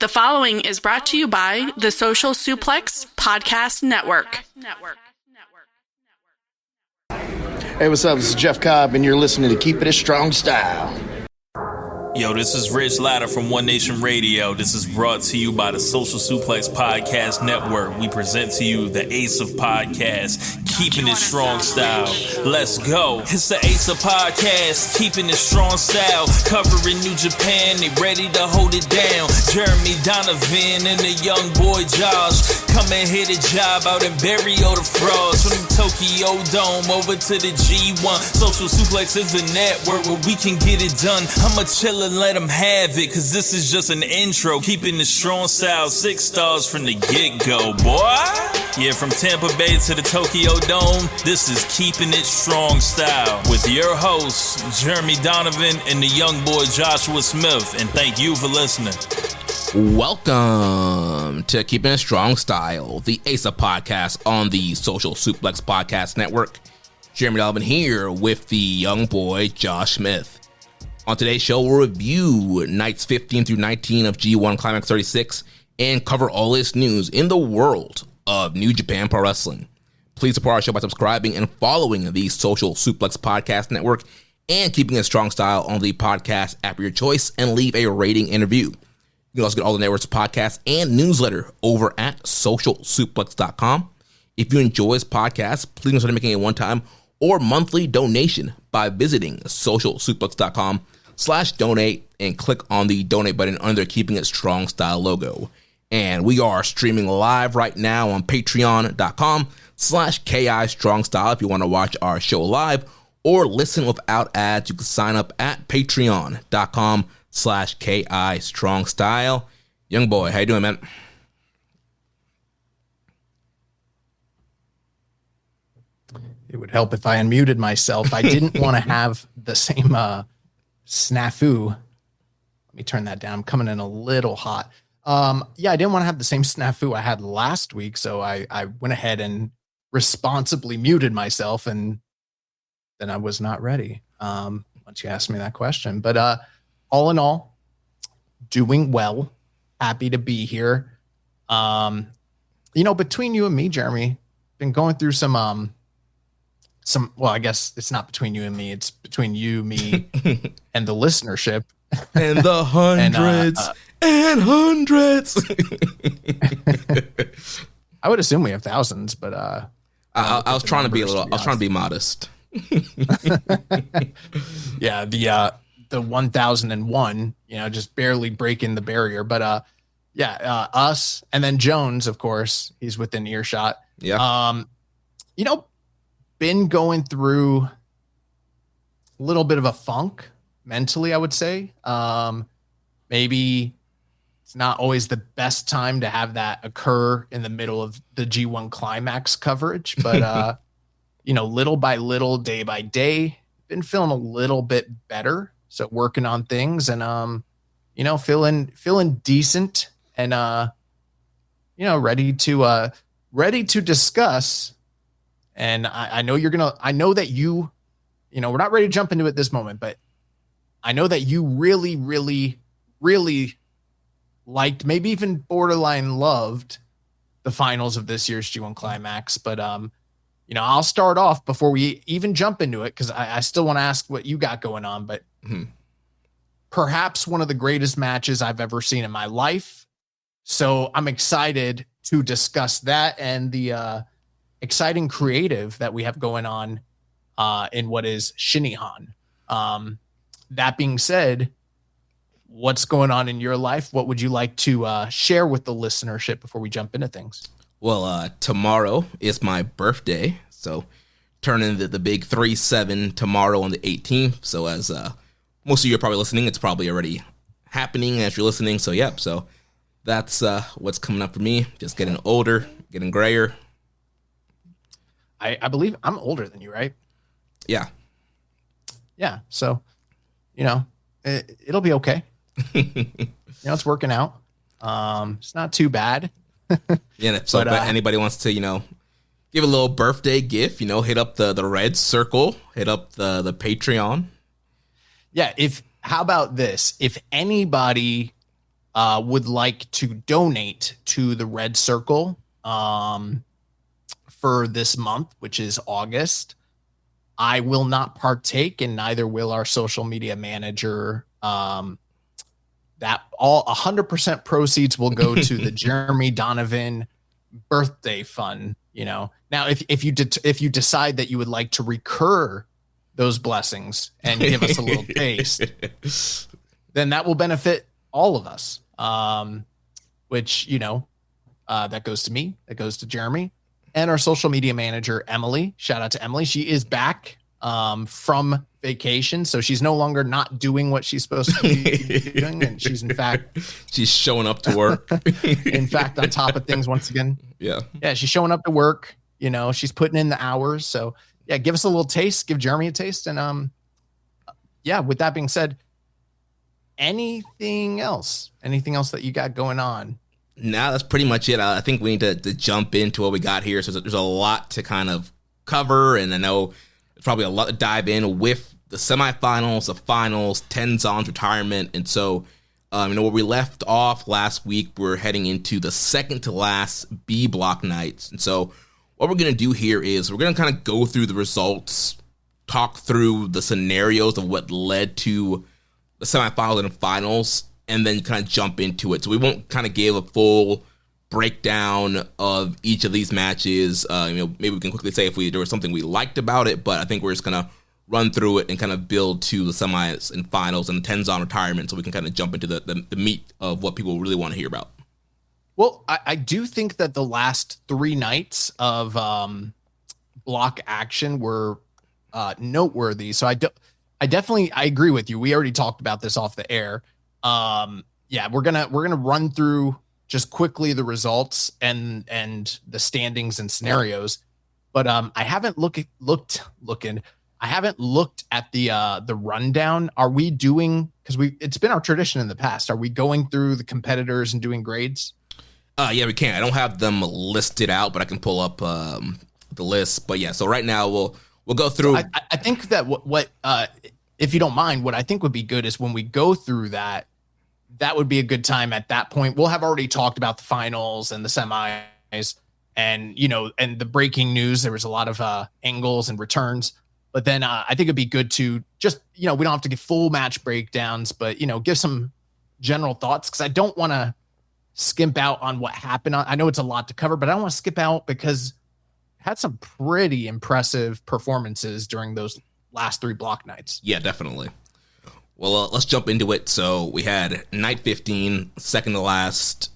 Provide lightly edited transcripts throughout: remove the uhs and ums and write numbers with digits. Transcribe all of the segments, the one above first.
The following is brought to you by the Social Suplex Podcast Network. Hey, what's up? This is Jeff Cobb, and you're listening to Keepin' It Strong Style. Yo, this is Rich Latta from One Nation Radio. This is brought to you by the Social Suplex Podcast Network. We present to you the Ace of Podcasts, Keeping It Strong Style. Let's go. It's the Ace of Podcasts, Keeping It Strong Style. Covering New Japan, they ready to hold it down. Jeremy Donovan and the young boy Josh. Come and hit a job out and bury all the frauds. From the Tokyo Dome over to the G1. Social Suplex is the network where we can get it done. I'ma chill and let them have it, cause this is just an intro. Keeping the strong style, 6 stars from the get-go, boy. Yeah, from Tampa Bay to the Tokyo Dome, this is Keeping It Strong Style with your hosts, Jeremy Donovan and the young boy Joshua Smith. And thank you for listening. Welcome to Keeping It Strong Style, the Ace of Podcast on the Social Suplex Podcast Network. Jeremy Donovan here with the young boy Josh Smith. On today's show, we'll review nights 15 through 19 of G1 Climax 36 and cover all this news in the world of New Japan Pro Wrestling. Please support our show by subscribing and following the Social Suplex Podcast Network and Keeping It Strong Style on the podcast app of your choice, and leave a rating and review. You can also get all the network's podcasts and newsletter over at socialsuplex.com. If you enjoy this podcast, please consider making a one-time or monthly donation by visiting socialsuplex.com/donate and click on the donate button under Keeping It Strong Style logo. And we are streaming live right now on patreon.com/KI Strong Style. If you want to watch our show live or listen without ads, you can sign up at patreon.com/KI Strong Style. Young boy, how you doing, man? It would help if I unmuted myself. I didn't want to have the same snafu. Let me turn that down. I'm coming in a little hot. I didn't want to have the same snafu I had last week, so I went ahead and responsibly muted myself, and then I was not ready once you asked me that question. But all in all, doing well. Happy to be here. Between you and me, Jeremy, been going through some, well, I guess it's not between you and me. It's between you, me, and the listenership. And the hundreds and hundreds. I would assume we have thousands, but I was trying to be modest. Yeah, the 1001, just barely breaking the barrier. But us, and then Jones, of course, he's within earshot. Yeah. Been going through a little bit of a funk mentally, I would say. Maybe it's not always the best time to have that occur in the middle of the G1 Climax coverage, but little by little, day by day, been feeling a little bit better. So working on things and feeling decent and ready to discuss. And I know we're not ready to jump into it this moment, but I know that you really, really, really liked, maybe even borderline loved the finals of this year's G1 Climax. But, I'll start off before we even jump into it, because I still want to ask what you got going on, but perhaps one of the greatest matches I've ever seen in my life. So I'm excited to discuss that and the, exciting creative that we have going on in what is Shinihan. That being said, what's going on in your life? What would you like to share with the listenership before we jump into things? Well, tomorrow is my birthday, so turning the big 3-7 tomorrow on the 18th. So as most of you are probably listening, it's probably already happening as you're listening. So so that's what's coming up for me. Just getting older, getting grayer. I believe I'm older than you, right? Yeah. Yeah. So, it'll be okay. It's working out. It's not too bad. Yeah. So if anybody wants to, give a little birthday gift, hit up the red circle, hit up the Patreon. Yeah. How about this? If anybody would like to donate to the Red Circle for this month, which is August, I will not partake, and neither will our social media manager. That all 100% proceeds will go to the Jeremy Donovan birthday fund. Now, if you decide that you would like to recur those blessings and give us a little taste, then that will benefit all of us. Which that goes to me, that goes to Jeremy, and our social media manager Emily. Shout out to Emily. She is back from vacation, so she's no longer not doing what she's supposed to be doing, and she's showing up to work. In fact, on top of things once again. Yeah, she's showing up to work. She's putting in the hours. So yeah, give us a little taste, give Jeremy a taste, and with that being said, anything else that you got going on? No, that's pretty much it. I think we need to jump into what we got here. So there's a lot to kind of cover, and I know there's probably a lot to dive in with the semifinals, the finals, Tenzon's retirement. And so, where we left off last week, we're heading into the second to last B block nights. And so what we're going to do here is we're going to kind of go through the results, talk through the scenarios of what led to the semifinals and finals, and then kind of jump into it. So we won't kind of give a full breakdown of each of these matches. Maybe we can quickly say if there was something we liked about it, but I think we're just going to run through it and kind of build to the semis and finals and the Tenzon retirement, so we can kind of jump into the meat of what people really want to hear about. Well, I do think that the last 3 nights of block action were noteworthy. So I agree with you. We already talked about this off the air. We're gonna run through just quickly the results and the standings and scenarios. But I haven't looked at the rundown. Are we doing, because it's been our tradition in the past, are we going through the competitors and doing grades? Yeah, we can. I don't have them listed out, but I can pull up the list. But yeah, so right now we'll go through. So I think that what if you don't mind, what I think would be good is when we go through that would be a good time at that point. We'll have already talked about the finals and the semis and, and the breaking news. There was a lot of angles and returns, but then I think it'd be good to just, we don't have to give full match breakdowns, but, give some general thoughts. Cause I don't want to skimp out on what happened. I know it's a lot to cover, but I don't want to skip out because it had some pretty impressive performances during those last 3 block nights. Yeah, definitely. Well, let's jump into it. So we had night 15, second to last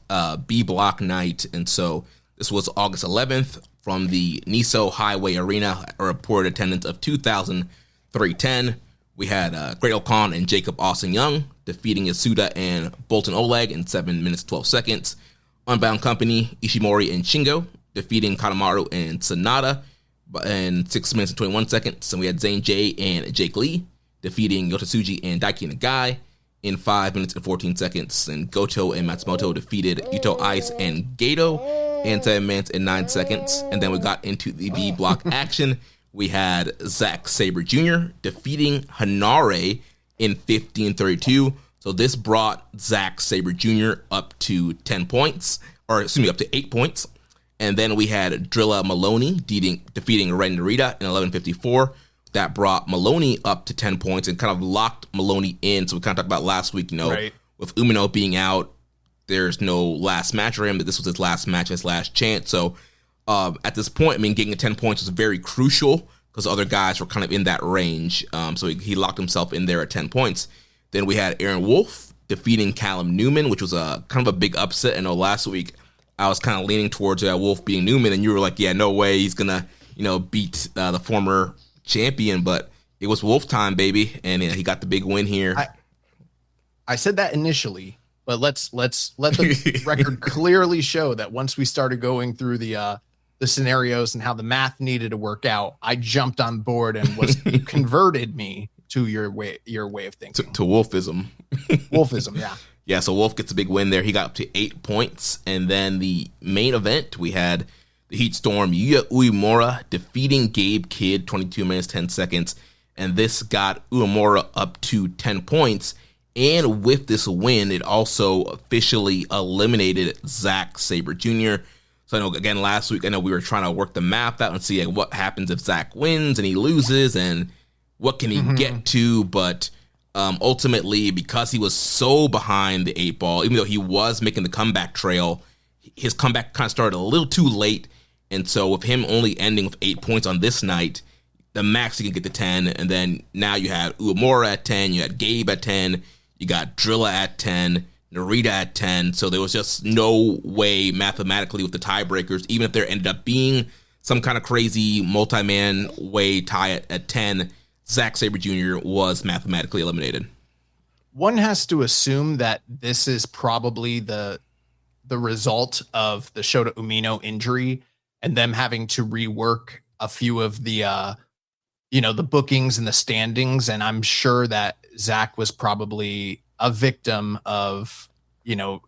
B block night. And so this was August 11th from the Niso Highway Arena, a reported attendance of 2,310. We had Great Okan and Jacob Austin Young defeating Yasuda and Bolton Oleg in 7 minutes 12 seconds. Unbound Company, Ishimori and Shingo defeating Kanemaru and Sanada in 6 minutes and 21 seconds. And we had Zane J and Jake Lee defeating Yotasuji and Daiki Nagai in 5 minutes and 14 seconds. And Goto and Matsumoto defeated Yuto Ice and Gato in 7 minutes and 9 seconds. And then we got into the B block action. We had Zack Sabre Jr. defeating Hanare in 15:32. So this brought Zack Sabre Jr. up to 10 points, up to 8 points. And then we had Drilla Maloney defeating Ren Narita in 11:54. That brought Maloney up to 10 points and kind of locked Maloney in. So we kind of talked about last week, right, with Umino being out, there's no last match for him, but this was his last match, his last chance. So at this point, getting to 10 points was very crucial because other guys were kind of in that range. So he locked himself in there at 10 points. Then we had Aaron Wolf defeating Callum Newman, which was a kind of a big upset. I know last week I was kind of leaning towards Wolf beating Newman, and you were like, yeah, no way he's going to, beat the former champion, but it was Wolf time, baby, and he got the big win here. I said that initially, but let's let the record clearly show that once we started going through the scenarios and how the math needed to work out, I jumped on board and you converted me to your way of thinking. To Wolfism. Wolfism, yeah. Yeah, so Wolf gets a big win there. He got up to 8 points. And then the main event, we had the Heat Storm, Yuya Uemura defeating Gabe Kidd, 22 minutes, 10 seconds. And this got Uemura up to 10 points And with this win, it also officially eliminated Zack Sabre Jr. So I know, again, last week, I know we were trying to work the math out and see like, what happens if Zack wins and he loses and what can he get to. But ultimately, because he was so behind the 8 ball, even though he was making the comeback trail, his comeback kind of started a little too late. And so with him only ending with 8 points on this night, the max he can get to 10. And then now you had Uemura at 10, you had Gabe at 10, you got Drilla at 10, Narita at 10. So there was just no way mathematically with the tiebreakers, even if there ended up being some kind of crazy multi-man way tie at 10, Zack Sabre Jr. was mathematically eliminated. One has to assume that this is probably the result of the Shota Umino injury and them having to rework a few of the the bookings and the standings. And I'm sure that Zack was probably a victim of,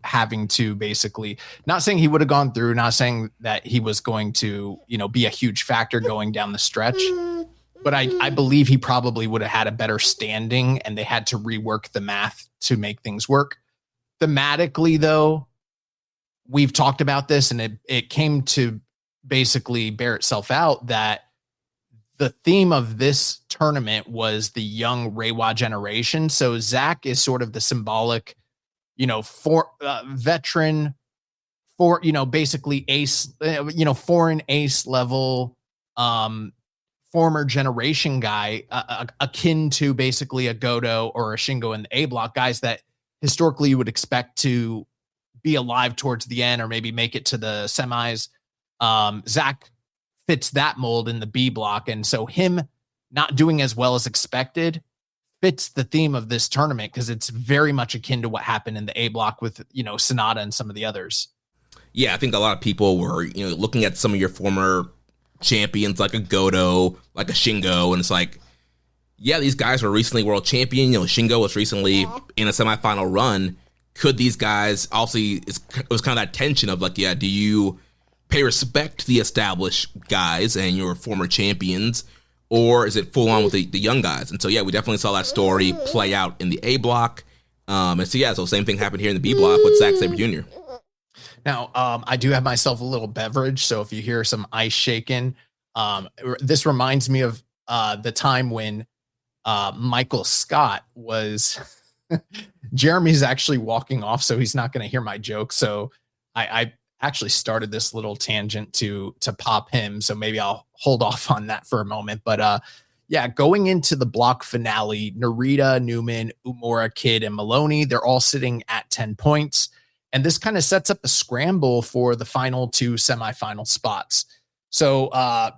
having to basically, not saying he would have gone through, not saying that he was going to, be a huge factor going down the stretch, but I believe he probably would have had a better standing and they had to rework the math to make things work. Thematically, though, we've talked about this and it came to basically bear itself out that the theme of this tournament was the young Reiwa generation. So Zack is sort of the symbolic, veteran, basically ace, foreign ace level, former generation guy, akin to basically a Goto or a Shingo in the A block, guys that historically you would expect to be alive towards the end or maybe make it to the semis. Zack fits that mold in the B block. And so him not doing as well as expected fits the theme of this tournament because it's very much akin to what happened in the A block with, Sonata and some of the others. Yeah, I think a lot of people were, looking at some of your former champions like a Goto, like a Shingo, and it's like, yeah, these guys were recently world champion. Shingo was recently in a semifinal run. Could these guys, obviously, it was kind of that tension of like, yeah, do you pay respect to the established guys and your former champions, or is it full on with the young guys? And so, yeah, we definitely saw that story play out in the A block. And so, yeah, so same thing happened here in the B block with Zack Sabre Jr. Now, I do have myself a little beverage, so if you hear some ice shaking, this reminds me of the time when Michael Scott was... Jeremy's actually walking off, so he's not going to hear my joke. So I actually started this little tangent to pop him, so maybe I'll hold off on that for a moment. But going into the block finale, Narita, Newman, Umura, Kidd, and Maloney, they're all sitting at 10 points. And this kind of sets up a scramble for the final two semifinal spots. So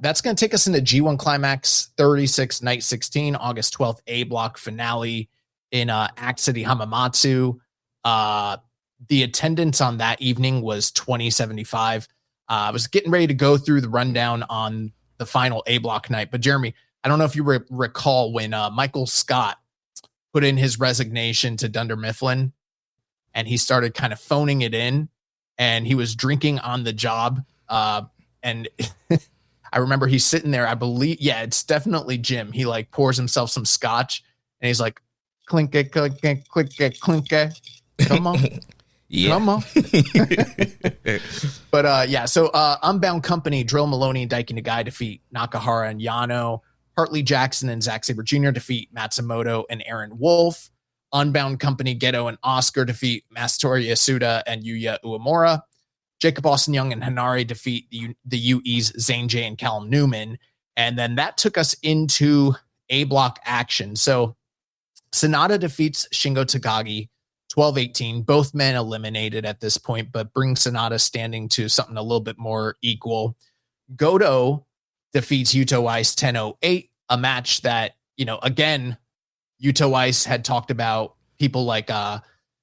that's going to take us into G1 Climax 36, Night 16, August 12th, A block finale in Act City Hamamatsu. The attendance on that evening was 2075. I was getting ready to go through the rundown on the final A block night, but Jeremy, I don't know if you recall when Michael Scott put in his resignation to Dunder Mifflin and he started kind of phoning it in and he was drinking on the job. And I remember he's sitting there, I believe, yeah, it's definitely Jim. He like pours himself some scotch and he's like, clink it, clink it, clink it, clink it. Come on. Yeah. Come on. But so Unbound Company, Drill Maloney and Daiki Nagai defeat Nakahara and Yano. Hartley Jackson and Zack Sabre Jr. defeat Matsumoto and Aaron Wolf. Unbound Company, Geto and Oscar defeat Masatori Yasuda and Yuya Uemura. Jacob Austin Young and Hanare defeat the UE's Zane J and Callum Newman. And then that took us into A block action. So Sonata defeats Shingo Takagi 12-18. Both men eliminated at this point, but brings Sonata standing to something a little bit more equal. Goto defeats Yuto Ice 10-08, a match that, again, Yuto Ice had talked about people like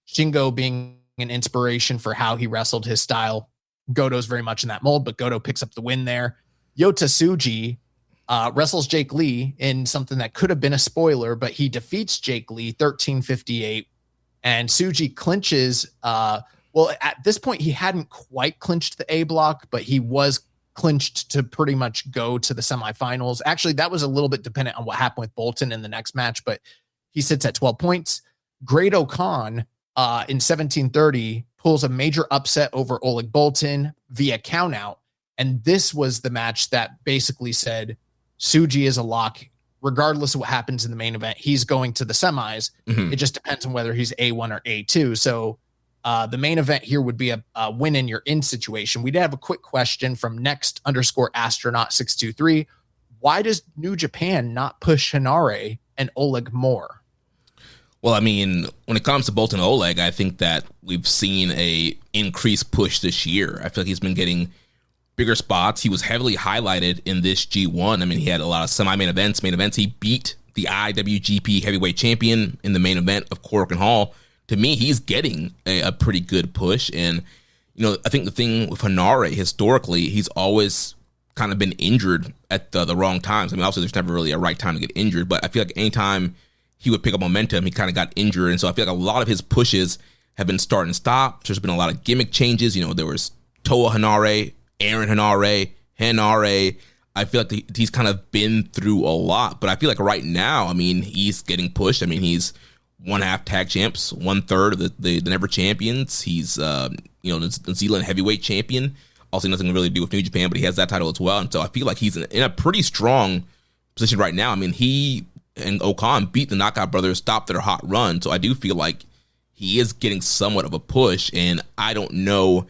Shingo being an inspiration for how he wrestled his style. Goto's very much in that mold, but Goto picks up the win there. Yota Tsuji wrestles Jake Lee in something that could have been a spoiler, but he defeats Jake Lee 13-58. And Tsuji clinches. At this point, he hadn't quite clinched the A block, but he was clinched to pretty much go to the semifinals. Actually, that was a little bit dependent on what happened with Bolton in the next match, but he sits at 12 points. Great Okan in 1730 pulls a major upset over Oleg Boltin via countout. And this was the match that basically said Suji is a lock. Regardless of what happens in the main event, he's going to the semis. It just depends on whether he's A1 or A2. So the main event here would be a win and you're in situation. We did have a quick question from next_astronaut623. Why does New Japan not push Hinare and Oleg more? Well, I mean, when it comes to Boltin and Oleg, I think that we've seen a increased push this year. I feel like he's been getting bigger spots. He was heavily highlighted in this G1. I mean, he had a lot of semi-main events, main events. He beat the IWGP heavyweight champion in the main event of Korakuen Hall. To me, he's getting a pretty good push. And, you know, I think the thing with Hinare, historically, he's always kind of been injured at the wrong times. I mean, obviously, there's never really a right time to get injured, but I feel like anytime he would pick up momentum, he kind of got injured. And so I feel like a lot of his pushes have been start and stop. There's been a lot of gimmick changes. You know, there was Toa Hinare, Aaron Hinare. I feel like he's kind of been through a lot, but I feel like right now, I mean, he's getting pushed. I mean, he's 1/2 tag champs, 1/3 of the Never champions. He's, the New Zealand heavyweight champion. Also, nothing really to do with New Japan, but he has that title as well. And so I feel like he's in a pretty strong position right now. I mean, he and Okan beat the Knockout Brothers, stopped their hot run. So I do feel like he is getting somewhat of a push, and I don't know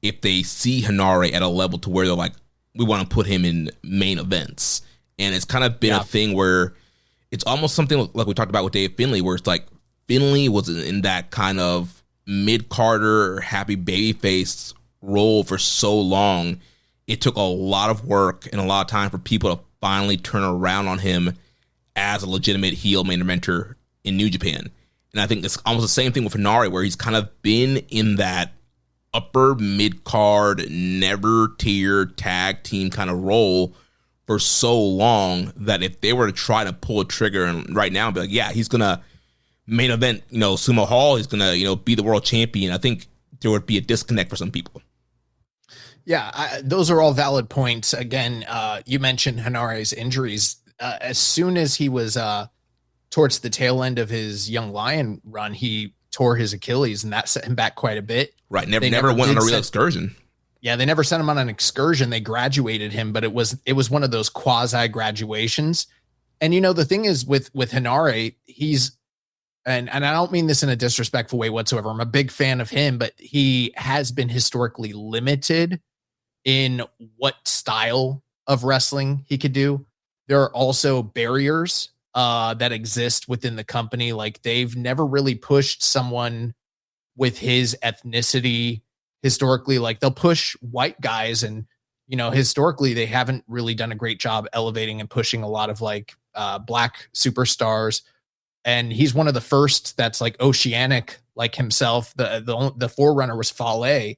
if they see Hinare at a level to where they're like, we want to put him in main events. And it's kind of been a thing where it's almost something like we talked about with Dave Finlay, where it's like Finlay was in that kind of mid-carder, happy babyface role for so long. It took a lot of work and a lot of time for people to finally turn around on him as a legitimate heel main eventer in New Japan. And I think it's almost the same thing with Hinare, where he's kind of been in that upper mid-card, never-tier tag team kind of role for so long that if they were to try to pull a trigger and right now be like, yeah, he's going to main event, Sumo Hall, he's going to, be the world champion, I think there would be a disconnect for some people. Yeah, those are all valid points. Again, you mentioned Hinare's injuries. As soon as he was towards the tail end of his Young Lion run, he tore his Achilles, and that set him back quite a bit. Right, never went on a real excursion. Yeah, they never sent him on an excursion. They graduated him, but it was one of those quasi graduations. And the thing is with Hinare, he's and I don't mean this in a disrespectful way whatsoever. I'm a big fan of him, but he has been historically limited in what style of wrestling he could do. There are also barriers that exist within the company. Like, they've never really pushed someone with his ethnicity historically. Like, they'll push white guys, and historically they haven't really done a great job elevating and pushing a lot of black superstars. And he's one of the first that's like oceanic, like himself. The forerunner was Fale.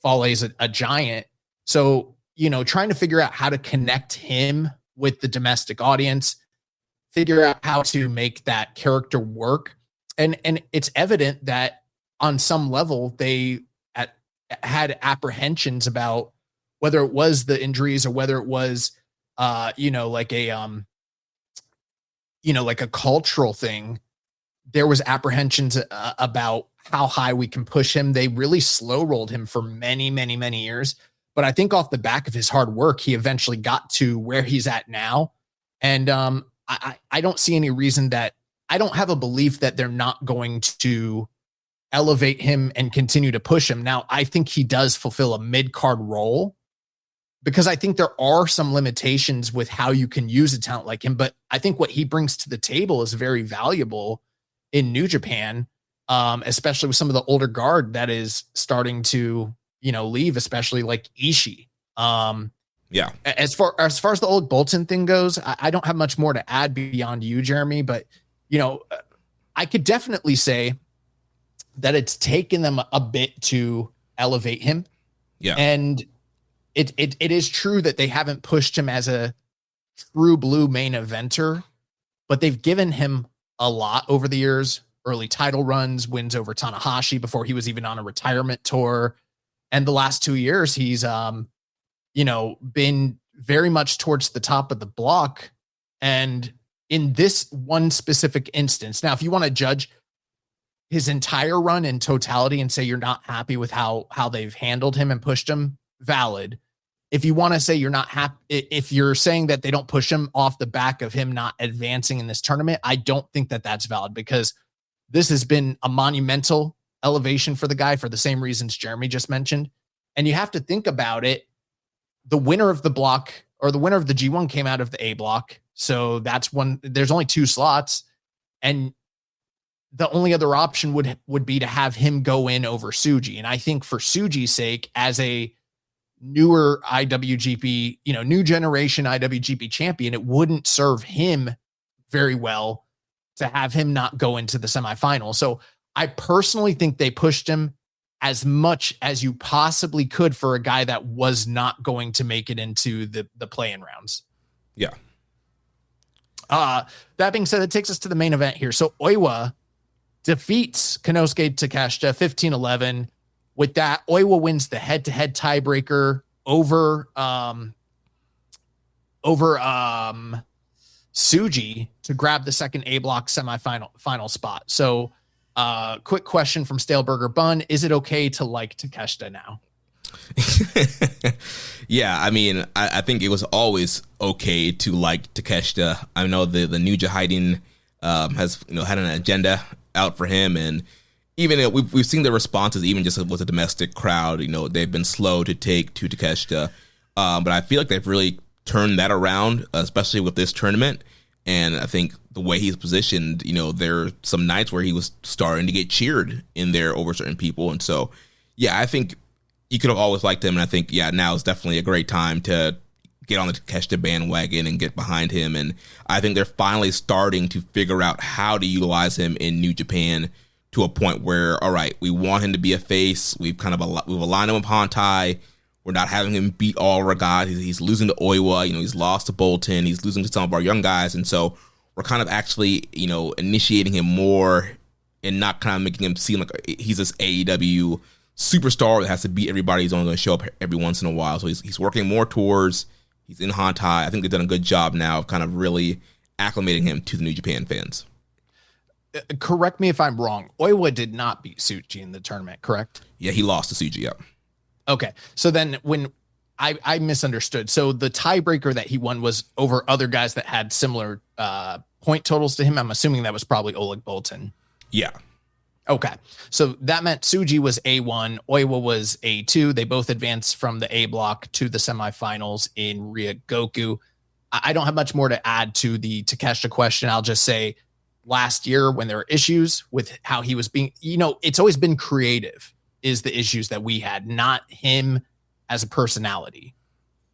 Fale's a giant. So, trying to figure out how to connect him with the domestic audience, figure out how to make that character work. And it's evident that on some level they had apprehensions about whether it was the injuries or whether it was, like a cultural thing. There was apprehensions about how high we can push him. They really slow rolled him for many, many, many years. But I think off the back of his hard work, he eventually got to where he's at now. And I don't see any reason that I don't have a belief that they're not going to elevate him and continue to push him. Now, I think he does fulfill a mid-card role because I think there are some limitations with how you can use a talent like him. But I think what he brings to the table is very valuable in New Japan, especially with some of the older guard that is starting to, leave, especially like Ishii. Yeah. As far as the old Bolton thing goes, I don't have much more to add beyond you, Jeremy, but I could definitely say that it's taken them a bit to elevate him. Yeah. And it is true that they haven't pushed him as a true blue main eventer, but they've given him a lot over the years. Early title runs, wins over Tanahashi before he was even on a retirement tour. And the last 2 years, he's, been very much towards the top of the block. And in this one specific instance, now, if you want to judge, his entire run in totality and say you're not happy with how they've handled him and pushed him, valid. If you want to say you're not happy, if you're saying that they don't push him off the back of him not advancing in this tournament, I don't think that that's valid, because this has been a monumental elevation for the guy for the same reasons Jeremy just mentioned. And you have to think about it. The winner of the block, or the winner of the G1, came out of the A block. So that's one. There's only 2 slots. And the only other option would be to have him go in over Suji. And I think for Suji's sake, as a newer IWGP, new generation IWGP champion, it wouldn't serve him very well to have him not go into the semifinal. So I personally think they pushed him as much as you possibly could for a guy that was not going to make it into the play-in rounds. Yeah. That being said, it takes us to the main event here. So Oiwa defeats Konosuke Takeshita 15-11. With that, Oiwa wins the head-to-head tiebreaker over Suji to grab the second A block final spot. So quick question from Staleburger Bun. Is it okay to like Takeshita now? Yeah, I mean, I think it was always okay to like Takeshita. I know the New Jahidin has had an agenda out for him, and even we've seen the responses, even just with the domestic crowd. They've been slow to take to Takeshita, but I feel like they've really turned that around, especially with this tournament. And I think the way he's positioned, there are some nights where he was starting to get cheered in there over certain people. And so, yeah, I think you could have always liked him. And I think, yeah, now is definitely a great time to get on the Takeshita bandwagon and get behind him. And I think they're finally starting to figure out how to utilize him in New Japan to a point where, all right, we want him to be a face. We've aligned him with Hantai. We're not having him beat all our guys. He's losing to Oiwa. He's lost to Bolton. He's losing to some of our young guys. And so we're kind of actually, initiating him more and not kind of making him seem like he's this AEW superstar that has to beat everybody. He's only going to show up every once in a while. So he's working more towards, he's in Hantai. I think they've done a good job now of kind of really acclimating him to the New Japan fans. Correct me if I'm wrong. Oiwa did not beat Suji in the tournament, correct? Yeah, he lost to Suji, yeah. Okay, so then when I misunderstood. So the tiebreaker that he won was over other guys that had similar point totals to him. I'm assuming that was probably Oleg Bolton. Yeah. Okay, so that meant Suji was A1, Oiwa was A2. They both advanced from the A block to the semifinals in Ryogoku. I don't have much more to add to the Takeshita question. I'll just say last year when there were issues with how he was being, it's always been creative is the issues that we had, not him as a personality.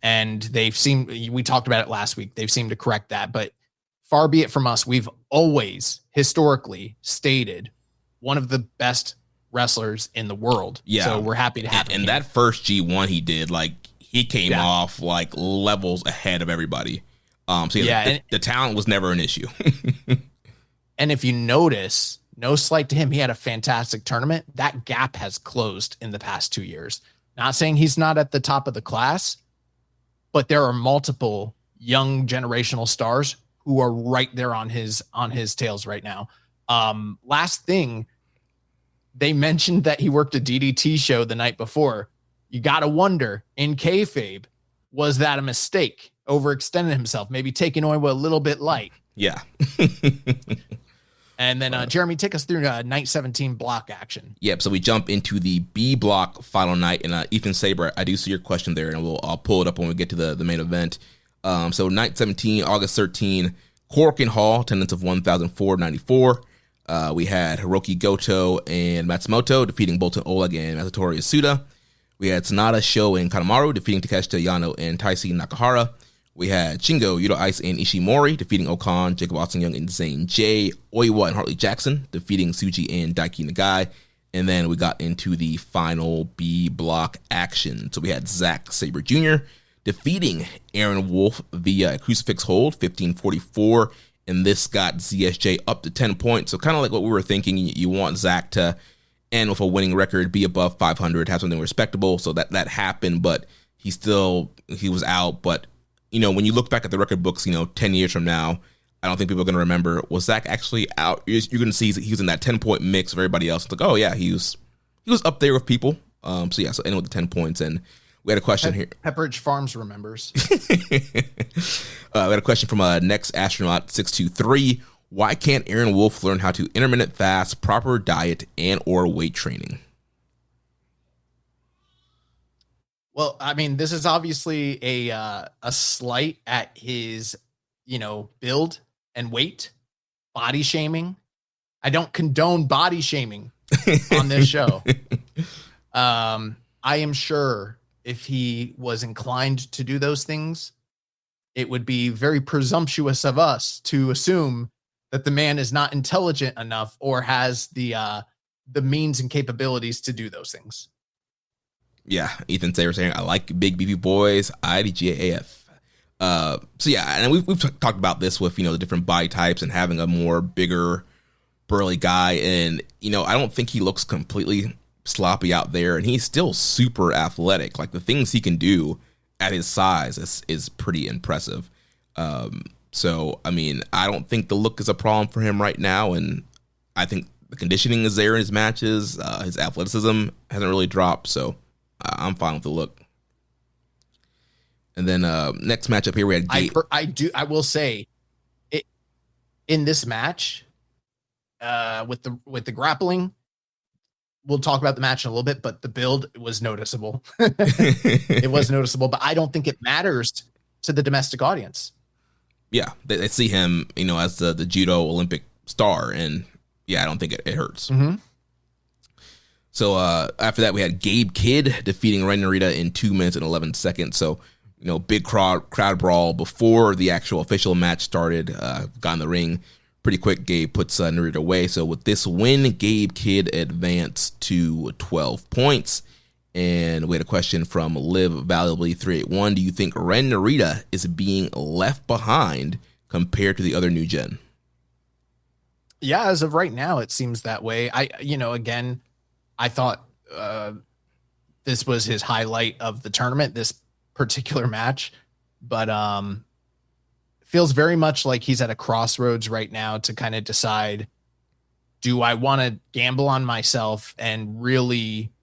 And we talked about it last week. They've seemed to correct that, but far be it from us. We've always historically stated one of the best wrestlers in the world. Yeah. So we're happy to have him. And that first G1 he did, he came off levels ahead of everybody. The talent was never an issue. And if you notice, no slight to him, he had a fantastic tournament. That gap has closed in the past 2 years. Not saying he's not at the top of the class, but there are multiple young generational stars who are right there on his tails right now. Last thing, they mentioned that he worked a DDT show the night before. You got to wonder, in kayfabe, was that a mistake? Overextending himself, maybe taking Oiwa a little bit light. Yeah. And then, Jeremy, take us through night 17 block action. Yep, so we jump into the B block final night. And Ethan Saber, I do see your question there, and I'll pull it up when we get to the main event. So night 17, August 13, Korakuen Hall, attendance of 1,494. We had Hiroki Goto and Matsumoto defeating Bolton Oleg and Masatori Asuda. We had Sanada, Sho, and Kanemaru defeating Takeshita, Yano, and Taisi Nakahara. We had Shingo, Yuto Ice, and Ishimori defeating Okan, Jacob Austin Young, and Zane J. Oiwa and Hartley Jackson defeating Suji and Daiki Nagai. And then we got into the final B block action. So we had Zack Sabre Jr. defeating Aaron Wolf via a crucifix hold, 1544. And this got ZSJ up to 10 points. So kind of like what we were thinking, you want Zack to end with a winning record, be above 500, have something respectable. So that happened, but he was out. But when you look back at the record books, 10 years from now, I don't think people are going to remember, was Zach actually out? You're going to see he was in that 10-point mix of everybody else. It's like, oh yeah, he was up there with people. So ending with the 10 points. And we had a question here. Pepperidge Farms remembers. We had a question from Next Astronaut 623. Why can't Aaron Wolf learn how to intermittent fast, proper diet, and or weight training? Well, I mean, this is obviously a slight at his, build and weight, body shaming. I don't condone body shaming on this show. I am sure if he was inclined to do those things, it would be very presumptuous of us to assume that the man is not intelligent enough or has the means and capabilities to do those things. Yeah, Ethan Taylor saying, I like big beefy boys, IDGAF. So yeah, and we've talked about this with, the different body types and having a more bigger, burly guy. And, I don't think he looks completely sloppy out there. And he's still super athletic. Like, the things he can do at his size is pretty impressive. So, I mean, I don't think the look is a problem for him right now. And I think the conditioning is there in his matches. His athleticism hasn't really dropped. So I'm fine with the look. And then next matchup here, we had I will say, it in this match, with the grappling, we'll talk about the match in a little bit, but the build was noticeable. It was noticeable, but I don't think it matters to the domestic audience. Yeah, they see him, as the judo Olympic star, and yeah, I don't think it hurts. Mm-hmm. So after that, we had Gabe Kidd defeating Ren Narita in 2 minutes and 11 seconds. So, big crowd brawl before the actual official match started. Got in the ring pretty quick. Gabe puts Narita away. So with this win, Gabe Kidd advanced to 12 points. And we had a question from Live Valuably 381. Do you think Ren Narita is being left behind compared to the other new gen? Yeah, as of right now, it seems that way. Again, I thought this was his highlight of the tournament, this particular match, but feels very much like he's at a crossroads right now to kind of decide, do I want to gamble on myself and really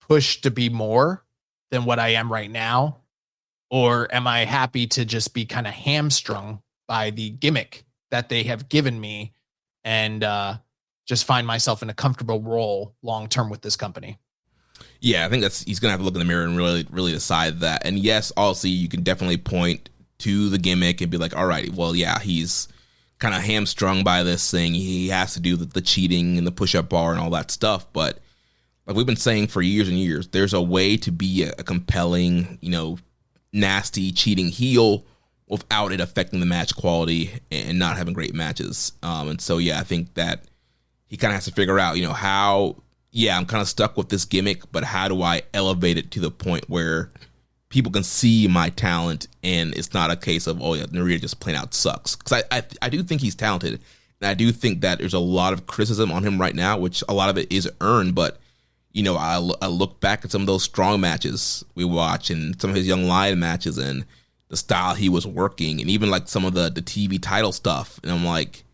push to be more than what I am right now? Or am I happy to just be kind of hamstrung by the gimmick that they have given me and just find myself in a comfortable role long-term with this company? Yeah, I think he's going to have to look in the mirror and really, really decide that. And yes, also you can definitely point to the gimmick and be like, all right, well, yeah, he's kind of hamstrung by this thing. He has to do the cheating and the push-up bar and all that stuff. But like we've been saying for years and years, there's a way to be a compelling, nasty, cheating heel without it affecting the match quality and not having great matches. And so, yeah, I think that he kind of has to figure out, how, yeah, I'm kind of stuck with this gimmick, but how do I elevate it to the point where people can see my talent and it's not a case of, oh, yeah, Narita just plain out sucks. Because I do think he's talented, and I do think that there's a lot of criticism on him right now, which a lot of it is earned, but I look back at some of those strong matches we watch and some of his Young Lion matches and the style he was working and even like some of the TV title stuff. And I'm like,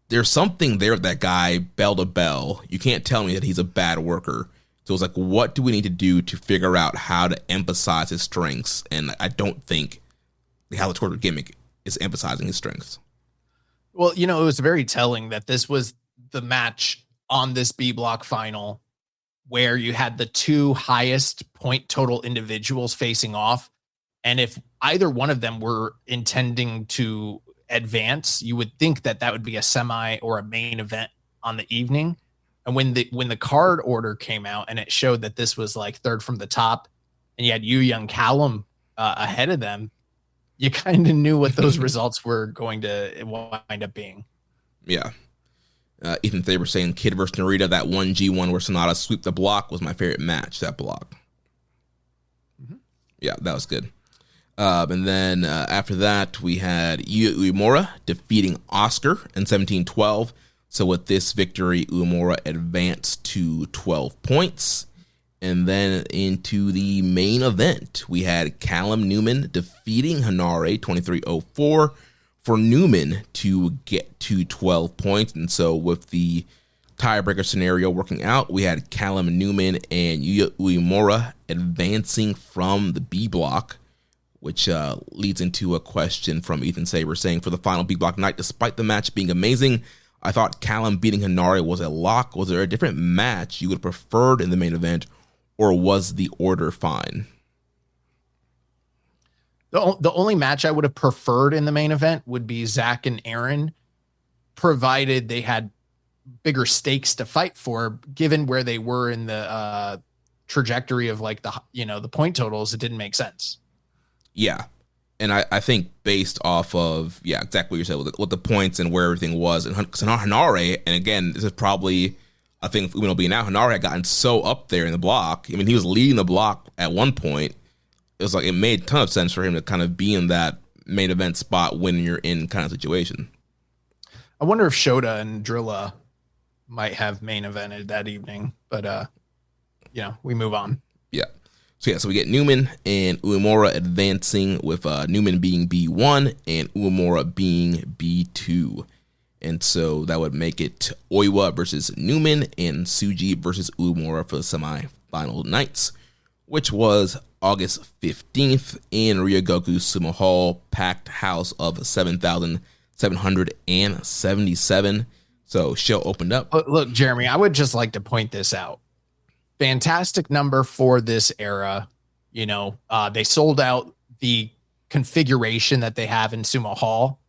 there's something there with that guy, bell to bell. You can't tell me that he's a bad worker. So it's like, what do we need to do to figure out how to emphasize his strengths? And I don't think the House of Torture gimmick is emphasizing his strengths. Well, it was very telling that this was the match on this B block final where you had the two highest point total individuals facing off. And if either one of them were intending to advance, you would think that would be a semi or a main event on the evening. And when the card order came out and it showed that this was like third from the top and you had Yu Young Callum ahead of them, you kind of knew what those results were going to wind up being. Yeah. Ethan Thaber saying Kid versus Narita, that 1G1 where Sonata sweep the block was my favorite match, that block. Mm-hmm. Yeah, that was good. And then after that, we had Yu Uemura defeating Oscar in 17-12. So with this victory, Uemura advanced to 12 points. And then into the main event, we had Callum Newman defeating Hanare 23-04 for Newman to get to 12 points. And so with the tiebreaker scenario working out, we had Callum Newman and Yuya Uemura advancing from the B block, which leads into a question from Ethan Saber saying, for the final B block night, despite the match being amazing, I thought Callum beating Hinari was a lock. Was there a different match you would have preferred in the main event, or was the order fine? The only match I would have preferred in the main event would be Zach and Aaron, provided they had bigger stakes to fight for, given where they were in the trajectory of like the point totals. It didn't make sense. Yeah. And I think based off of, exactly what you said, with the points and where everything was, and Hinari, and again, this is probably, I think, being now, Hinari had gotten so up there in the block. I mean, he was leading the block at one point. It was like, it made a ton of sense for him to kind of be in that main event spot when you're in kind of situation. I wonder if Shota and Drilla might have main evented that evening, but we move on. Yeah. So we get Newman and Uemura advancing, with Newman being B1 and Uemura being B2. And so that would make it Oiwa versus Newman and Tsuji versus Uemura for the semifinal nights, which was August 15th in Ryogoku Sumo Hall, packed house of 7,777. So show opened up. Look, Jeremy, I would just like to point this out. Fantastic number for this era. They sold out the configuration that they have in Sumo Hall.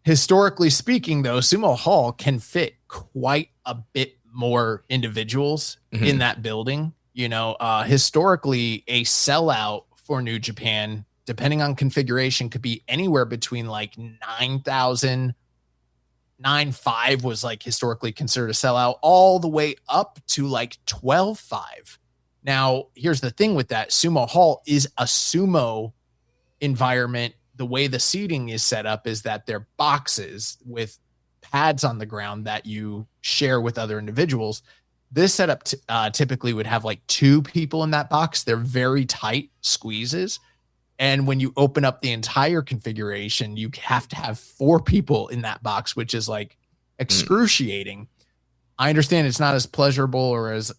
Historically speaking, though, Sumo Hall can fit quite a bit more individuals in that building. Historically, a sellout for New Japan, depending on configuration, could be anywhere between like 9,000. 9.5 was like historically considered a sellout, all the way up to like 12.5. Now, here's the thing with that. Sumo Hall is a sumo environment. The way the seating is set up is that they're boxes with pads on the ground that you share with other individuals. This setup typically would have like 2 people in that box. They're very tight squeezes. And when you open up the entire configuration, you have to have 4 people in that box, which is like excruciating. I understand it's not as pleasurable or as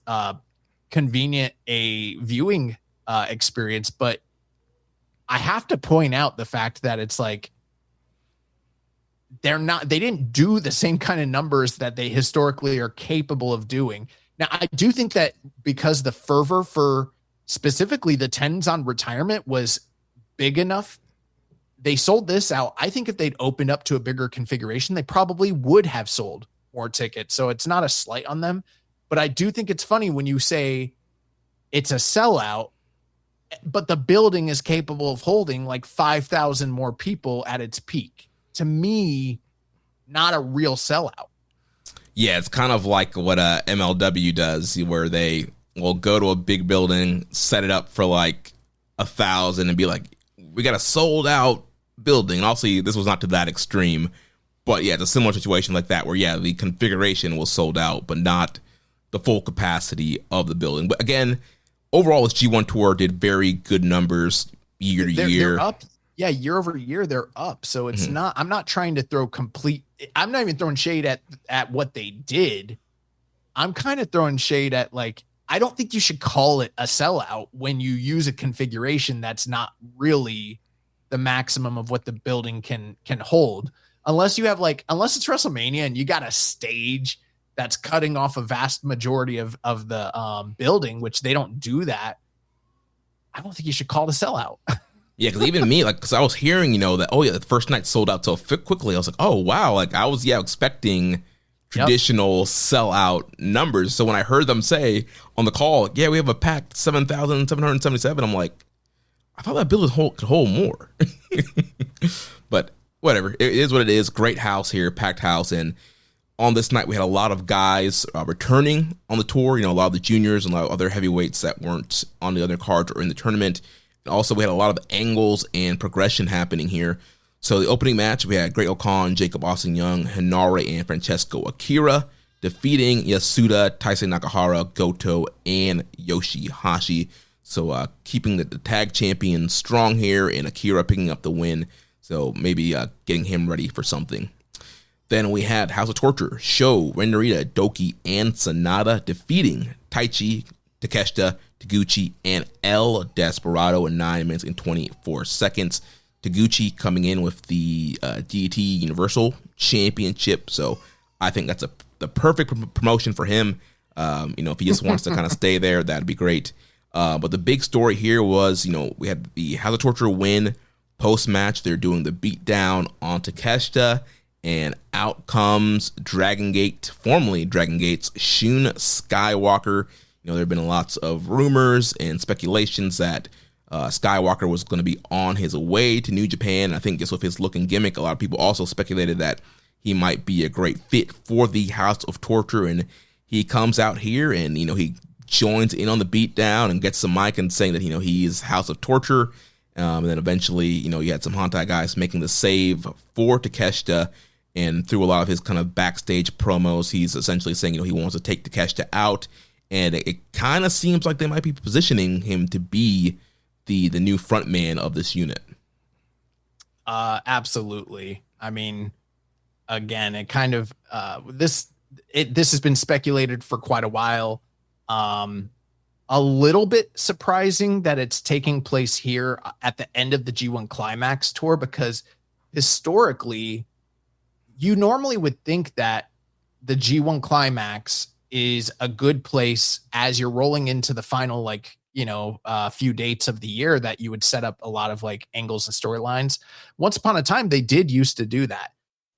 convenient a viewing experience, but I have to point out the fact that it's like they didn't do the same kind of numbers that they historically are capable of doing. Now, I do think that because the fervor for specifically the Tenzan retirement was big enough, they sold this out. I think if they'd opened up to a bigger configuration, they probably would have sold more tickets. So it's not a slight on them, but I do think it's funny when you say it's a sellout, but the building is capable of holding like 5,000 more people at its peak. To me, not a real sellout. Yeah, it's kind of like what MLW does, where they will go to a big building, set it up for like 1,000 and be like, we got a sold out building. And also, this was not to that extreme, but yeah, it's a similar situation like that where, the configuration was sold out, but not the full capacity of the building. But again, overall, this G1 tour did very good numbers year to year. They're up. Yeah, year over year, they're up. So it's not, I'm not trying to throw I'm not even throwing shade at what they did. I'm kind of throwing shade at like, I don't think you should call it a sellout when you use a configuration that's not really the maximum of what the building can hold. Unless you have unless it's WrestleMania and you got a stage that's cutting off a vast majority of the building, which they don't do that. I don't think you should call it a sellout. Yeah, because even me, because I was hearing, that, the first night sold out so quickly. I was like, oh, wow. Like, I was, expecting traditional sellout numbers. So when I heard them say on the call, we have a packed 7,777, I'm like, I thought that building could hold more. But whatever. It is what it is. Great house here, packed house. And on this night, we had a lot of guys returning on the tour, a lot of the juniors and a lot of other heavyweights that weren't on the other cards or in the tournament. And also, we had a lot of angles and progression happening here. So the opening match, we had Great Okan, Jacob Austin Young, Hinari, and Francesco Akira defeating Yasuda, Tyson Nakahara, Goto, and Yoshihashi. So keeping the tag champion strong here, and Akira picking up the win. So maybe getting him ready for something. Then we had House of Torture, Sho, Ren Narita, Doki, and Sonata defeating Taichi, Takeshita, Taguchi, and El Desperado in 9 minutes and 24 seconds. Taguchi coming in with the DT Universal Championship. So I think that's the perfect promotion for him. If he just wants to kind of stay there, that'd be great. But the big story here was, we had the House of Torture win. Post-match, they're doing the beatdown on Takeshita. And out comes formerly Dragon Gate's Shun Skywalker. There have been lots of rumors and speculations that Skywalker was going to be on his way to New Japan. I think just with his look and gimmick, a lot of people also speculated that he might be a great fit for the House of Torture. And he comes out here and, he joins in on the beatdown and gets some mic and saying that, he is House of Torture. And then eventually, you had some Hantai guys making the save for Takeshita. And through a lot of his kind of backstage promos, he's essentially saying, he wants to take Takeshita out. And it kind of seems like they might be positioning him to be the new front man of this unit. Absolutely. I mean, again, it kind of this has been speculated for quite a while. A little bit surprising that it's taking place here at the end of the G1 Climax tour, because historically, you normally would think that the G1 Climax is a good place as you're rolling into the final, few dates of the year, that you would set up a lot of angles and storylines. Once upon a time, they did used to do that.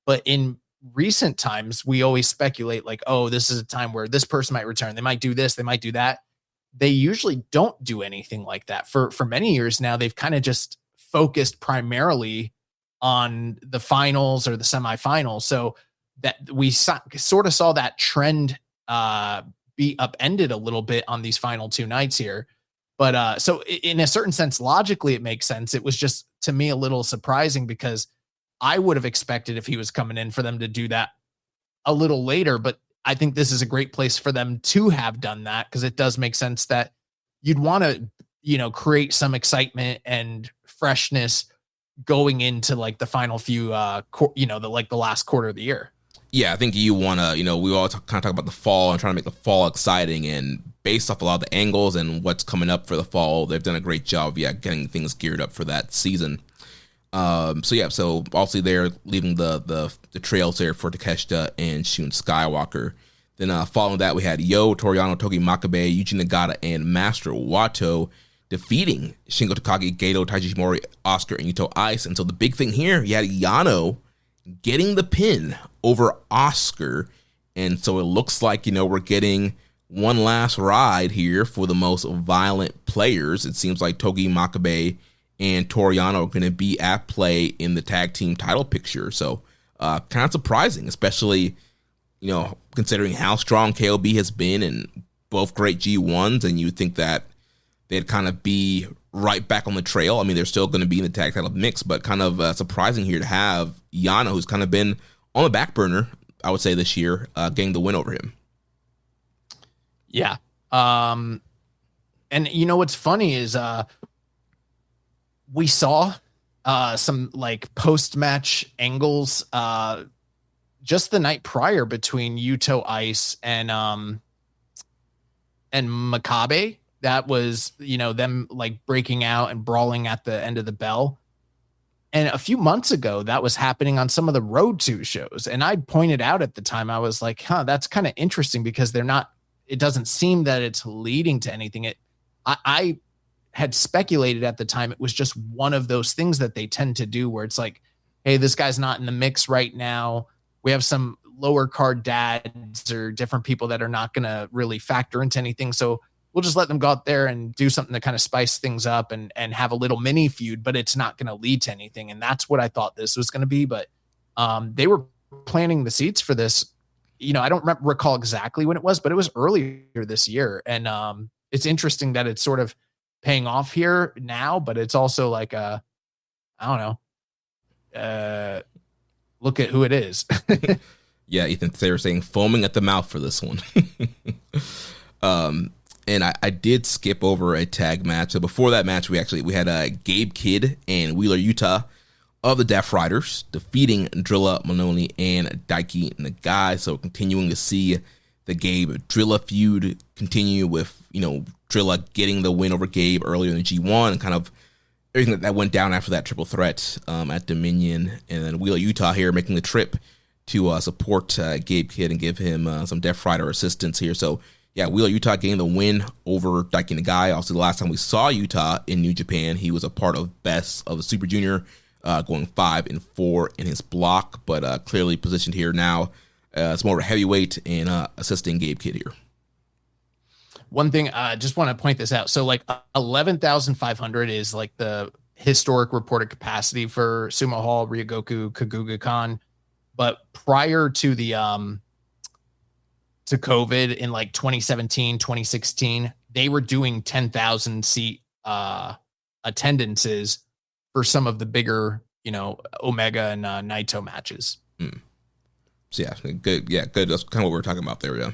But in recent times, we always speculate this is a time where this person might return. They might do this, they might do that. They usually don't do anything like that. For many years now, they've kind of just focused primarily on the finals or the semifinals. So that we sort of saw that trend be upended a little bit on these final 2 nights here. But so in a certain sense, logically, it makes sense. It was just, to me, a little surprising, because I would have expected, if he was coming in, for them to do that a little later. But I think this is a great place for them to have done that, because it does make sense that you'd want to, create some excitement and freshness going into the final few, the last quarter of the year. Yeah, I think you want to, we all kind of talk about the fall and trying to make the fall exciting, and based off a lot of the angles and what's coming up for the fall, they've done a great job of getting things geared up for that season. So obviously they're leaving the trails there for Takeshita and Shun Skywalker. Then following that, we had Yo, Toriano, Togi Makabe, Yuji Nagata, and Master Wato defeating Shingo Takagi, Gedo, Taiji Ishimori, Oscar, and Yuto Ice. And so the big thing here, you had Yano getting the pin over Oscar. And so it looks like, we're getting one last ride here for the most violent players. It seems like Togi Makabe and Toriano are going to be at play in the tag team title picture. So kind of surprising, especially, considering how strong KOB has been in both great G1s, and you think that they'd kind of be right back on the trail. I mean, they're still going to be in the tag title mix, but kind of surprising here to have Yano, who's kind of been on the back burner, I would say, this year, getting the win over him. Yeah. And what's funny is we saw some post-match angles just the night prior between Yuto Ice and Makabe. That was, them breaking out and brawling at the end of the bell. And a few months ago, that was happening on some of the Road 2 shows. And I pointed out at the time, I was like, that's kind of interesting, because it doesn't seem that it's leading to anything. I had speculated at the time it was just one of those things that they tend to do, where it's like, hey, this guy's not in the mix right now. We have some lower card dads or different people that are not going to really factor into anything. So we'll just let them go out there and do something to kind of spice things up and have a little mini feud, but it's not going to lead to anything. And that's what I thought this was going to be. But they were planting the seeds for this. I don't recall exactly when it was, but it was earlier this year. And it's interesting that it's sort of paying off here now, but it's also I don't know. Look at who it is. Yeah, Ethan, they were saying foaming at the mouth for this one. And I did skip over a tag match. So before that match, we had Gabe Kidd and Wheeler Yuta of the Death Riders, defeating Drilla, Maloney, and Daiki Nagai. So continuing to see the Gabe-Drilla feud continue with, Drilla getting the win over Gabe earlier in the G1 and kind of everything that went down after that triple threat at Dominion. And then Wheeler Yuta here making the trip to support Gabe Kidd and give him some Death Rider assistance here. So, yeah, Wheeler Yuta getting the win over Daiki Nagai. Also, the last time we saw Yuta in New Japan, he was a part of Best of the Super Junior, going 5-4 in his block, but clearly positioned here now. It's more of a heavyweight and assisting Gabe Kidd here. One thing, I just want to point this out. So like 11,500 is like the historic reported capacity for Sumo Hall, Ryogoku, Kaguga-kan. But prior to the to COVID in like 2017, 2016, they were doing 10,000 seat attendances for some of the bigger, Omega and Naito matches. So yeah, good. Yeah, good. That's kind of what we were talking about there. Yeah.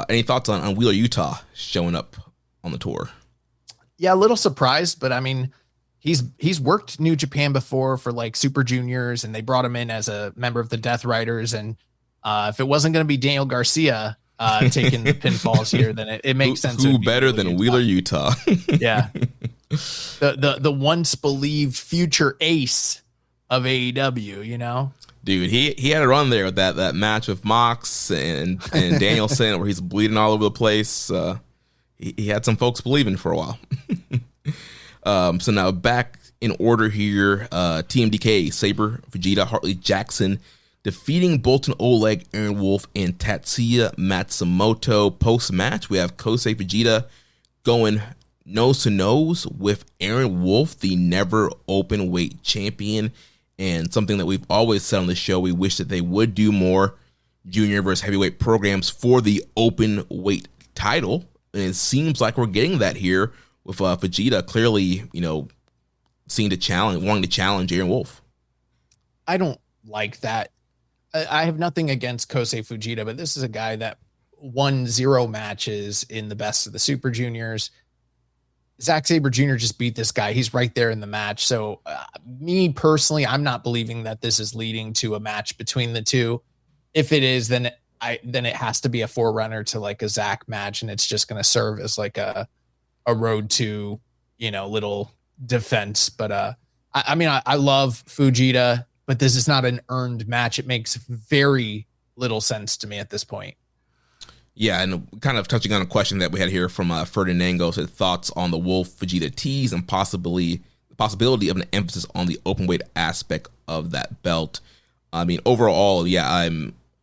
Any thoughts on Wheeler Yuta showing up on the tour? Yeah, a little surprised, but I mean, he's worked New Japan before for like Super Juniors, and they brought him in as a member of the Death Riders. And if it wasn't going to be Daniel Garcia taking the pinfalls here, then it makes sense. Who better than Wheeler Yuta? Yeah, the once believed future ace of AEW. Dude, he had a run there with that match with Mox and Danielson where he's bleeding all over the place. He had some folks believing for a while. So now back in order here, TMDK, Sabre, Vegeta, Hartley Jackson, defeating Bolton Oleg, Aaron Wolf, and Tatsuya Matsumoto. Post-match, we have Kosei Vegeta going nose-to-nose with Aaron Wolf, the never open weight champion. And something that we've always said on the show, we wish that they would do more junior versus heavyweight programs for the open weight title. And it seems like we're getting that here with Vegeta clearly, wanting to challenge Aaron Wolf. I don't like that. I have nothing against Kosei Fujita, but this is a guy that won 0 matches in the Best of the Super Juniors. Zack Sabre Jr. just beat this guy. He's right there in the match. So me personally, I'm not believing that this is leading to a match between the two. If it is, then it has to be a forerunner to like a Zack match, and it's just going to serve as like a road to, little defense. But I love Fujita, but this is not an earned match. It makes very little sense to me at this point. Yeah, and kind of touching on a question that we had here from Ferdinando, said thoughts on the Wolf Vegeta tease and the possibility of an emphasis on the open weight aspect of that belt. I mean, overall, yeah,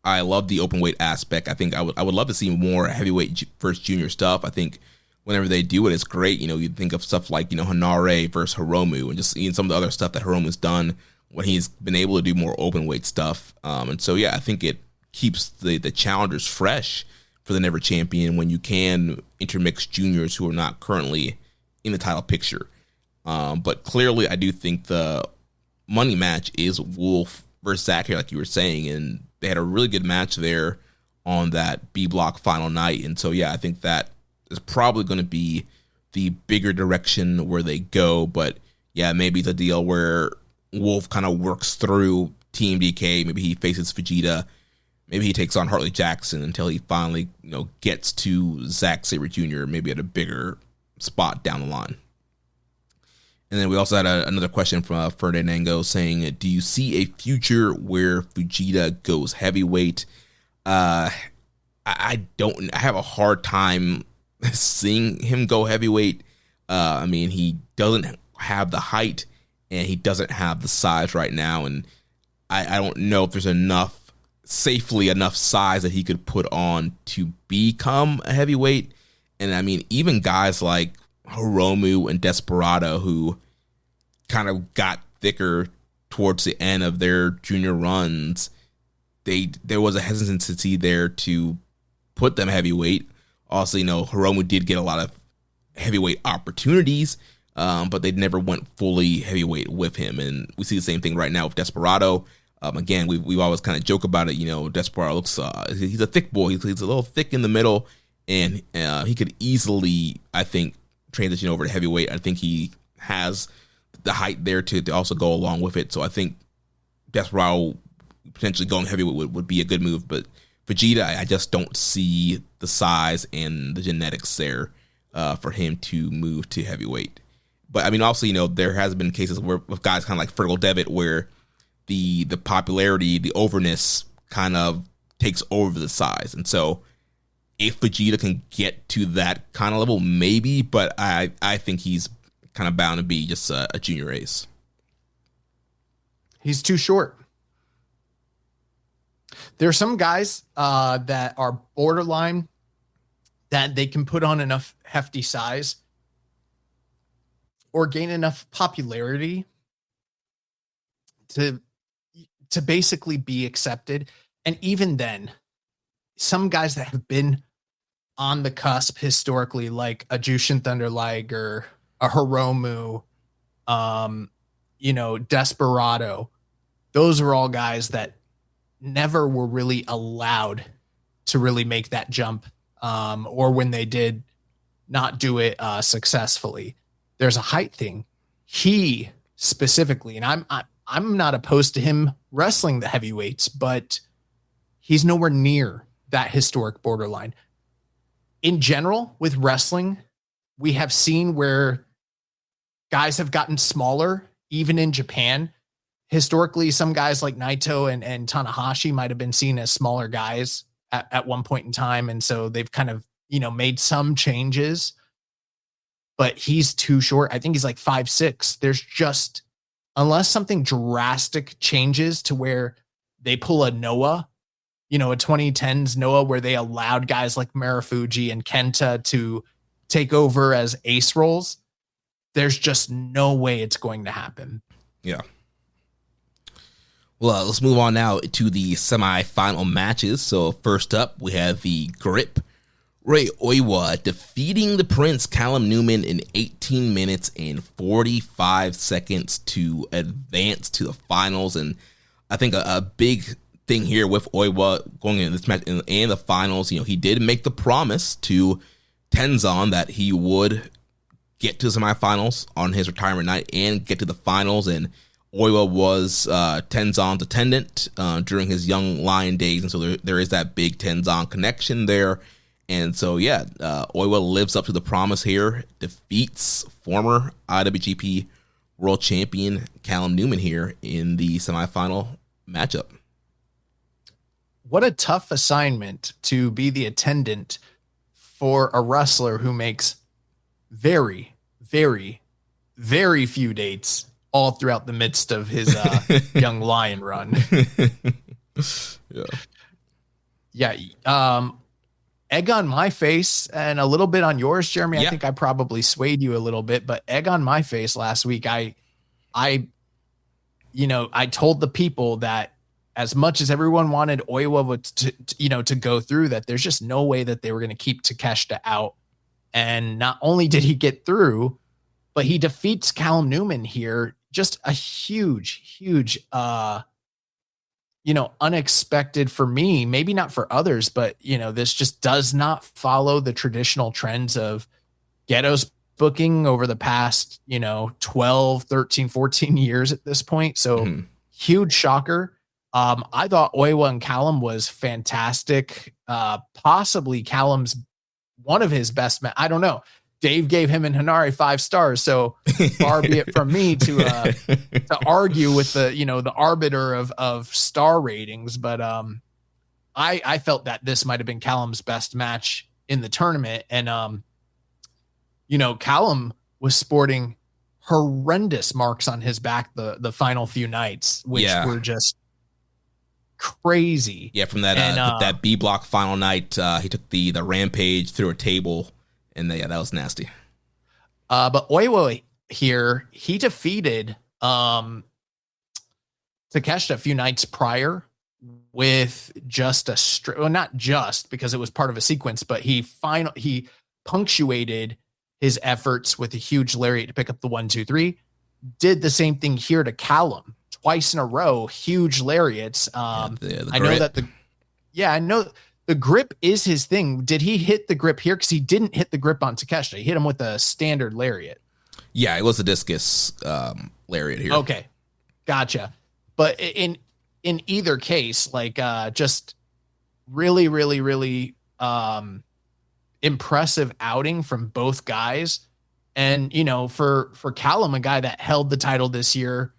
I love the open weight aspect. I think I would love to see more heavyweight versus junior stuff. I think whenever they do it, it's great. You think of stuff like Hanare versus Hiromu, and just seeing some of the other stuff that Hiromu's done when he's been able to do more open weight stuff. And so yeah, I think it keeps the challengers fresh for the Never Champion when you can intermix juniors who are not currently in the title picture. But clearly, I do think the money match is Wolf versus Zack here, like you were saying, and they had a really good match there on that B block final night. And so, yeah, I think that is probably going to be the bigger direction where they go. But yeah, maybe it's a deal where Wolf kind of works through Team DK. Maybe he faces Vegeta. Maybe he takes on Hartley Jackson until he finally, gets to Zack Sabre Jr., maybe at a bigger spot down the line. And then we also had another question from Ferdinando saying, do you see a future where Vegeta goes heavyweight? I have a hard time seeing him go heavyweight. I mean, he doesn't have the height and he doesn't have the size right now. And I don't know if there's safely enough size that he could put on to become a heavyweight. And I mean, even guys like Hiromu and Desperado, who kind of got thicker towards the end of their junior runs, there was a hesitancy there to put them heavyweight. Also, Hiromu did get a lot of heavyweight opportunities, but they never went fully heavyweight with him. And we see the same thing right now with Desperado. Again, we always kind of joke about it. Desperado looks, he's a thick boy. He's a little thick in the middle, and he could easily, I think, transition over to heavyweight. I think he has the height there to also go along with it. So I think Desperado potentially going heavyweight would be a good move. But Vegeta, I just don't see the size and the genetics there for him to move to heavyweight. But I mean, also, there has been cases where with guys kind of like Fergal Devitt where the popularity, the overness kind of takes over the size. And so if Vegeta can get to that kind of level, maybe, but I think he's kind of bound to be just a junior ace. He's too short. There are some guys that are borderline that they can put on enough hefty size or gain enough popularity to basically be accepted. And even then, some guys that have been on the cusp historically, like a Jushin Thunder Liger, a Hiromu, Desperado, those are all guys that never were really allowed to really make that jump, or when they did, not do it successfully. There's a height thing. He specifically, and I'm not opposed to him wrestling the heavyweights, but he's nowhere near that historic borderline. In general, with wrestling, we have seen where guys have gotten smaller, even in Japan. Historically, some guys like Naito and Tanahashi might have been seen as smaller guys at one point in time. And so they've kind of, made some changes, but he's too short. I think he's like 5'6". There's just, unless something drastic changes to where they pull a Noah, a 2010s Noah, where they allowed guys like Marufuji and Kenta to take over as ace roles, there's just no way it's going to happen. Yeah. Well, let's move on now to the semifinal matches. So first up, we have the Grip. Ray Oiwa defeating the Prince, Callum Newman, in 18 minutes and 45 seconds to advance to the finals. And I think a big thing here with Oiwa going into this match and the finals, he did make the promise to Tenzan that he would get to the semifinals on his retirement night and get to the finals. And Oiwa was Tenzan's attendant during his Young Lion days, and so there is that big Tenzan connection there. And so, Oiwa lives up to the promise here, defeats former IWGP World Champion Callum Newman here in the semifinal matchup. What a tough assignment to be the attendant for a wrestler who makes very, very, very few dates all throughout the midst of his Young Lion run. Egg on my face and a little bit on yours, Jeremy. I think I probably swayed you a little bit, but egg on my face last week. I told the people that as much as everyone wanted Oiwa to go through, that there's just no way that they were going to keep Takeshita out. And not only did he get through, but he defeats Callum Newman here. Just a huge, unexpected for me, maybe not for others, but, this just does not follow the traditional trends of Ghetto's booking over the past, 12, 13, 14 years at this point. So huge shocker. I thought Oiwa and Callum was fantastic. Possibly Callum's one of his best. I don't know. Dave gave him and Hanare 5 stars, so far be it from me to argue with the arbiter of star ratings. But I felt that this might have been Callum's best match in the tournament, and Callum was sporting horrendous marks on his back the final few nights, which were just crazy. Yeah, from that B block final night, he took the rampage through a table. And that was nasty. But Oiwa here, he defeated Takeshita a few nights prior with just not just because it was part of a sequence, but he punctuated his efforts with a huge lariat to pick up the 1, 2, 3. Did the same thing here to Callum twice in a row, huge lariats. I know that I know. The grip is his thing. Did he hit the grip here? Because he didn't hit the grip on Takeshita. He hit him with a standard lariat. Yeah, it was a discus lariat here. Okay, gotcha. But in either case, like just really, really, really impressive outing from both guys. And, for Callum, a guy that held the title this year,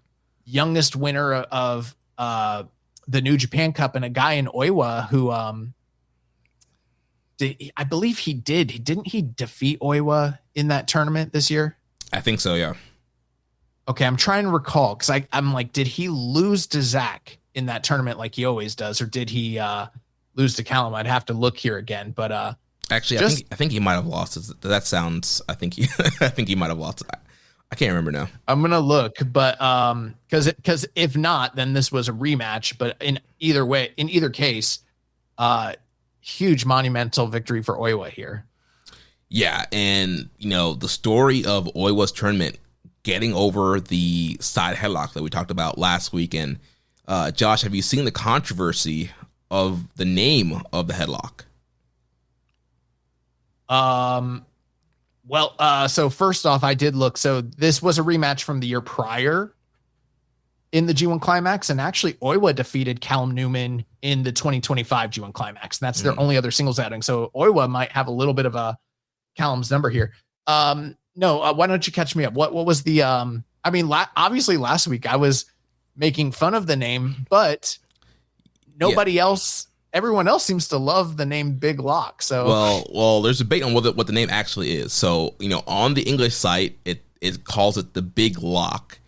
youngest winner of the New Japan Cup, and a guy in Oiwa who I believe didn't he defeat Oiwa in that tournament this year? I think so, yeah. Okay, I'm trying to recall because I'm like, did he lose to Zach in that tournament like he always does, or did he lose to Callum? I'd have to look here again, but actually, I think he might have lost. That sounds. I think he might have lost. I can't remember now. I'm gonna look, but because if not, then this was a rematch. But in either case, huge monumental victory for Oiwa here. Yeah, and the story of Oiwa's tournament getting over the side headlock that we talked about last week. And Josh, have you seen the controversy of the name of the headlock? Well, so first off, I did look. So this was a rematch from the year prior in the G1 Climax, and actually Oiwa defeated Callum Newman in the 2025 G1 Climax. And that's their only other singles outing. So Oiwa might have a little bit of a Callum's number here. No, why don't you catch me up? What was the, obviously last week I was making fun of the name, but nobody else, everyone else seems to love the name Big Lock. So well, there's debate on what the name actually is. So on the English site, it calls it the Big Lock,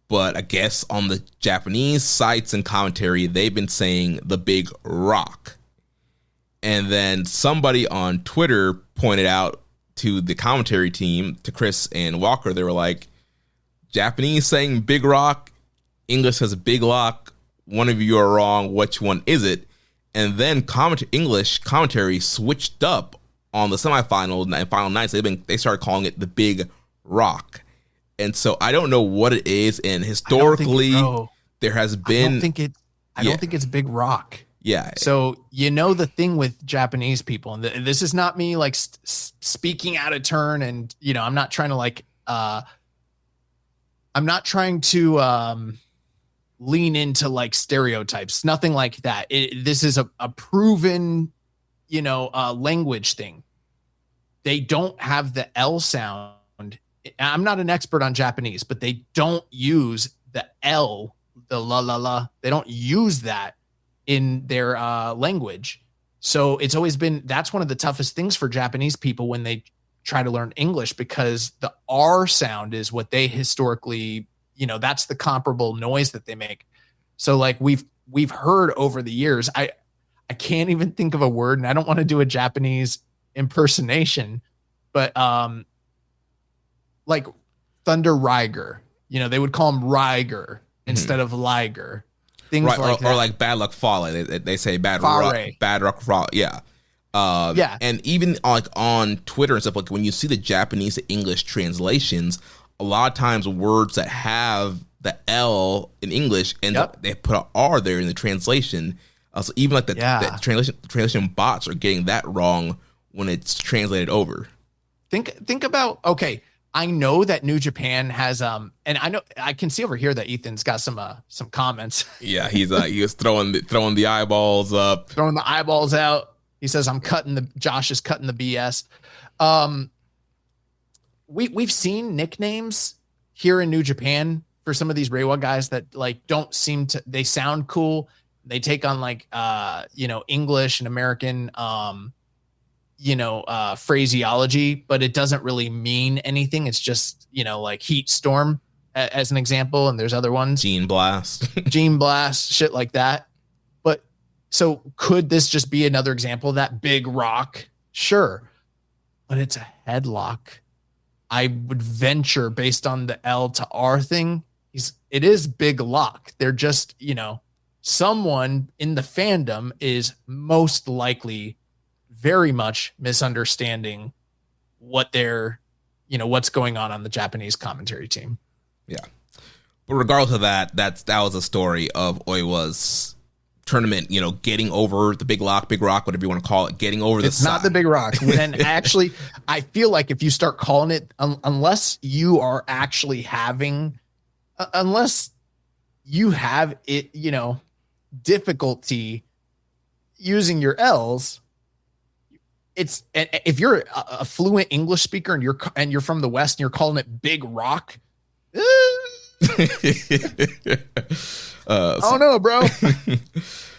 but I guess on the Japanese sites and commentary, they've been saying the Big Rock. And then somebody on Twitter pointed out to the commentary team, to Chris and Walker, they were like, Japanese saying Big Rock, English says Big Lock. One of you are wrong. Which one is it? And then English commentary switched up on the semifinal and final nights. They started calling it the Big Rock. And so I don't know what it is. And historically, there has been. I don't think it's Big Rock. Yeah. So the thing with Japanese people, and this is not me like speaking out of turn, and I'm not trying to lean into like stereotypes, nothing like that. This is a proven, language thing. They don't have the L sound. I'm not an expert on Japanese, but they don't use the L, the la la la. They don't use that in their language. So it's always been, that's one of the toughest things for Japanese people when they try to learn English, because the R sound is what they historically, that's the comparable noise that they make. So like we've heard over the years, I can't even think of a word, and I don't want to do a Japanese impersonation, but like Thunder Riger, they would call him Riger instead of Liger. Things right, like that. Or like Bad Luck Fale. They say Bad Luck Fale. Yeah. Yeah. And even like on Twitter and stuff, like when you see the Japanese to English translations, a lot of times words that have the L in English end up, they put an R there in the translation. So even like the translation bots are getting that wrong when it's translated over. Think about, okay, I know that New Japan has and I know I can see over here that Ethan's got some comments. Yeah, he was throwing the eyeballs up, throwing the eyeballs out. He says Josh is cutting the BS. We've seen nicknames here in New Japan for some of these Reiwa guys that like don't seem to, they sound cool. They take on like English and American phraseology, but it doesn't really mean anything. It's just, like Heat Storm as an example. And there's other ones. Gene Blast, shit like that. But so could this just be another example of that? Big Rock? Sure. But it's a headlock. I would venture, based on the L to R thing, it is Big Lock. They're just, someone in the fandom is most likely very much misunderstanding what what's going on the Japanese commentary team. Yeah. But regardless of that was a story of Oiwa's tournament, getting over the big rock, whatever you want to call it, getting over it's not the big rock. And actually, I feel like if you start calling it, unless you are actually having, unless you have it, difficulty using your L's, it's, if you're a fluent English speaker and you're from the West and you're calling it big rock, oh no, bro.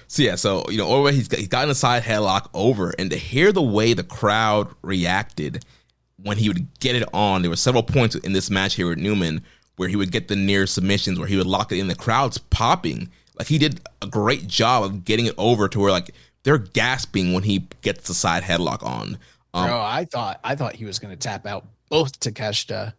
So Oiwa, he's gotten a side headlock over, and to hear the way the crowd reacted when he would get it on, there were several points in this match here with Newman where he would get the near submissions, where he would lock it in. The crowd's popping. Like, he did a great job of getting it over to where, like, they're gasping when he gets the side headlock on. Bro, I thought he was going to tap out both Takeshita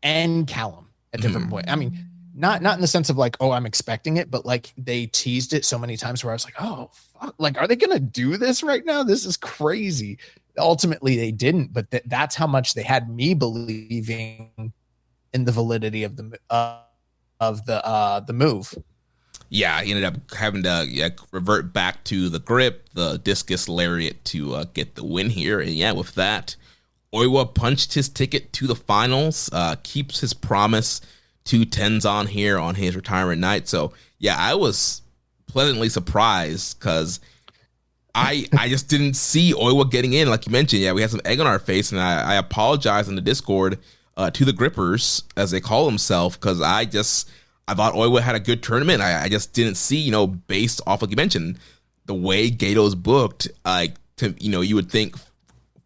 and Callum at different points. I mean, not in the sense of like, oh, I'm expecting it, but like they teased it so many times where I was like, oh, fuck. Like, are they going to do this right now? This is crazy. Ultimately, they didn't, but that's how much they had me believing in the validity of the move. Yeah, he ended up having to revert back to the grip, the discus lariat to get the win here. And yeah, with that, Oiwa punched his ticket to the finals, keeps his promise to Tenzan here on his retirement night. So yeah, I was pleasantly surprised because I just didn't see Oiwa getting in. Like you mentioned, yeah, we had some egg on our face, and I apologize in the Discord to the Grippers, as they call themselves, because I thought Oiwa had a good tournament. I just didn't see, based off, like you mentioned, the way Gato's booked, you would think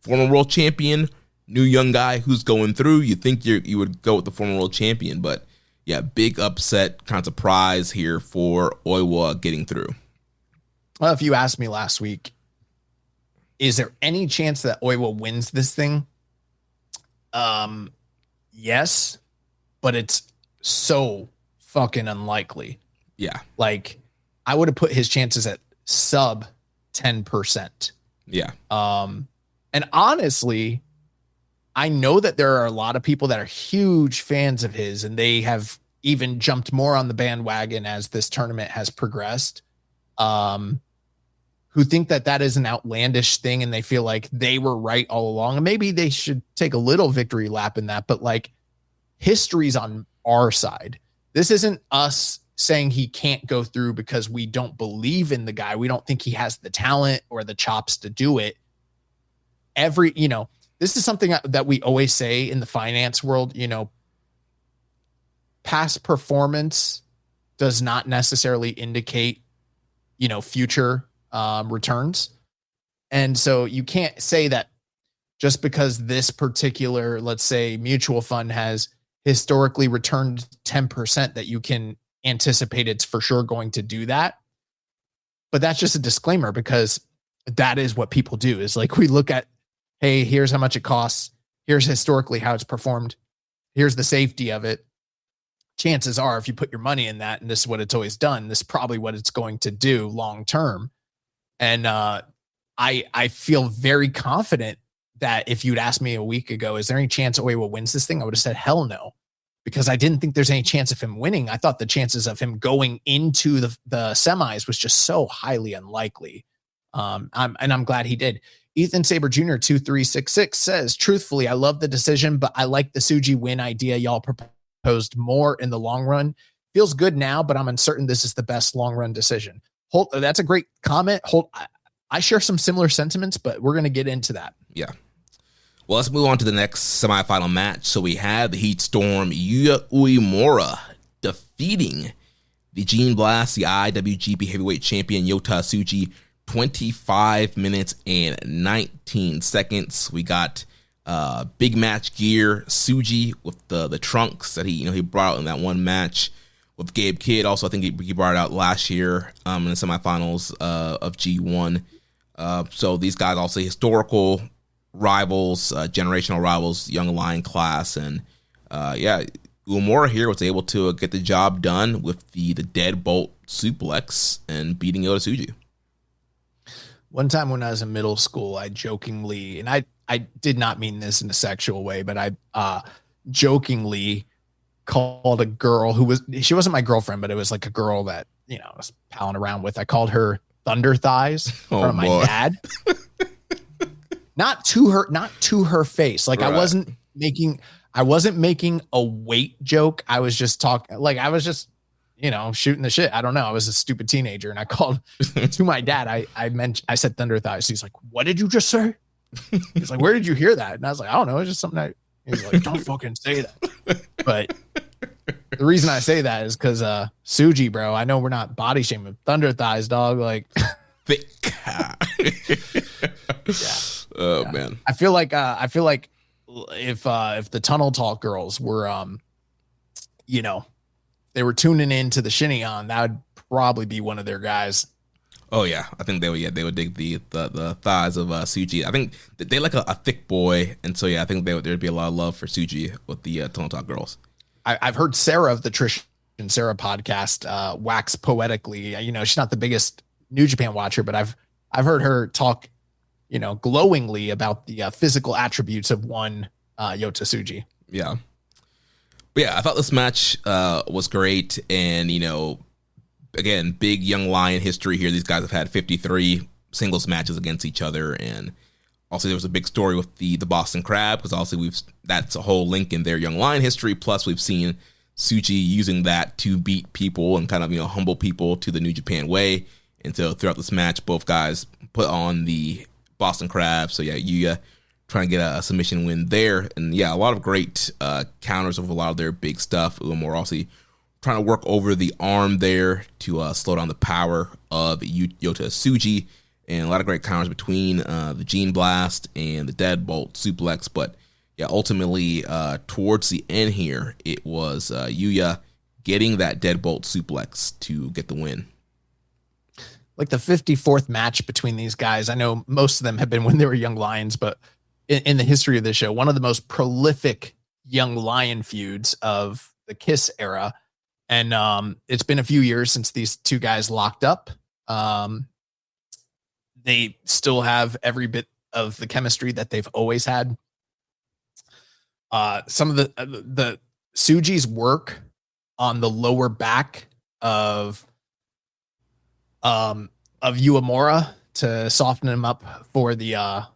former world champion, new young guy who's going through, you think you would go with the former world champion, but yeah, big upset, kind of surprise here for Oiwa getting through. Well, if you asked me last week, is there any chance that Oiwa wins this thing? Yes, but it's so fucking unlikely. Yeah. Like, I would have put his chances at sub 10%. Yeah. And honestly, I know that there are a lot of people that are huge fans of his, and they have even jumped more on the bandwagon as this tournament has progressed, who think that is an outlandish thing, and they feel like they were right all along. And maybe they should take a little victory lap in that, but like, history's on our side. This isn't us saying he can't go through because we don't believe in the guy. We don't think he has the talent or the chops to do it. This is something that we always say in the finance world, past performance does not necessarily indicate, future returns. And so you can't say that just because this particular, let's say, mutual fund has historically returned 10% that you can anticipate it's for sure going to do that. But that's just a disclaimer, because that is what people do, is like, we look at, hey, here's how much it costs. Here's historically how it's performed. Here's the safety of it. Chances are, if you put your money in that, and this is what it's always done, this is probably what it's going to do long term. And I feel very confident that if you'd asked me a week ago, is there any chance Oiwa wins this thing? I would have said, hell no, because I didn't think there's any chance of him winning. I thought the chances of him going into the semis was just so highly unlikely. I'm glad he did. Ethan Saber Jr. 2366 says, truthfully, I love the decision, but I like the Tsuji win idea y'all proposed more in the long run. Feels good now, but I'm uncertain this is the best long run decision. That's a great comment. I share some similar sentiments, but we're going to get into that. Yeah. Well, let's move on to the next semifinal match. So we have the Heat Storm, Yuya Uemura defeating the Gene Blast, the IWGP Heavyweight Champion Yota Tsuji, 25 minutes and 19 seconds. We got big match gear, Tsuji with the trunks that he brought out in that one match with Gabe Kidd. Also, I think he brought it out last year in the semifinals of G1. So these guys also historical rivals, generational rivals, young lion class, and Uemura here was able to get the job done with the deadbolt suplex and beating Yota Tsuji. One time when I was in middle school, I jokingly, and I did not mean this in a sexual way, but I jokingly called a girl she wasn't my girlfriend, but it was like a girl that, I was palling around with. I called her Thunder Thighs from my dad. Not to her face. Like right. I wasn't making a weight joke. I was just talking, like I was just, shooting the shit. I don't know. I was a stupid teenager and I called to my dad. I said Thunder Thighs. He's like, what did you just say? He's like, where did you hear that? And I was like, I don't know. It's just something he's like, don't fucking say that. But the reason I say that is because Suji, bro, I know we're not body shaming. Thunder Thighs, dog. Like, thick. Yeah. Oh man. I feel like if the Tunnel Talk girls were they were tuning into the Shinneon, that would probably be one of their guys. Oh yeah, I think they would dig the thighs of Suji. I think they like a thick boy, and so yeah, I think there'd be a lot of love for Suji with the Tunnel Talk girls. I've heard Sarah of the Trish and Sarah podcast wax poetically. She's not the biggest New Japan watcher, but I've heard her talk glowingly about the physical attributes of one Yota Tsuji. Yeah. But yeah, I thought this match was great. And, again, big Young Lion history here. These guys have had 53 singles matches against each other. And also there was a big story with the Boston Crab, because also that's a whole link in their Young Lion history. Plus we've seen Tsuji using that to beat people and kind of, humble people to the New Japan way. And so throughout this match, both guys put on the Boston Crab. So yeah, Yuya trying to get a submission win there. And yeah, a lot of great counters of a lot of their big stuff. Uemura also trying to work over the arm there to slow down the power of Yota Tsuji. And a lot of great counters between the Gene Blast and the Deadbolt Suplex. But yeah, ultimately towards the end here, it was Yuya getting that Deadbolt Suplex to get the win. Like the 54th match between these guys. I know most of them have been when they were Young Lions, but in the history of this show, one of the most prolific Young Lion feuds of the Kiss era. And it's been a few years since these two guys locked up. They still have every bit of the chemistry that they've always had. Some of the Tsuji's work on the lower back of Uemura to soften him up for the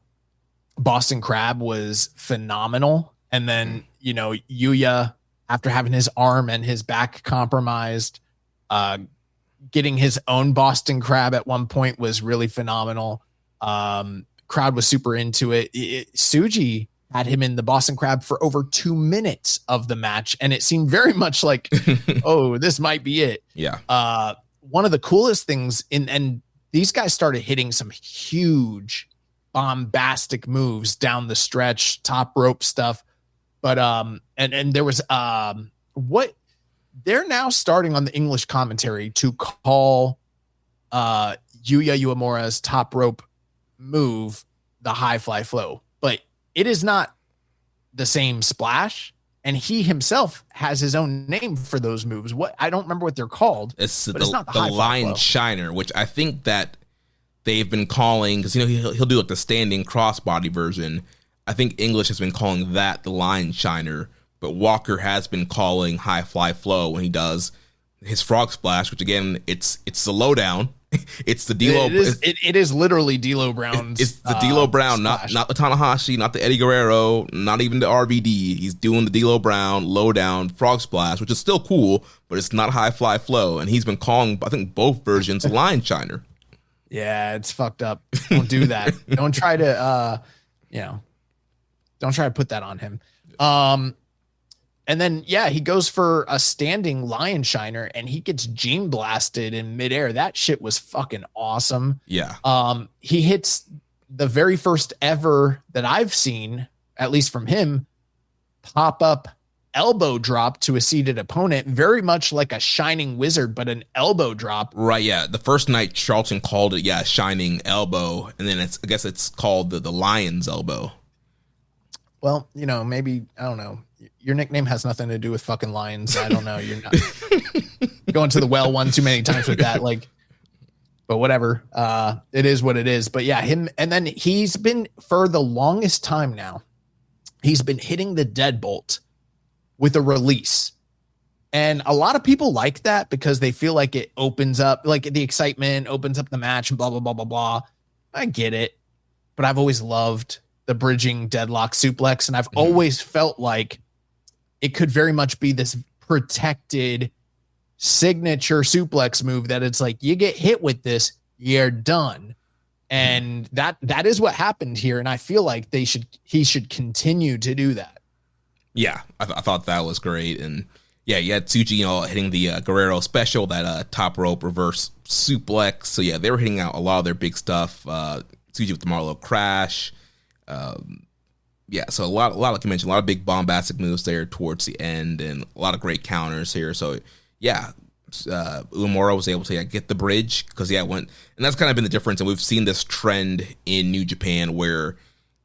Boston Crab was phenomenal. And then, Yuya, after having his arm and his back compromised, getting his own Boston Crab at one point was really phenomenal. Crowd was super into it. Tsuji had him in the Boston Crab for over 2 minutes of the match, and it seemed very much like, oh, this might be it. Yeah. One of the coolest things and these guys started hitting some huge bombastic moves down the stretch, top rope stuff. But and there was what they're now starting on the English commentary to call Yuya Uemura's top rope move the high fly flow, but it is not the same splash. And he himself has his own name for those moves. What I don't remember what they're called. It's not the Lion Shiner, which I think that they've been calling, because he'll do like the standing crossbody version. I think English has been calling that the Lion Shiner, but Walker has been calling high fly flow when he does his frog splash, which again, it's the lowdown. It's the D'Lo. It is literally D'Lo Brown's. It's the D'Lo Brown, not the Tanahashi, not the Eddie Guerrero, not even the RVD. He's doing the D'Lo Brown lowdown frog splash, which is still cool, but it's not high fly flow. And he's been calling, I think, both versions Lion Shiner. Yeah, it's fucked up. Don't do that. Don't try to, don't try to put that on him. And then, yeah, he goes for a standing Lion Shiner and he gets Gene blasted in midair. That shit was fucking awesome. Yeah. He hits the very first ever that I've seen, at least from him, pop up elbow drop to a seated opponent, very much like a Shining Wizard, but an elbow drop. Right, yeah. The first night Charlton called it, Shining Elbow, and then I guess it's called the Lion's Elbow. Well, maybe, I don't know. Your nickname has nothing to do with fucking lions. I don't know. You're not going to the well one too many times with that. But whatever. It is what it is. But yeah, him. And then he's been, for the longest time now, he's been hitting the deadbolt with a release. And a lot of people like that because they feel like it opens up, like the excitement opens up the match and blah, blah, blah, blah, blah. I get it. But I've always loved the bridging deadlock suplex. And I've always felt like it could very much be this protected signature suplex move that it's like, you get hit with this, you're done. And that is what happened here. And I feel like he should continue to do that. Yeah, I thought that was great. And yeah, you had Tsuji, hitting the Guerrero special, that top rope reverse suplex. So yeah, they were hitting out a lot of their big stuff. Tsuji with the Marlowe crash. Yeah, so a lot, like you mentioned, a lot of big bombastic moves there towards the end, and a lot of great counters here. So yeah, Uemura was able to get the bridge because went, and that's kind of been the difference. And we've seen this trend in New Japan where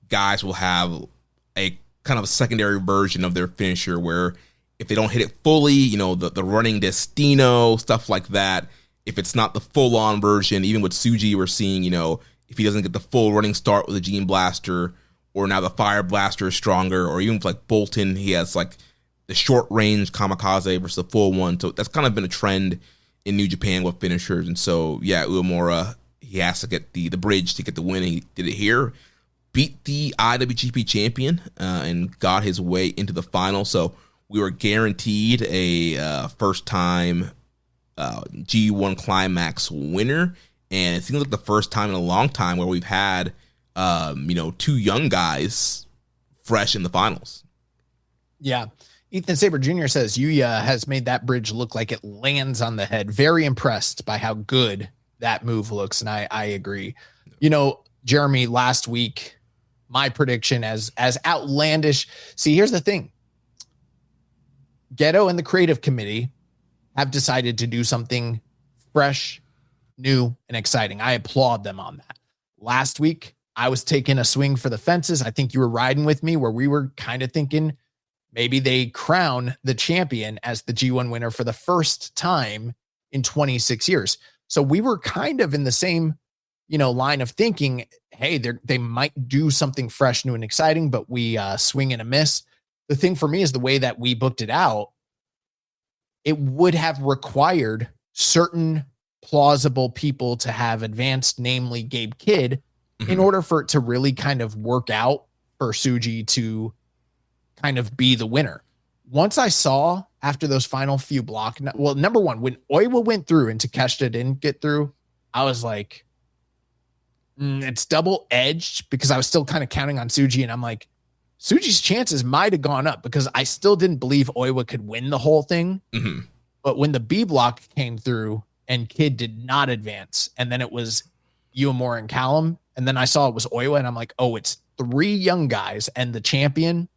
guys will have a kind of a secondary version of their finisher where if they don't hit it fully, the running Destino, stuff like that. If it's not the full on version, even with Tsuji, we're seeing, if he doesn't get the full running start with a Gene Blaster, or now the Fire Blaster is stronger, or even with like Bolton, he has like the short range kamikaze versus the full one. So that's kind of been a trend in New Japan with finishers. And so, yeah, Uemura, he has to get the bridge to get the win. He did it here, beat the IWGP champion, and got his way into the final. So we were guaranteed a first-time G1 Climax winner. And it seems like the first time in a long time where we've had, two young guys fresh in the finals. Yeah. Ethan Saber Jr. says Yuya has made that bridge look like it lands on the head. Very impressed by how good that move looks. And I agree. Jeremy, last week, my prediction as outlandish. See, here's the thing. Geto and the creative committee have decided to do something fresh, new, and exciting. I applaud them on that. Last week, I was taking a swing for the fences. I think you were riding with me where we were kind of thinking maybe they crown the champion as the G1 winner for the first time in 26 years. So we were kind of in the same, line of thinking, hey, they might do something fresh, new, and exciting, but we swing and a miss. The thing for me is the way that we booked it out, it would have required certain plausible people to have advanced, namely Gabe Kidd, in order for it to really kind of work out for Tsuji to kind of be the winner. Once I saw after those final few number one, when Oiwa went through and Takeshita didn't get through, I was like, it's double edged because I was still kind of counting on Tsuji. And I'm like, Tsuji's chances might have gone up because I still didn't believe Oiwa could win the whole thing. But when the B block came through and Kidd did not advance, and then it was Uemura and Callum, and then I saw it was Oiwa, and I'm like, oh, it's three young guys and the champion.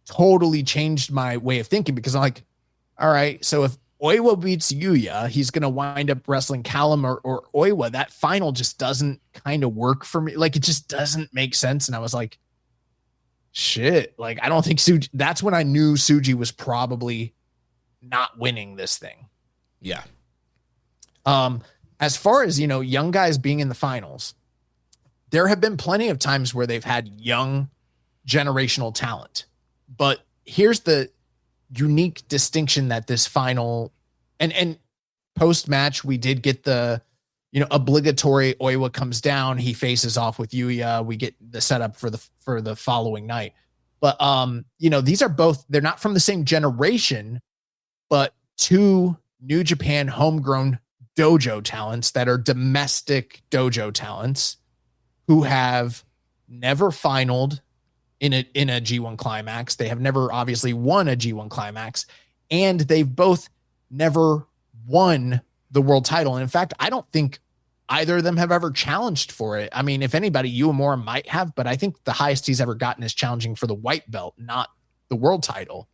Totally changed my way of thinking because I'm like, all right, so if Oiwa beats Yuya, he's going to wind up wrestling Callum or Oiwa. That final just doesn't kind of work for me. Like, it just doesn't make sense. And I was like, shit, like, I don't think Tsuji, that's when I knew Tsuji was probably not winning this thing. Yeah. As far as, young guys being in the finals, there have been plenty of times where they've had young generational talent. But here's the unique distinction that this final and post-match, we did get the, obligatory Oiwa comes down. He faces off with Yuya. We get the setup for the following night. But, these are both, they're not from the same generation, but two New Japan homegrown dojo talents that are domestic dojo talents who have never finaled in a G1 Climax. They have never obviously won a G1 Climax, and they've both never won the world title. And in fact, I don't think either of them have ever challenged for it. I mean, if anybody, Uemura might have, but I think the highest he's ever gotten is challenging for the white belt, not the world title.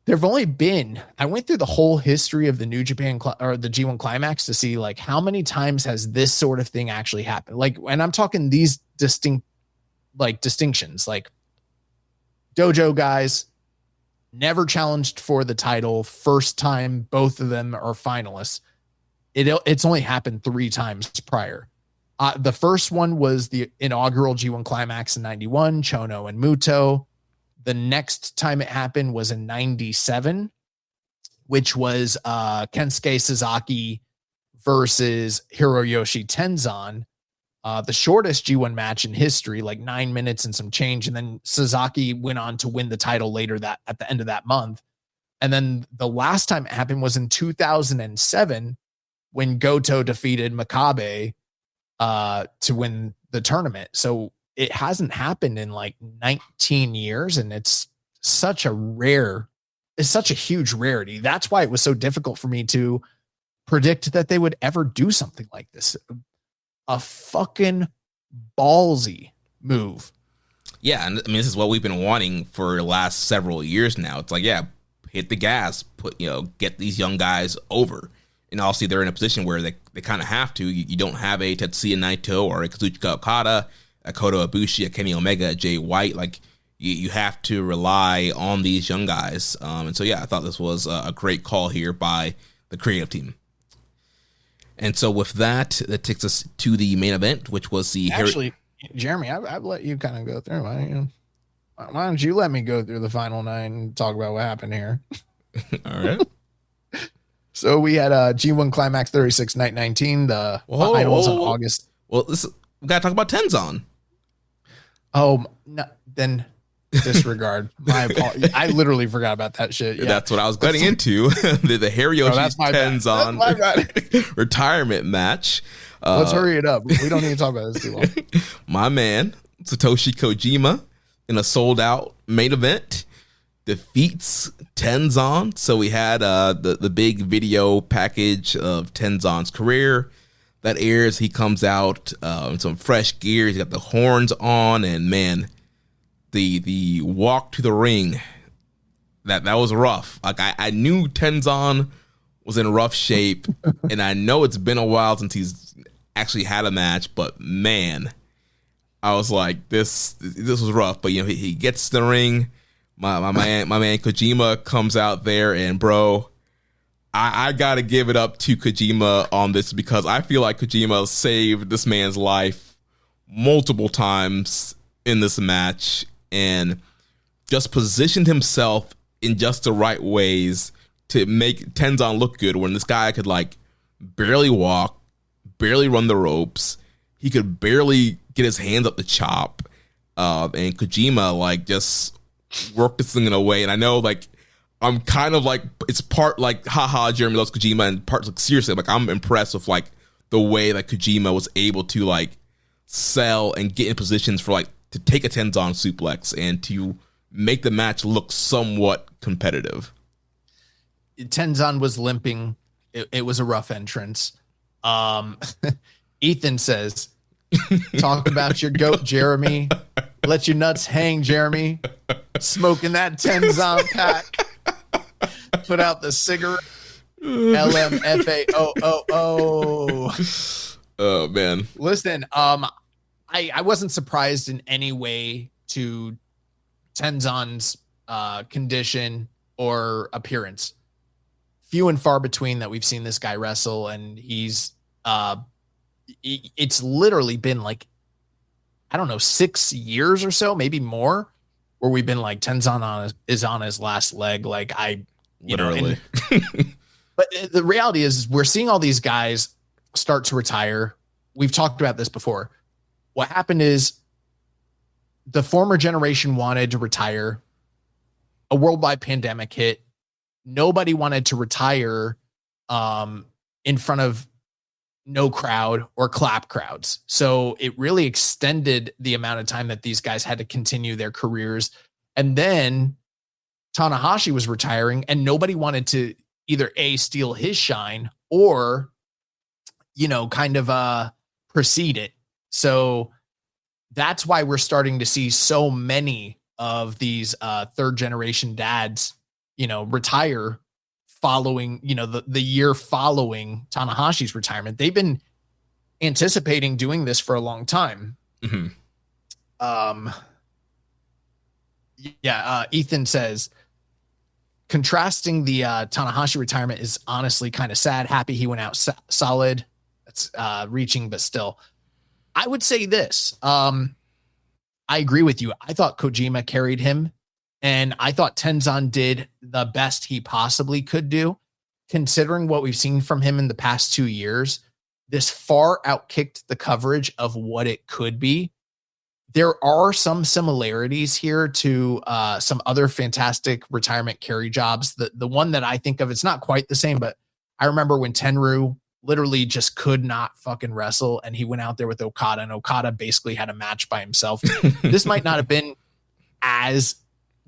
There've only been, I went through the whole history of the New Japan or the G1 Climax to see like how many times has this sort of thing actually happened. Like, and I'm talking these distinctions, like dojo guys never challenged for the title. First time both of them are finalists. It's only happened 3 times prior. The first one was the inaugural G1 Climax in 91, Chono and Muto. The next time it happened was in 97, which was Kensuke Sasaki versus Hiroyoshi Tenzan. The shortest G1 match in history, like 9 minutes and some change. And then Sasaki went on to win the title later that at the end of that month. And then the last time it happened was in 2007 when Goto defeated Makabe to win the tournament. So it hasn't happened in like 19 years. And it's such a huge rarity. That's why it was so difficult for me to predict that they would ever do something like this. A fucking ballsy move. Yeah, and I mean, this is what we've been wanting for the last several years now. It's like, yeah, hit the gas, get these young guys over. And obviously they're in a position where they kind of have to. You don't have a Tetsuya Naito or a Kazuchika Okada, a Kota Ibushi, a Kenny Omega, a Jay White. Like, you have to rely on these young guys. And so, yeah, I thought this was a great call here by the creative team. And so with that takes us to the main event, which was the... Actually, Jeremy, I've let you kind of go through. Why don't you let me go through the final 9 and talk about what happened here? All right. So we had G1 Climax 36 Night 19. The finals on August. Well, we got to talk about Tenzan. Oh, no, then... disregard. My apologies. I literally forgot about that shit. Yeah. That's what I was getting into. the Hiroyoshi Tenzan retirement match. Let's hurry it up. We don't need to talk about this too long. My man, Satoshi Kojima, in a sold-out main event, defeats Tenzan. So we had the big video package of Tenzan's career that airs. He comes out in some fresh gear. He's got the horns on, and man... The walk to the ring, that was rough. Like I knew Tenzan was in rough shape, and I know it's been a while since he's actually had a match, but man, I was like, this was rough. But he gets to the ring. My man Kojima comes out there, and bro, I gotta give it up to Kojima on this, because I feel like Kojima saved this man's life multiple times in this match. And just positioned himself in just the right ways to make Tenzan look good, when this guy could like barely walk, barely run the ropes. He could barely get his hands up the chop. And Kojima like just worked this thing in a way. And I know like I'm kind of like, it's part like, haha, Jeremy loves Kojima, and part like seriously, like I'm impressed with like the way that Kojima was able to like sell and get in positions for like to take a Tenzan suplex and to make the match look somewhat competitive. Tenzan was limping. It was a rough entrance. Ethan says, talk about your goat, Jeremy. Let your nuts hang, Jeremy. Smoking that Tenzan pack. Put out the cigarette. LMFAOOO. Oh, man. Listen, I wasn't surprised in any way to Tenzan's condition or appearance. Few and far between that we've seen this guy wrestle, and he's it's literally been like, I don't know, 6 years or so, maybe more, where we've been like Tenzan is on his last leg. Like literally. But the reality is we're seeing all these guys start to retire. We've talked about this before. What happened is the former generation wanted to retire. A worldwide pandemic hit. Nobody wanted to retire in front of no crowd or clap crowds. So it really extended the amount of time that these guys had to continue their careers. And then Tanahashi was retiring, and nobody wanted to either steal his shine or, kind of precede it. So that's why we're starting to see so many of these third generation dads, retire following, the year following Tanahashi's retirement. They've been anticipating doing this for a long time. Mm-hmm. Ethan says, contrasting the Tanahashi retirement is honestly kind of sad. Happy he went out solid. That's reaching, but still. I would say this. I agree with you. I thought Kojima carried him And I thought Tenzan did the best he possibly could do, considering what we've seen from him in the past 2 years. This far outkicked the coverage of what it could be. There are some similarities here to some other fantastic retirement carry jobs. The one that I think of, it's not quite the same, but I remember when Tenryu literally just could not fucking wrestle, and he went out there with Okada, and Okada basically had a match by himself. This might not have been as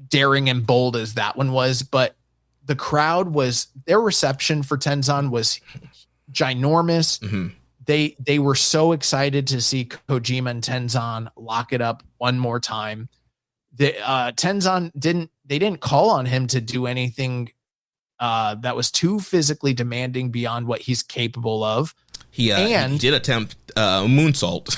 daring and bold as that one was, but the crowd their reception for Tenzan was ginormous. Mm-hmm. They were so excited to see Kojima and Tenzan lock it up one more time. Tenzan didn't call on him to do anything that was too physically demanding beyond what he's capable of. He did attempt moonsault.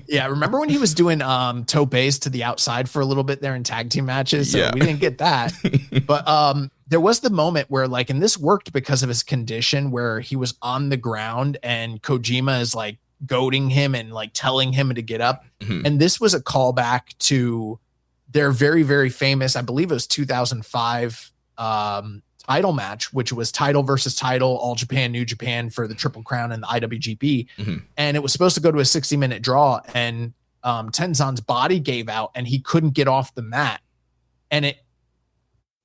Yeah. Remember when he was doing topes to the outside for a little bit there in tag team matches? So we didn't get that. But there was the moment where, like, and this worked because of his condition, where he was on the ground and Kojima is like goading him and like telling him to get up. Mm-hmm. And this was a callback to their very, very famous, I believe it was 2005 title match, which was title versus title, All Japan, New Japan for the Triple Crown and the IWGP. Mm-hmm. And it was supposed to go to a 60-minute draw, and Tenzan's body gave out and he couldn't get off the mat. And it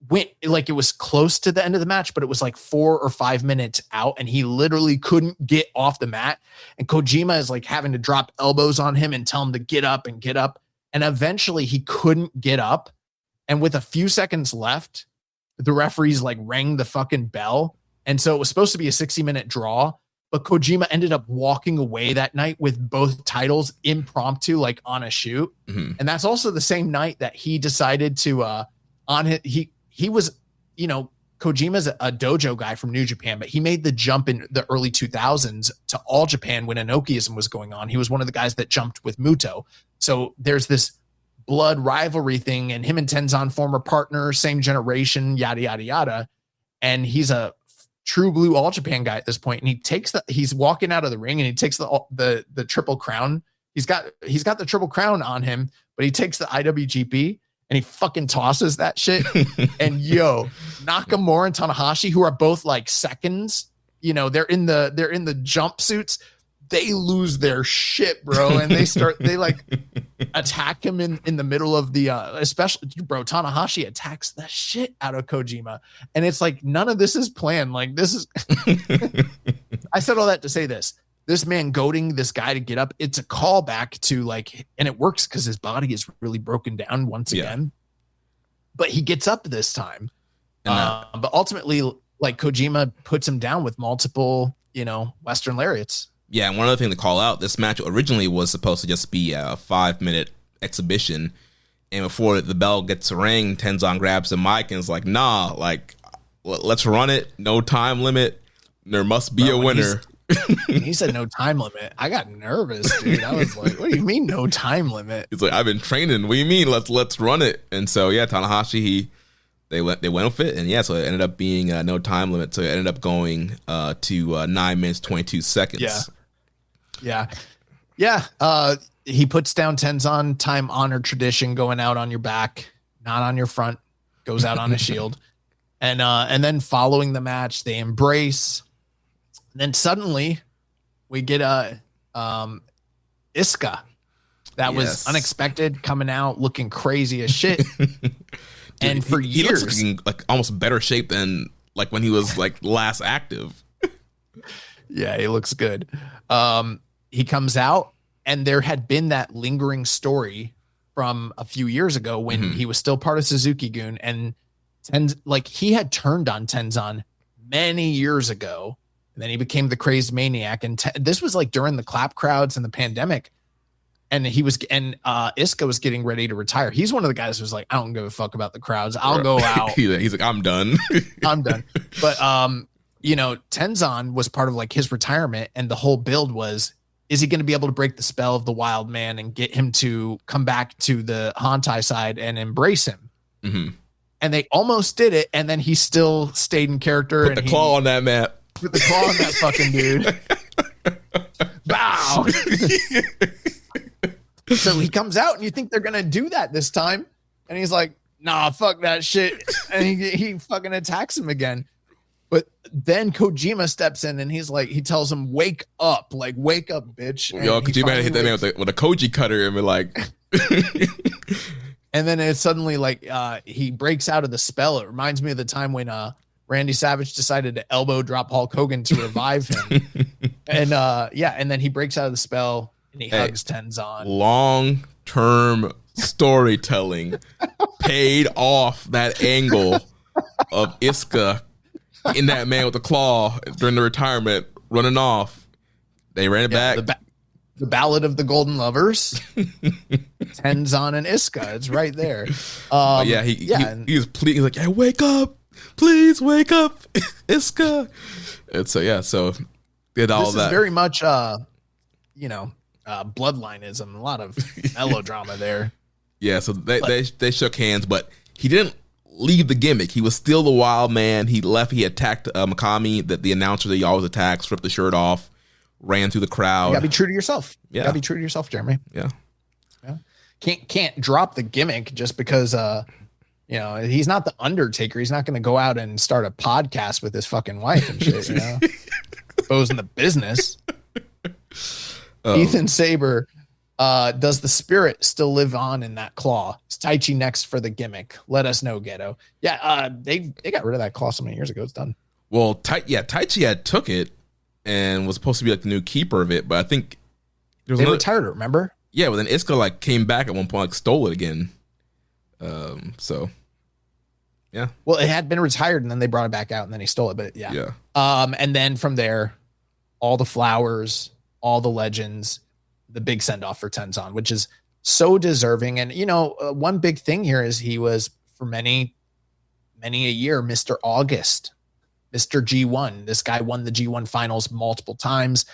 went like, it was close to the end of the match, but it was like 4 or 5 minutes out and he literally couldn't get off the mat. And Kojima is like having to drop elbows on him and tell him to get up and get up. And eventually he couldn't get up. And with a few seconds left, the referees like rang the fucking bell. And so it was supposed to be a 60-minute draw, but Kojima ended up walking away that night with both titles impromptu, like on a shoot. Mm-hmm. And that's also the same night that he decided to, he was, Kojima's a dojo guy from New Japan, but he made the jump in the early 2000s to All Japan when Inokiism was going on. He was one of the guys that jumped with Muto. So there's this blood rivalry thing, and him and Tenzan, former partner, same generation, yada, yada, yada. And he's a true blue All Japan guy at this point. And he's walking out of the ring and he takes the Triple Crown. He's got the Triple Crown on him, but he takes the IWGP and he fucking tosses that shit. And Nakamura and Tanahashi, who are both like seconds, they're in the jumpsuits. They lose their shit, bro. And they like attack him in the middle of the, especially, bro, Tanahashi attacks the shit out of Kojima. And it's like, none of this is planned. Like, this is, I said all that to say this man goading this guy to get up. It's a callback to like, and it works because his body is really broken down once again, but he gets up this time. But ultimately, like, Kojima puts him down with multiple, Western lariats. Yeah, and one other thing to call out, this match originally was supposed to just be a 5-minute exhibition. And before the bell gets rang, Tenzan grabs the mic and is like, nah, like, let's run it. No time limit. There must be a winner. He said no time limit. I got nervous, dude. I was like, what do you mean no time limit? He's like, I've been training. What do you mean? Let's run it. And so, yeah, Tanahashi, they went with it. And yeah, so it ended up being no time limit. So it ended up going to 9 minutes, 22 seconds. Yeah. He puts down Tenzan, time-honored tradition, going out on your back, not on your front, goes out on a shield. And then following the match, they embrace. And then suddenly we get Iska. That was unexpected, coming out looking crazy as shit. And for years, he looks in like almost better shape than like when he was like last active. Yeah, he looks good. He comes out, and there had been that lingering story from a few years ago when he was still part of Suzuki-gun, and he had turned on Tenzan many years ago, and then he became the crazed maniac. And this was like during the clap crowds and the pandemic, and Iska was getting ready to retire. He's one of the guys who's like, I don't give a fuck about the crowds. I'll go out. He's like, I'm done. I'm done. But Tenzan was part of like his retirement, and the whole build was, is he going to be able to break the spell of the wild man and get him to come back to the Hantai side and embrace him? Mm-hmm. And they almost did it, and then he still stayed in character. Put the claw on that map. Put the claw on that fucking dude. Bow. So he comes out, and you think they're going to do that this time. And he's like, nah, fuck that shit. And he fucking attacks him again. But then Kojima steps in and he's like, he tells him, wake up, bitch. And Yo, Kojima had to hit that man with a Koji cutter and be like, and then it's suddenly like he breaks out of the spell. It reminds me of the time when Randy Savage decided to elbow drop Hulk Hogan to revive him. And and then he breaks out of the spell and he hugs Tenzan. Long-term storytelling paid off that angle of Iska in that man with the claw during the retirement running off. They ran it back. The Ballad of the Golden Lovers, Tenzan and Iska. It's right there. He was pleading. He's like, "Hey, wake up, please wake up, Iska." And so did all this that. Is very much bloodlineism. A lot of melodrama there. Yeah, so they shook hands, but he didn't leave the gimmick. He was still the wild man. He left. He attacked Mikami, the announcer that he always attacks, stripped the shirt off, ran through the crowd. You gotta be true to yourself. Yeah. You gotta be true to yourself, Jeremy. Yeah. Can't drop the gimmick just because he's not the Undertaker. He's not gonna go out and start a podcast with his fucking wife and shit, exposing the business. Ethan Saber, does the spirit still live on in that claw? Is Taichi next for the gimmick? Let us know, Ghetto. Yeah, they got rid of that claw so many years ago. It's done. Well, Taichi had took it and was supposed to be like the new keeper of it, but I think they retired it, remember? Yeah, but then Iska came back at one point, stole it again. Yeah. Well, it had been retired and then they brought it back out and then he stole it, but yeah. And then from there, all the flowers, all the legends, the big send off for Tenzan, which is so deserving. And one big thing here is he was for many a year Mr. August, Mr. G1. This guy won the G1 finals multiple times,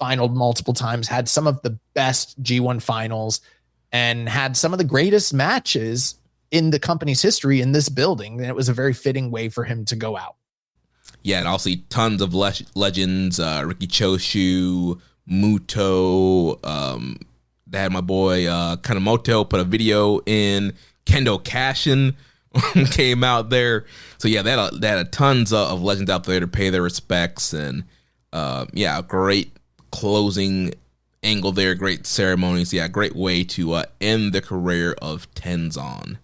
finaled multiple times, had some of the best G1 finals, and had some of the greatest matches in the company's history in this building. And it was a very fitting way for him to go out. Yeah, and I'll see tons of legends, Riki Choshu, Muto, they had my boy Kanemoto put a video in, Kendo Kashin came out there. So yeah, they had tons of legends out there to pay their respects, and great closing angle there, great ceremonies. Yeah, great way to end the career of Tenzan.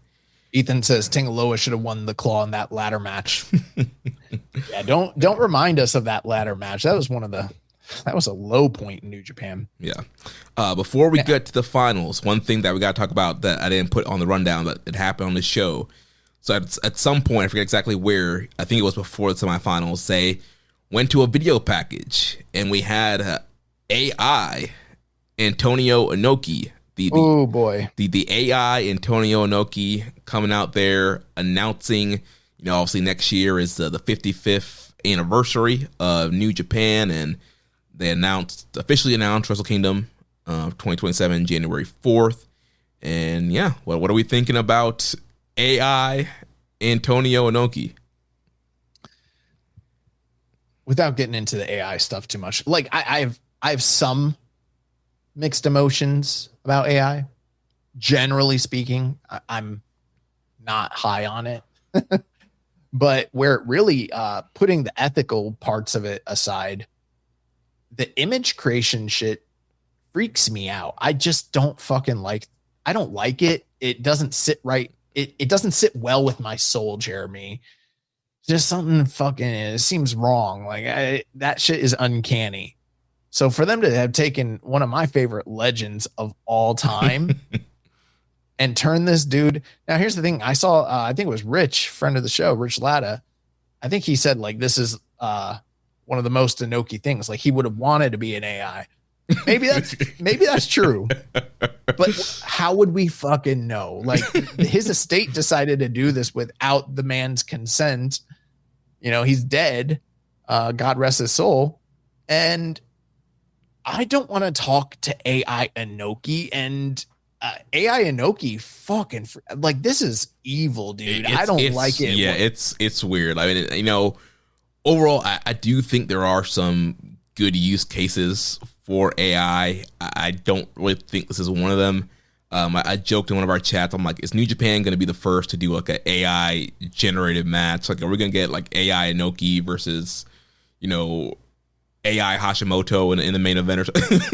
Ethan says Tangaloa should have won the claw in that ladder match. Yeah, don't remind us of that ladder match. That was that was a low point in New Japan. Yeah. Before we get to the finals, one thing that we got to talk about that I didn't put on the rundown, but it happened on the show. So at some point, I forget exactly where, I think it was before the semifinals, they went to a video package, and we had AI Antonio Inoki. Oh boy. The AI Antonio Inoki coming out there announcing, obviously next year is the 55th anniversary of New Japan, and they officially announced Wrestle Kingdom 2027, January 4th. And yeah, what are we thinking about AI Antonio Inoki? Without getting into the AI stuff too much, like I have some mixed emotions about AI. Generally speaking, I'm not high on it. But where it really putting the ethical parts of it aside, the image creation shit freaks me out. I just don't fucking I don't like it. It doesn't sit right. It doesn't sit well with my soul, Jeremy. Just something fucking, it seems wrong. That shit is uncanny. So for them to have taken one of my favorite legends of all time and turn this dude. Now, here's the thing. I saw, I think it was Rich, friend of the show, Rich Latta. I think he said this is one of the most Inoki things. He would have wanted to be an AI. Maybe that's true. But how would we fucking know? His estate decided to do this without the man's consent. He's dead. God rest his soul. And I don't want to talk to AI Inoki, and AI Inoki fucking this is evil, dude. I don't like it. Yeah, it's weird. I mean, overall, I do think there are some good use cases for AI. I don't really think this is one of them. I joked in one of our chats. I'm like, is New Japan going to be the first to do like an AI generated match? Like, are we going to get like AI Inoki versus, AI Hashimoto in the main event or something?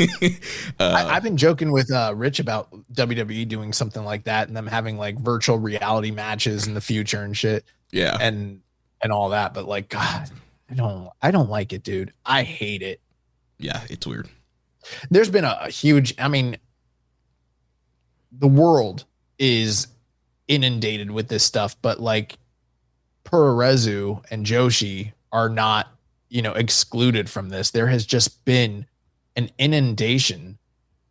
I've been joking with Rich about WWE doing something like that and them having like virtual reality matches in the future and shit. Yeah. And all that. But like, God, I don't like it, dude. I hate it. Yeah, it's weird. There's been a huge, the world is inundated with this stuff, but like Puroresu and Joshi are not, excluded from this. There has just been an inundation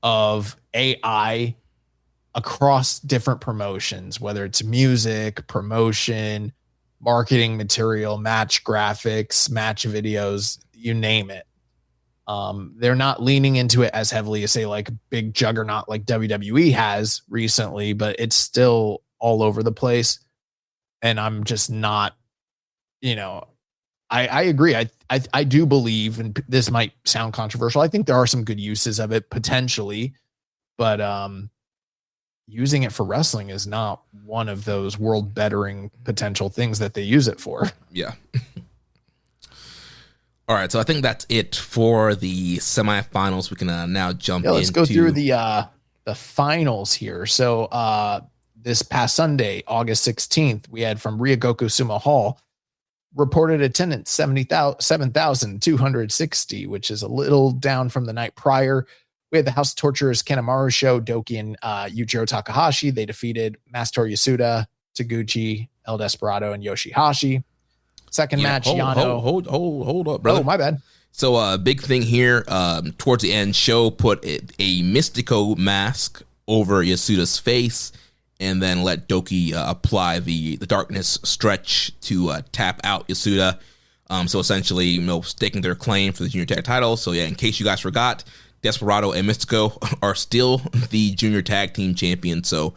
of AI across different promotions, whether it's music, promotion, marketing material, match graphics, match videos, you name it. They're not leaning into it as heavily as say like big juggernaut like WWE has recently, but it's still all over the place. And I'm just not, I agree. I do believe, and this might sound controversial, I think there are some good uses of it potentially, but using it for wrestling is not one of those world bettering potential things that they use it for. Yeah. All right, so I think that's it for the semifinals. We can now jump in. Let's go through the finals here. So this past Sunday, August 16th, we had from Ryogoku Sumo Hall reported attendance 7,260, which is a little down from the night prior. We had the House of Torturers Kanemaru show, Doki and Yujiro Takahashi. They defeated Masatori Yasuda, Taguchi, El Desperado, and Yoshihashi. Second match, Yano. Hold up, brother. Oh, my bad. So big thing here, towards the end, Sho put a Mystico mask over Yasuda's face and then let Doki apply the darkness stretch to tap out Yasuda. So essentially, staking their claim for the junior tag title. So yeah, in case you guys forgot, Desperado and Mystico are still the junior tag team champions. So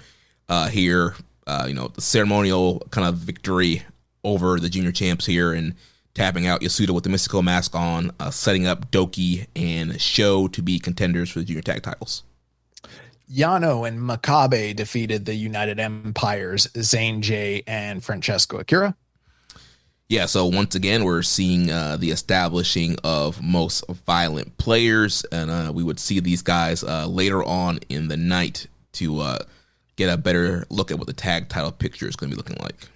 here, the ceremonial kind of victory over the junior champs here and tapping out Yasuda with the Mystico mask on, setting up Doki and Sho to be contenders for the junior tag titles. Yano and Makabe defeated the United Empires, Zayn J and Francesco Akira. Yeah, so once again, we're seeing the establishing of most violent players, and we would see these guys later on in the night to get a better look at what the tag title picture is going to be looking like.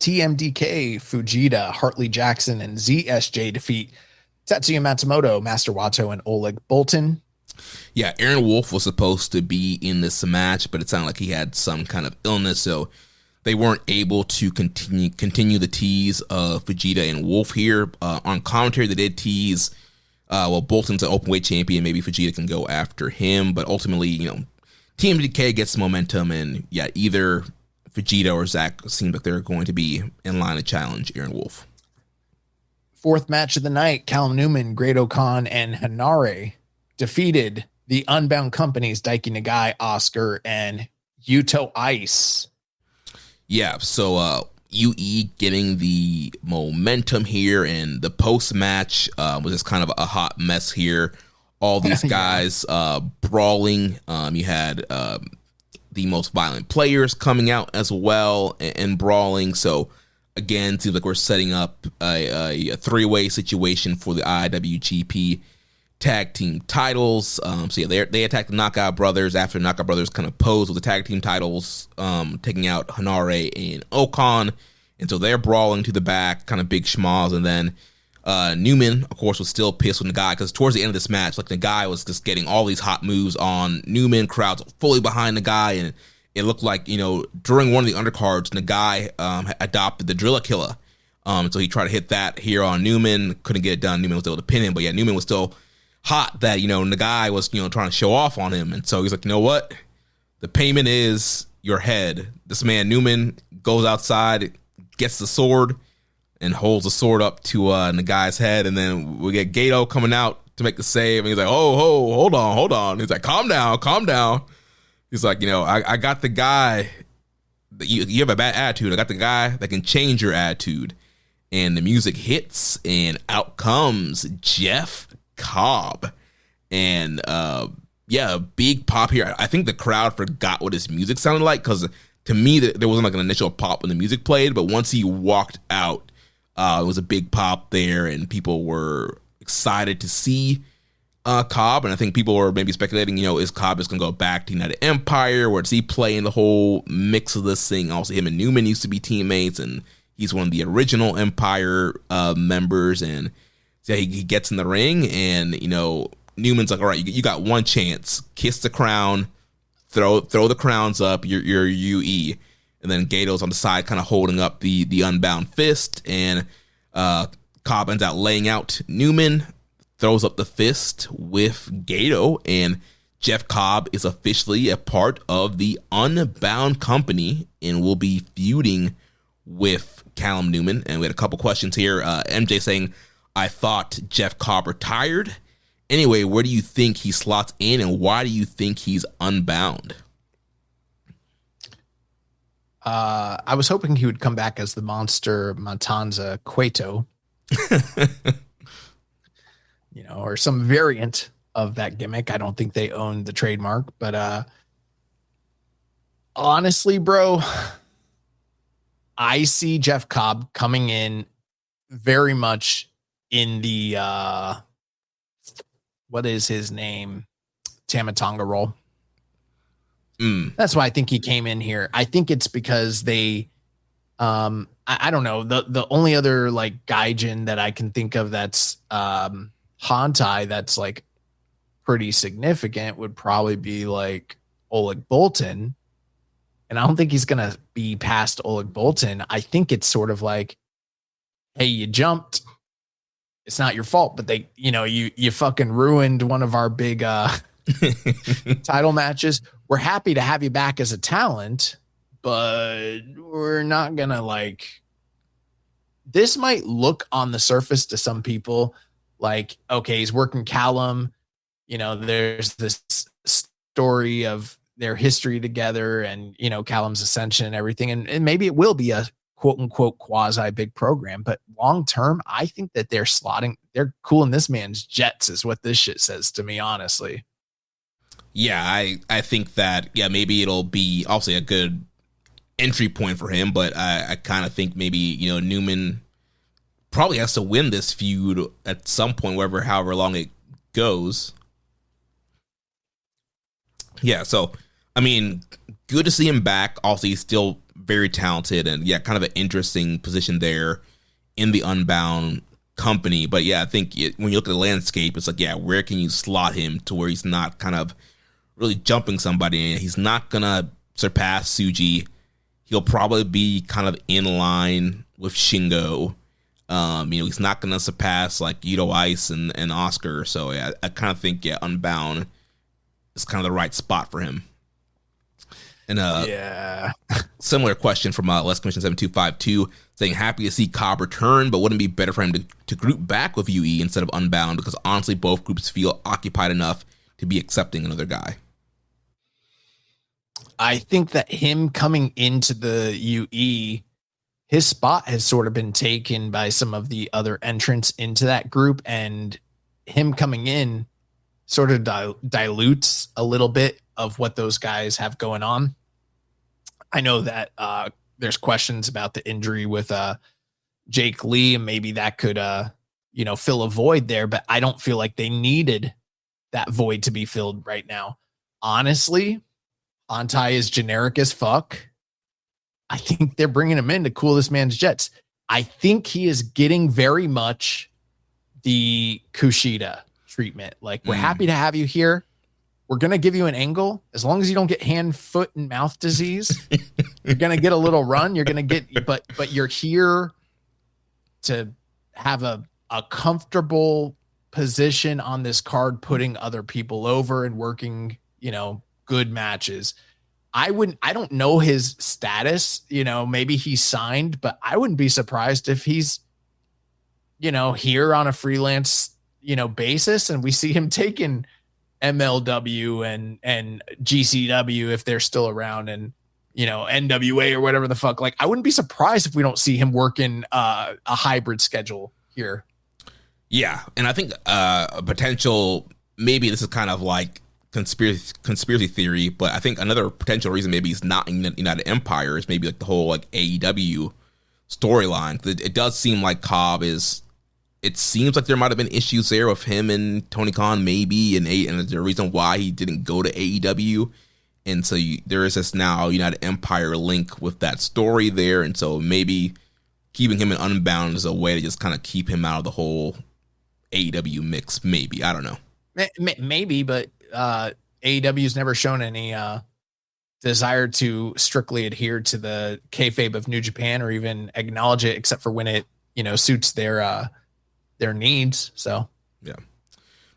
TMDK, Fujita, Hartley Jackson, and ZSJ defeat Tetsuya Matsumoto, Master Wato, and Oleg Bolton. Yeah, Aaron Wolf was supposed to be in this match, but it sounded like he had some kind of illness, so they weren't able to continue the tease of Fujita and Wolf here. On commentary, they did tease, Bolton's an openweight champion. Maybe Fujita can go after him, but ultimately, TMDK gets momentum, and yeah, either Fujita or Zach seems like they're going to be in line to challenge Aaron Wolf. Fourth match of the night, Callum Newman, Great-O-Khan, and Hanare defeated the Unbound Companies, Daiki Nagai, Oscar, and Yuto Ice. Yeah, so UE getting the momentum here, and the post-match was just kind of a hot mess here. All these guys brawling. You had the most violent players coming out as well and brawling. So, again, seems like we're setting up a three-way situation for the IWGP tag team titles. So yeah, they attacked the Knockout Brothers after Knockout Brothers kind of posed with the tag team titles, taking out Hanare and Okan. And so they're brawling to the back, kind of big schmalls. And then Newman, of course, was still pissed with Nagai because towards the end of this match, like Nagai was just getting all these hot moves on Newman. Crowds fully behind Nagai, and it looked like, during one of the undercards, Nagai adopted the Drilla Killer. So he tried to hit that here on Newman, couldn't get it done. Newman was able to pin him, but yeah, Newman was still hot that, Nagai was, trying to show off on him. And so he's like, you know what? The payment is your head. This man, Newman, goes outside, gets the sword, and holds the sword up to Nagai's head. And then we get Gato coming out to make the save. And he's like, oh, hold on. He's like, calm down. He's like, I got the guy. You have a bad attitude. I got the guy that can change your attitude. And the music hits, and out comes Jeff Cobb. And yeah, a big pop here. I think the crowd forgot what his music sounded like, because to me, there wasn't like an initial pop when the music played, but once he walked out, it was a big pop there, and people were excited to see Cobb. And I think people were maybe speculating, is Cobb just going to go back to United Empire? Where does he play in the whole mix of this thing? Also, him and Newman used to be teammates, and he's one of the original Empire members. And so he gets in the ring, and, Newman's like, all right, you got one chance. Kiss the crown, throw the crowns up, your UE. And then Gato's on the side kind of holding up the unbound fist, and Cobb ends out laying out Newman, throws up the fist with Gato, and Jeff Cobb is officially a part of the Unbound company and will be feuding with Callum Newman. And we had a couple questions here. MJ saying, I thought Jeff Cobb retired. Anyway, where do you think he slots in, and why do you think he's unbound? I was hoping he would come back as the monster Matanza Cueto, or some variant of that gimmick. I don't think they own the trademark, but honestly, bro, I see Jeff Cobb coming in very much in the what is his name? Tamatonga role. That's why I think he came in here. I think it's because they, I don't know. The only other like gaijin that I can think of that's Hantai that's like pretty significant would probably be like Oleg Boltin. And I don't think he's going to be past Oleg Boltin. I think it's sort of like, hey, you jumped. It's not your fault, but they, you fucking ruined one of our big title matches. We're happy to have you back as a talent, but we're not going to like, this might look on the surface to some people like, okay, he's working Callum. There's this story of their history together and, Callum's ascension and everything. And maybe it will be a quote unquote quasi big program, but long term, I think that they're cooling this man's jets is what this shit says to me, honestly. Yeah, I think that, maybe it'll be obviously a good entry point for him, but I kind of think maybe, Newman probably has to win this feud at some point, however long it goes. Yeah, so, I mean, good to see him back. Also, he's still very talented and, kind of an interesting position there in the Unbound company. But, I think when you look at the landscape, it's like, where can you slot him to where he's not kind of really jumping somebody? He's not going to surpass Tsuji. He'll probably be kind of in line with Shingo. He's not going to surpass like Ito Ice and Oscar. So, I kind of think, Unbound is kind of the right spot for him. And similar question from Les Commission 7252 saying, happy to see Cobb return, but wouldn't it be better for him to group back with UE instead of Unbound? Because honestly, both groups feel occupied enough to be accepting another guy. I think that him coming into the UE, his spot has sort of been taken by some of the other entrants into that group, and him coming in sort of dilutes a little bit of what those guys have going on. I know that there's questions about the injury with Jake Lee, and maybe that could fill a void there, but I don't feel like they needed that void to be filled right now. Honestly, Antai is generic as fuck. I think they're bringing him in to cool this man's jets. I think he is getting very much the Kushida treatment. Like, we're happy to have you here. We're going to give you an angle. As long as you don't get hand, foot, and mouth disease, you're going to get a little run. You're going to get, but you're here to have a comfortable position on this card, putting other people over and working, good matches. I don't know his status, maybe he's signed, but I wouldn't be surprised if he's, here on a freelance, basis, and we see him taking MLW and GCW if they're still around, and NWA or whatever the fuck. Like, I wouldn't be surprised if we don't see him working a hybrid schedule here. Yeah, and I think a potential, maybe this is kind of like conspiracy theory, but I think another potential reason maybe he's not in United Empire is maybe like the whole like AEW storyline. It does seem like Cobb is. It seems like there might have been issues there with him and Tony Khan, maybe, and there's a reason why he didn't go to AEW. And so there is this now United Empire link with that story there. And so maybe keeping him in Unbound is a way to just kind of keep him out of the whole AEW mix. Maybe. I don't know. Maybe, but AEW's never shown any desire to strictly adhere to the kayfabe of New Japan or even acknowledge it, except for when it, suits their needs. So, yeah.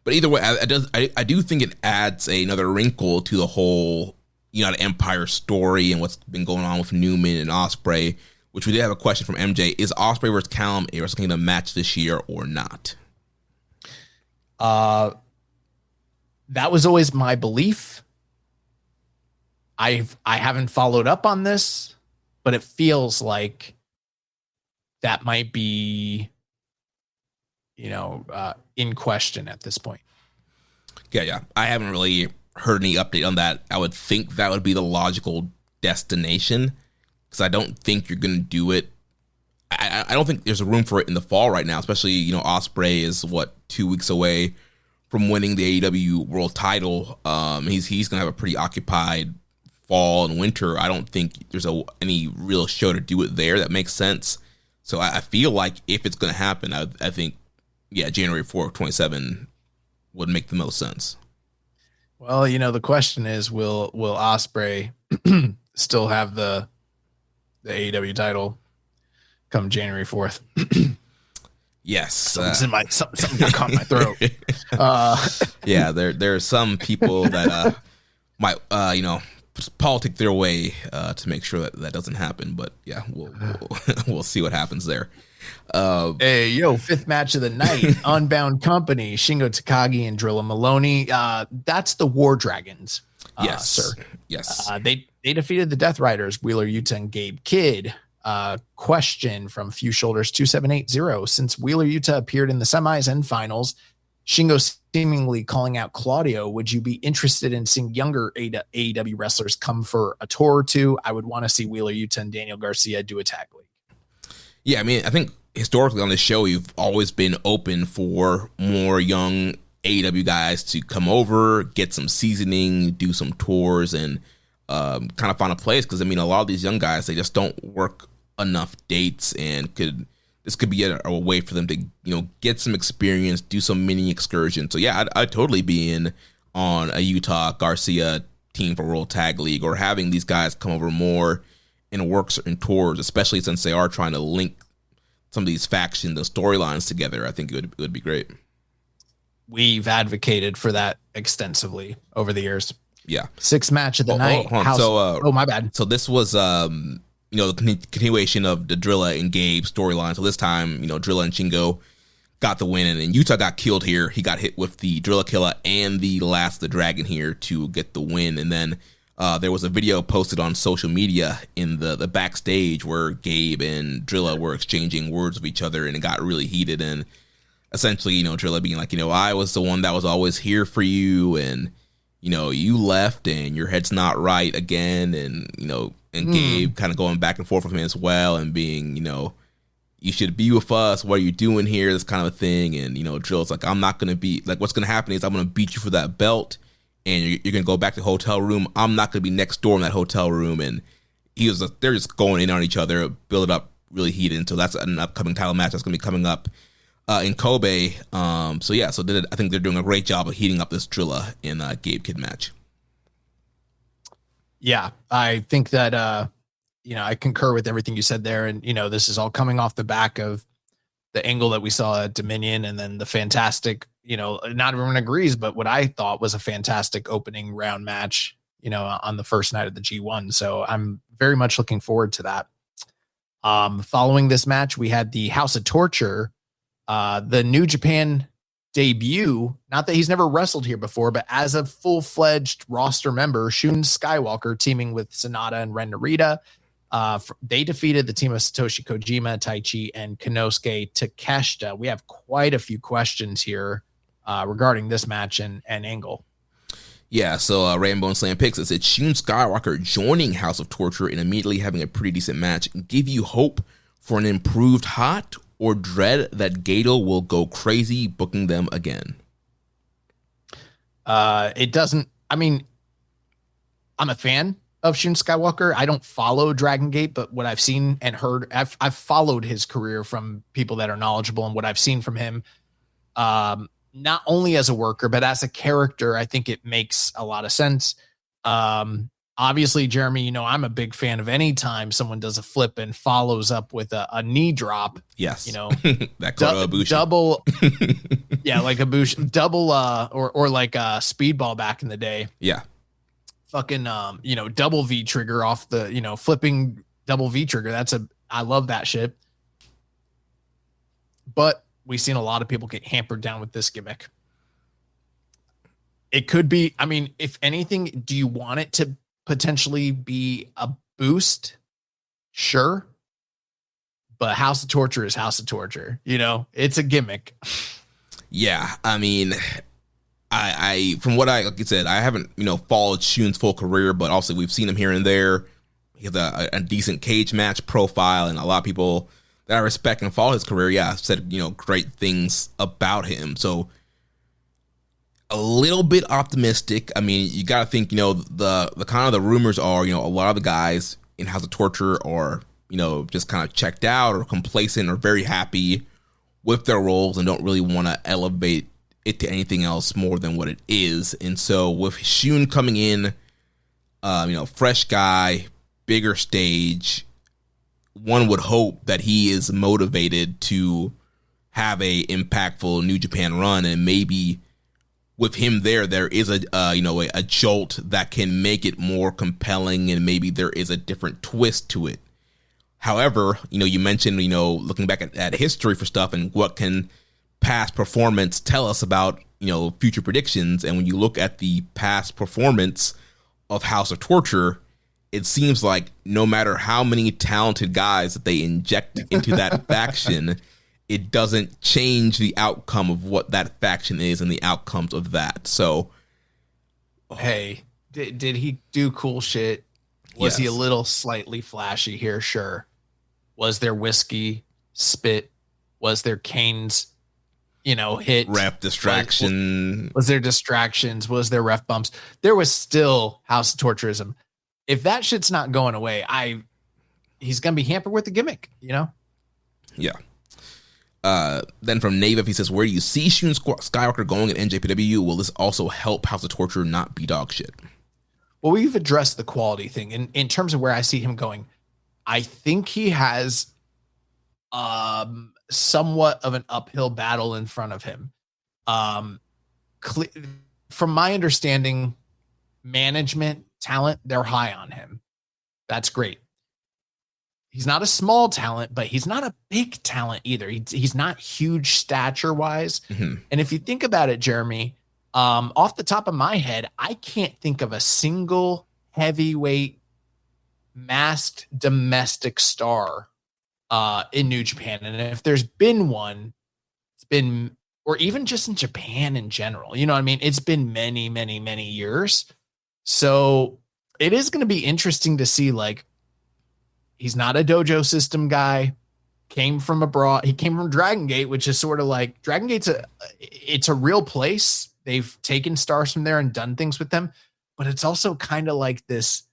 But either way, I do think it adds another wrinkle to the whole United Empire story and what's been going on with Newman and Ospreay, which we did have a question from MJ. Is Ospreay versus Callum a Wrestle Kingdom match this year or not? That was always my belief. I haven't followed up on this, but it feels like that might be, in question at this point. Yeah. I haven't really heard any update on that. I would think that would be the logical destination because I don't think you're going to do it. I don't think there's a room for it in the fall right now, especially, Ospreay is 2 weeks away from winning the AEW world title. He's going to have a pretty occupied fall and winter. I don't think there's any real show to do it there that makes sense. So I feel like if it's going to happen, I think, January 4th, 27 would make the most sense. Well, the question is, will Ospreay still have the AEW title come January 4th? Yes. Something got caught in my throat. Yeah, there are some people that might, politic their way to make sure that doesn't happen. But yeah, we'll see what happens there. Fifth match of the night, Unbound Company, Shingo Takagi and Drilla Maloney. That's the War Dragons. Yes, sir. Yes. They defeated the Death Riders, Wheeler Yuta and Gabe Kidd. Question from Few Shoulders 2780. Since Wheeler Yuta appeared in the semis and finals, Shingo seemingly calling out Claudio, would you be interested in seeing younger AEW wrestlers come for a tour or two? I would want to see Wheeler Yuta and Daniel Garcia do a tag league. Yeah, I mean, I think historically on this show, you've always been open for more young AEW guys to come over, get some seasoning, do some tours, and kind of find a place. Because, I mean, a lot of these young guys, they just don't work enough dates, and this could be a way for them to, get some experience, do some mini excursions. So, yeah, I'd totally be in on a Utah Garcia team for World Tag League, or having these guys come over more and work certain tours, especially since they are trying to link some of these factions, the storylines together. I think it would be great. We've advocated for that extensively over the years. Yeah. Sixth match of the night. My bad. So this was, the continuation of the Drilla and Gabe storyline. So this time, Drilla and Shingo got the win, and then Utah got killed here. He got hit with the Drilla Killer and the Last of the Dragon here to get the win. And then there was a video posted on social media in the backstage where Gabe and Drilla were exchanging words with each other, and it got really heated. And essentially, Drilla being like, I was the one that was always here for you, and you left and your head's not right again. And, and Gabe kind of going back and forth with him as well, and being, you should be with us. What are you doing here? This kind of a thing. And, Drilla's like, I'm not going to be, like, what's going to happen is I'm going to beat you for that belt, and you're going to go back to the hotel room. I'm not going to be next door in that hotel room. And they're just going in on each other, build it up really heated. And so that's an upcoming title match that's going to be coming up in Kobe. I think they're doing a great job of heating up this Drilla and Gabe Kidd match. Yeah, I think that, I concur with everything you said there. And, this is all coming off the back of the angle that we saw at Dominion, and then the fantastic, not everyone agrees, but what I thought was a fantastic opening round match, on the first night of the G1. So I'm very much looking forward to that. Following this match, we had the House of Torture, the New Japan debut. Not that he's never wrestled here before, but as a full-fledged roster member, Shun Skywalker teaming with Sonata and Ren Narita. They defeated the team of Satoshi Kojima, Taichi, and Konosuke Takeshita. We have quite a few questions here regarding this match and angle. Yeah, so Rainbow and Slam Picks, it said Shun Skywalker joining House of Torture and immediately having a pretty decent match give you hope for an improved Hot, or dread that Gato will go crazy booking them again? It doesn't. I mean, I'm a fan of Shun Skywalker. I don't follow Dragon Gate, but what I've seen and heard, I've followed his career from people that are knowledgeable, and what I've seen from him, not only as a worker, but as a character, I think it makes a lot of sense. Obviously, Jeremy, you know, I'm a big fan of any time someone does a flip and follows up with a knee drop. Yes. You know, that Ibushi. double. Yeah. Like Ibushi, double, or like a speedball back in the day. Yeah. Fucking, you know, double V trigger off the, you know, flipping double V trigger. I love that shit. But we've seen a lot of people get hampered down with this gimmick. It could be, I mean, if anything, do you want it to potentially be a boost? Sure. But House of Torture is House of Torture. You know, it's a gimmick. Yeah. I mean, I from what like you said, I haven't, you know, followed Shun's full career, but also we've seen him here and there. He has a decent cage match profile, and a lot of people that I respect and follow his career, said, you know, great things about him. So a little bit optimistic. I mean, you got to think, you know, the kind of the rumors are, you know, a lot of the guys in House of Torture are, you know, just kind of checked out or complacent or very happy with their roles and don't really want to elevate it to anything else more than what it is. And so with Shun coming in, you know, fresh guy, bigger stage, one would hope that he is motivated to have a impactful New Japan run, and maybe with him there is a jolt that can make it more compelling, and maybe there is a different twist to it. However, you know, you mentioned, you know, looking back at history for stuff and what can past performance tell us about, you know, future predictions. And when you look at the past performance of House of Torture, it seems like no matter how many talented guys that they inject into that faction, it doesn't change the outcome of what that faction is and the outcomes of that. So, hey, did he do cool shit? Was he a little slightly flashy here? Sure. Was there whiskey, spit? Was there Kane's, you know, hit? Ref distraction. Was there distractions? Was there ref bumps? There was still House of Torturism. If that shit's not going away, he's going to be hampered with the gimmick, you know? Yeah. Then from Native, he says, where do you see Shun Skywalker going at NJPW? Will this also help House of Torture not be dog shit? Well, we've addressed the quality thing. In terms of where I see him going, I think he has somewhat of an uphill battle in front of him. From my understanding, management, talent, they're high on him. That's great. He's not a small talent, but he's not a big talent either. He's not huge stature wise. Mm-hmm. And if you think about it, Jeremy, off the top of my head, I can't think of a single heavyweight masked domestic star in New Japan. And if there's been one, it's been, or even just in Japan in general, you know what I mean? It's been many, many, many years. So it is going to be interesting to see, like, he's not a dojo system guy, came from abroad. He came from Dragon Gate, which is sort of like Dragon Gate's it's a real place. They've taken stars from there and done things with them, but it's also kind of like this,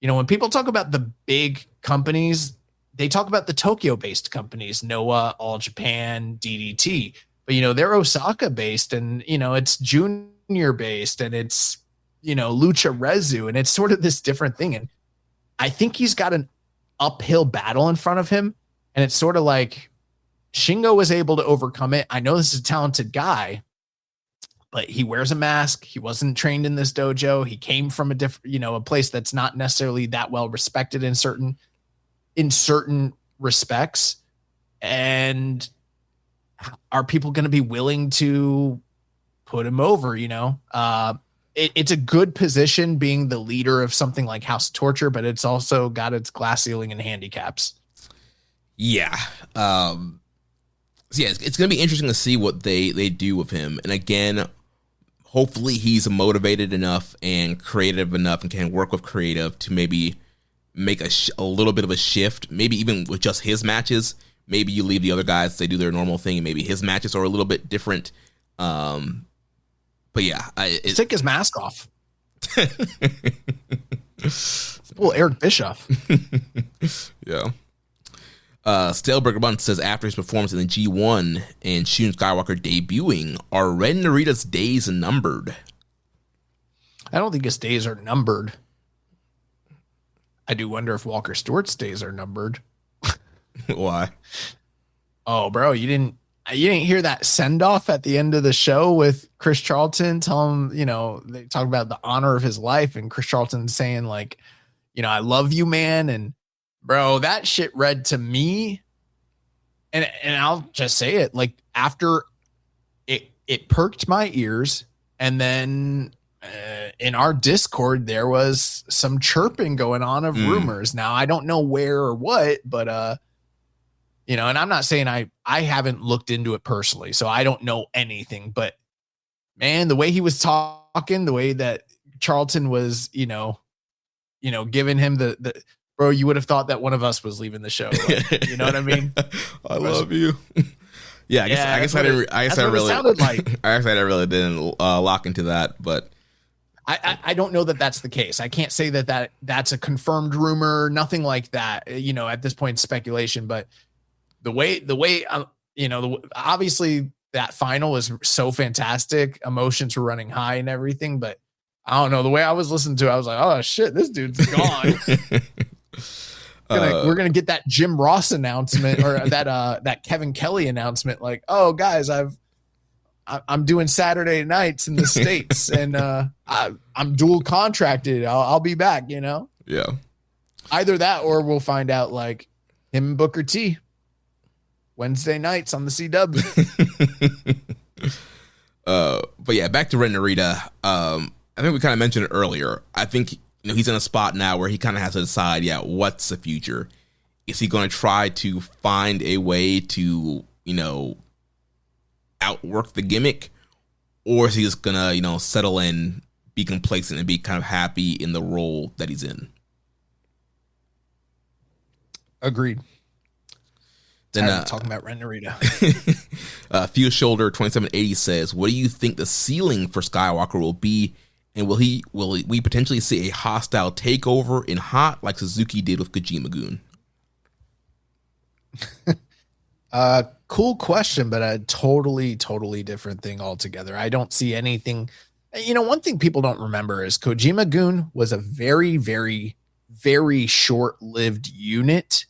you know, when people talk about the big companies, they talk about the Tokyo based companies, Noah, All Japan, DDT, but you know, they're Osaka based, and you know, it's junior based, and it's, you know, Lucha Rezu, and it's sort of this different thing. And I think he's got an uphill battle in front of him. And it's sort of like Shingo was able to overcome it. I know this is a talented guy, but he wears a mask. He wasn't trained in this dojo. He came from a different, you know, a place that's not necessarily that well respected in certain respects. And are people going to be willing to put him over? You know, it's a good position being the leader of something like House of Torture, but it's also got its glass ceiling and handicaps. Yeah. So yeah, it's going to be interesting to see what they do with him. And again, hopefully he's motivated enough and creative enough and can work with creative to maybe make a little bit of a shift, maybe even with just his matches. Maybe you leave the other guys, they do their normal thing, and maybe his matches are a little bit different. But yeah. Take his mask off. Well, Eric Bischoff. Yeah. Staleberger Bunt says after his performance in the G1 and Shun Skywalker debuting, are Red Narita's days numbered? I don't think his days are numbered. I do wonder if Walker Stewart's days are numbered. Why? Oh, bro, you didn't hear that send off at the end of the show with Chris Charlton? Tell him, they talk about the honor of his life, and Chris Charlton saying like, I love you, man. And bro, that shit read to me. And I'll just say it, like, after it perked my ears. And then in our Discord, there was some chirping going on of rumors. Now, I don't know where or what, but, and I'm not saying I haven't looked into it personally, so I don't know anything, but man, the way he was talking, the way that Charlton was, giving him the bro, you would have thought that one of us was leaving the show. Like, you know what I mean? I love you. Yeah, I guess I didn't. I guess I really sounded like. I guess I really didn't lock into that, but I don't know that that's the case. I can't say that's a confirmed rumor. Nothing like that. At this point, speculation. But the way obviously that final was so fantastic. Emotions were running high and everything, but I don't know, the way I was listening to it, I was like, oh shit, this dude's gone. We're gonna get that Jim Ross announcement or that Kevin Kelly announcement, like, oh guys, I'm doing Saturday nights in the States and I'm dual contracted. I'll be back, Yeah. Either that or we'll find out like him and Booker T Wednesday nights on the CW. But yeah, back to Ren Narita. I think we kind of mentioned it earlier. I think he's in a spot now where he kind of has to decide, what's the future? Is he going to try to find a way to, outwork the gimmick, or is he just gonna, settle in, be complacent, and be kind of happy in the role that he's in? Agreed. Then talking about Ren Narita. Fuse Shoulder 2780 says, what do you think the ceiling for Skywalker will be? And will we potentially see a hostile takeover in Hot like Suzuki did with Kojima-gun? Cool question, but a totally different thing altogether. I don't see anything. One thing people don't remember is Kojima-gun was a very, very, very short-lived unit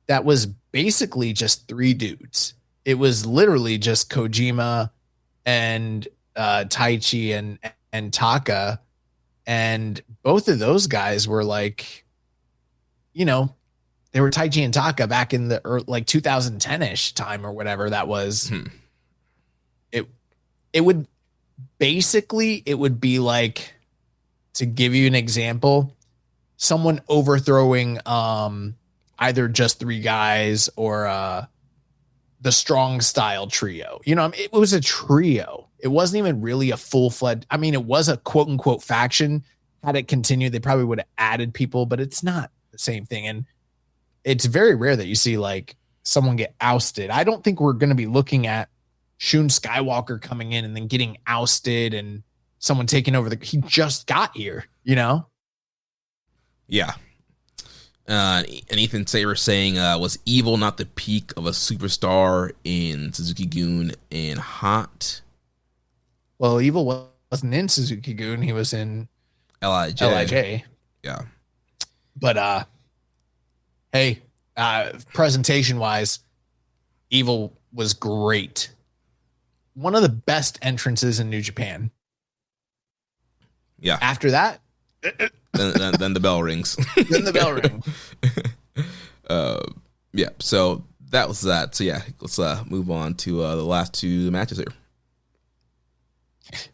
that was basically just three dudes. It was literally just Kojima and Taichi and Taka, and both of those guys were like, they were Taichi and Taka back in the 2010-ish time or whatever that was. It would be like, to give you an example, someone overthrowing either just three guys or the Strong Style trio. It was a trio. It wasn't even really a full-fledged. I mean, it was a quote-unquote faction. Had it continued, they probably would have added people, but it's not the same thing. And it's very rare that you see like someone get ousted. I don't think we're going to be looking at Shun Skywalker coming in and then getting ousted and someone taking over he just got here, Yeah. And Ethan Saber saying, was Evil not the peak of a superstar in Suzuki-gun and Hot? Well, Evil wasn't in Suzuki-gun. He was in LIJ. Yeah. But, hey, presentation-wise, Evil was great. One of the best entrances in New Japan. Yeah. After that, then the bell rings. Then the bell rings. Yeah. So that was that. So yeah, let's move on to the last two matches here.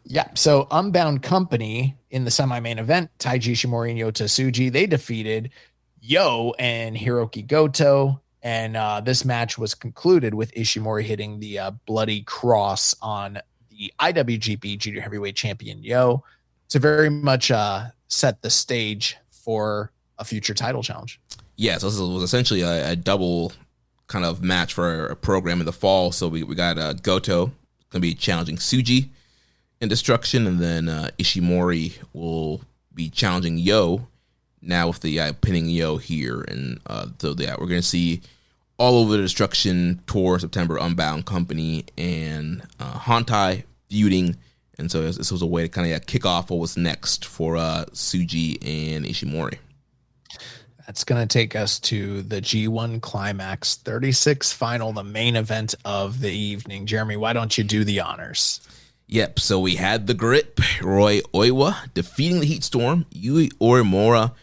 Yeah. So Unbound Company in the semi-main event, Taiji Ishimori and Yota Tsuji, they defeated Yo and Hiroki Goto. And this match was concluded with Ishimori hitting the bloody cross on the the IWGP Junior Heavyweight Champion Yo to very much set the stage for a future title challenge. Yeah, so this was essentially a double kind of match for a program in the fall. So we got Goto going to be challenging Tsuji in Destruction, and then Ishimori will be challenging Yo. Now with the pinning Yo here, and so yeah, we're going to see all over the Destruction Tour September Unbound Company and Hantai feuding, and so this was a way to kind of kick off what was next for Tsuji and Ishimori. That's going to take us to the G1 Climax 36 final, the main event of the evening. Jeremy, why don't you do the honors? Yep, so we had the grip, Roy Oiwa defeating the Heat Storm, Yui Uemura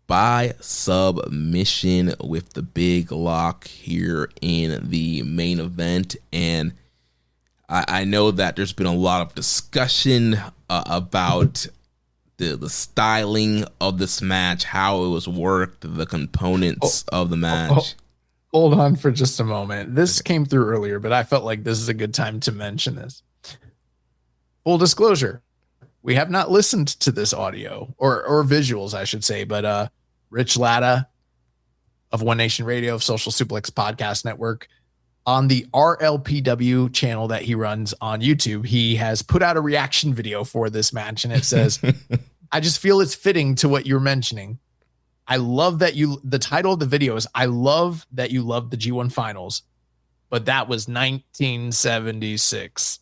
by submission with the big lock here in the main event. And I know that there's been a lot of discussion about the styling of this match, how it was worked, the components of the match. Hold on for just a moment. This came through earlier, but I felt like this is a good time to mention this. Full disclosure, we have not listened to this audio or visuals, I should say, but Rich Latta of One Nation Radio, of Social Suplex Podcast Network, on the RLPW channel that he runs on YouTube, he has put out a reaction video for this match, and it says, I just feel it's fitting to what you're mentioning. I love that the title of the video is, I love that you love the G1 finals, but that was 1976.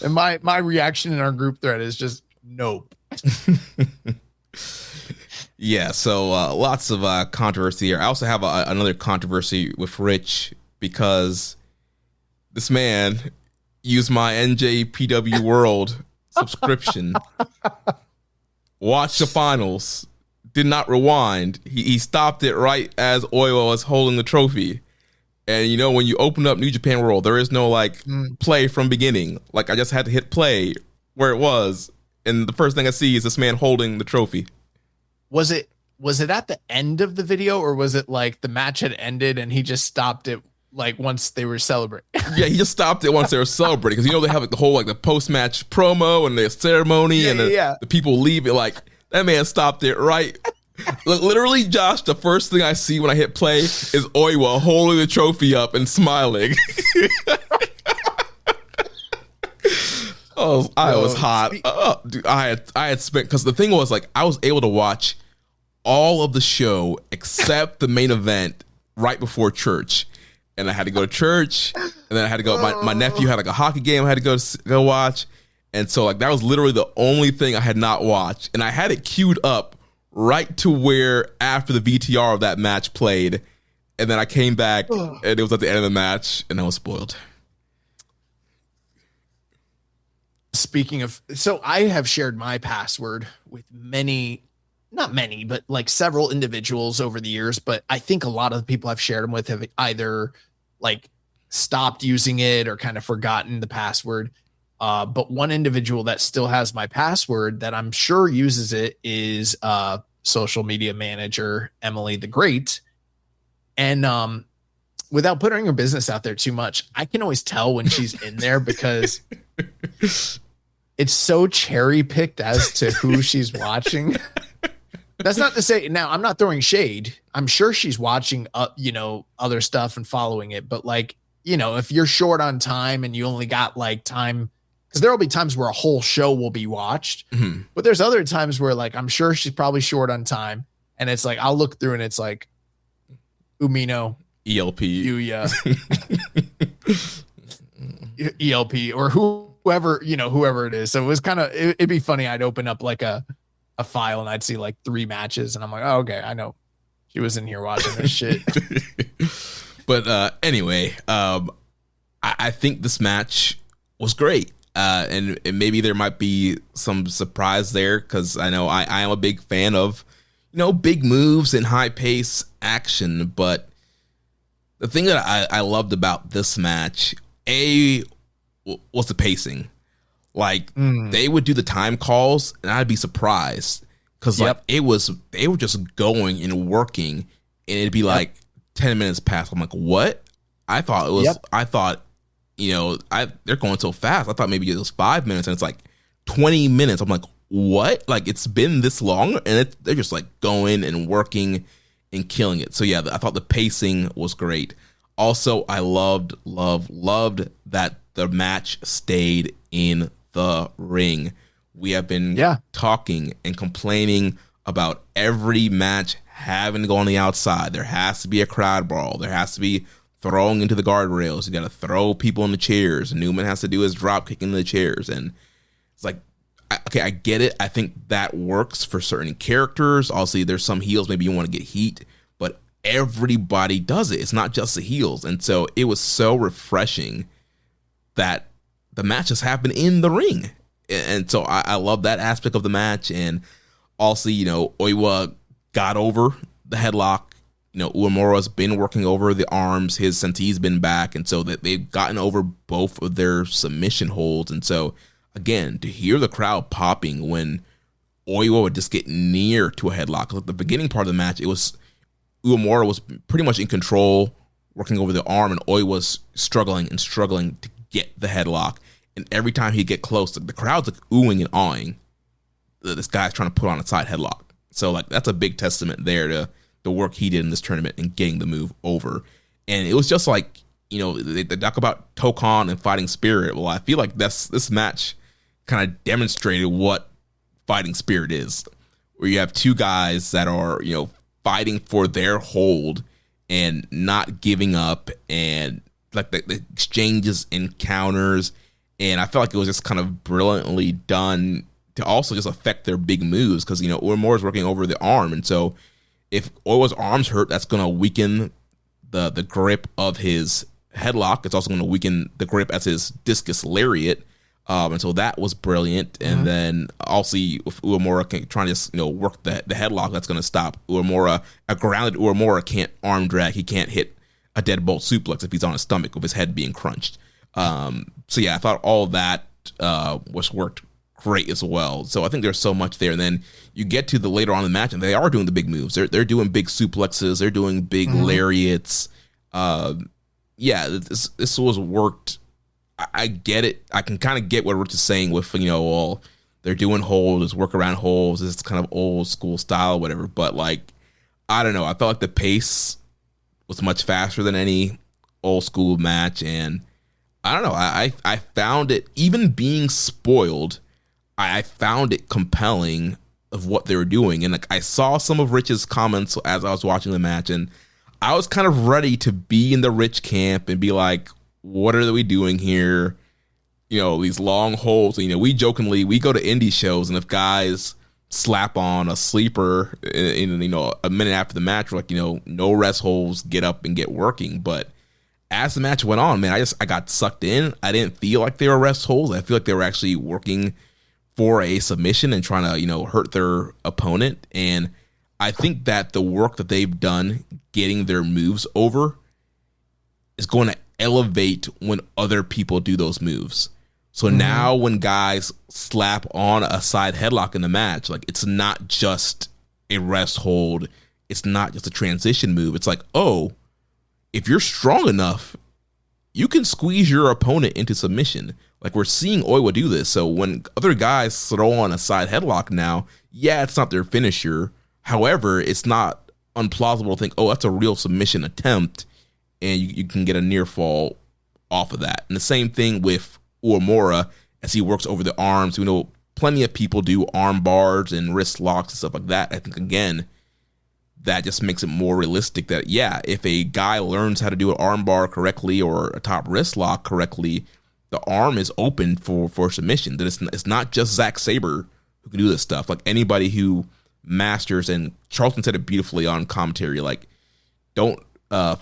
And my reaction in our group thread is just, nope. Yeah, so lots of controversy here. I also have another controversy with Rich, because this man used my NJPW World subscription, watched the finals, did not rewind. He stopped it right as Oiwa was holding the trophy. And you know, when you open up New Japan World, there is no play from beginning. Like, I just had to hit play where it was, and the first thing I see is this man holding the trophy. Was it at the end of the video, or was it like the match had ended and he just stopped it like once they were celebrating? Yeah, he just stopped it once they were celebrating, because they have like the whole the post-match promo and the ceremony, and the people leave it. Like, that man stopped it right. Literally, Josh, the first thing I see when I hit play is Oiwa holding the trophy up and smiling. Oh, I was hot. Dude, I had spent, because the thing was, I was able to watch all of the show except the main event right before church, and I had to go to church, and then I had to go. My nephew had a hockey game I had to go watch, and so that was literally the only thing I had not watched, and I had it queued up right to where after the VTR of that match played, and then I came back and it was at the end of the match, and I was spoiled. Speaking of, so I have shared my password with not many, but several individuals over the years. But I think a lot of the people I've shared them with have either stopped using it or kind of forgotten the password. But one individual that still has my password that I'm sure uses it is social media manager Emily the Great. And without putting her business out there too much, I can always tell when she's in there, because it's so cherry picked as to who she's watching. That's not to say, now I'm not throwing shade. I'm sure she's watching other stuff and following it. But if you're short on time and you only got time, because there will be times where a whole show will be watched, but there's other times where I'm sure she's probably short on time, and it's I'll look through and it's Umino, ELP, Yuya, ELP, or whoever it is. So it was it'd be funny. I'd open up a file and I'd see 3 matches, and I'm like, oh, okay, I know she was in here watching this shit. But anyway, I think this match was great. And maybe there might be some surprise there, because I know I am a big fan of, big moves and high pace action. But the thing that I loved about this match, was the pacing. They would do the time calls, and I'd be surprised, because they were just going and working, and it'd be 10 minutes past. I'm like, what? I thought they're going so fast. I thought maybe it was 5 minutes, and it's like 20 minutes. I'm like, what? Like, it's been this long, and they're just like going and working and killing it. So yeah, I thought the pacing was great. Also, I loved that the match stayed in the ring. We have been talking and complaining about every match having to go on the outside. There has to be a crowd brawl. There has to be throwing into the guardrails. You got to throw people in the chairs. Newman has to do his drop kick into the chairs. And it's like, okay, I get it. I think that works for certain characters. Obviously, there's some heels maybe you want to get heat, but everybody does it. It's not just the heels. And so it was so refreshing that the matches happen in the ring. And so I love that aspect of the match. And also, Oiwa got over the headlock. Uemura's been working over the arms. Since he's been back. And so that they've gotten over both of their submission holds. And so, again, to hear the crowd popping when Oiwa would just get near to a headlock. Like the beginning part of the match, it was Uemura was pretty much in control, working over the arm, and Oiwa was struggling to get the headlock. And every time he'd get close, the crowd's like oohing and awing. This guy's trying to put on a side headlock. So like that's a big testament there to the work he did in this tournament and getting the move over. And it was just like, they talk about Tokon and fighting spirit. Well, I feel like this match kind of demonstrated what fighting spirit is, where you have two guys that are, fighting for their hold and not giving up, and like the exchanges and counters. And I felt like it was just kind of brilliantly done to also just affect their big moves, because, Uemura's working over the arm. And so if Oiwa's arm's hurt, that's going to weaken the grip of his headlock. It's also going to weaken the grip as his discus lariat. And so that was brilliant. And then also with Uemura trying to just, work the headlock, that's going to stop Uemura. A grounded Uemura can't arm drag. He can't hit a deadbolt suplex if he's on his stomach with his head being crunched. So yeah, I thought all that was worked great as well. So I think there's so much there. And then you get to the later on in the match, and they are doing the big moves. They're doing big suplexes. They're doing big lariats. This was worked. I get it. I can kind of get what Rich is saying with, well, they're doing holds, work around holds. It's kind of old school style or whatever. But like, I don't know. I felt like the pace was much faster than any old school match. And I don't know. I found it, even being spoiled, I found it compelling of what they were doing. And like, I saw some of Rich's comments as I was watching the match, and I was kind of ready to be in the Rich camp and be like, what are we doing here? These long holds. We go to indie shows, and if guys slap on a sleeper in a minute after the match, we're like, no rest holds, get up and get working. But as the match went on, man, I got sucked in. I didn't feel like they were rest holds. I feel like they were actually working for a submission and trying to, hurt their opponent. And I think that the work that they've done getting their moves over is going to elevate when other people do those moves. So now when guys slap on a side headlock in the match, like, it's not just a rest hold. It's not just a transition move. It's like, oh, if you're strong enough, you can squeeze your opponent into submission. Like, we're seeing Oiwa do this. So when other guys throw on a side headlock now, yeah, it's not their finisher. However, it's not unplausible to think, oh, that's a real submission attempt, and you can get a near fall off of that. And the same thing with Uemura as he works over the arms. We know plenty of people do arm bars and wrist locks and stuff like that. I think, again, that just makes it more realistic that, yeah, if a guy learns how to do an arm bar correctly or a top wrist lock correctly, the arm is open for submission. That it's not just Zack Sabre who can do this stuff. Like, anybody who masters, and Charlton said it beautifully on commentary, like, don't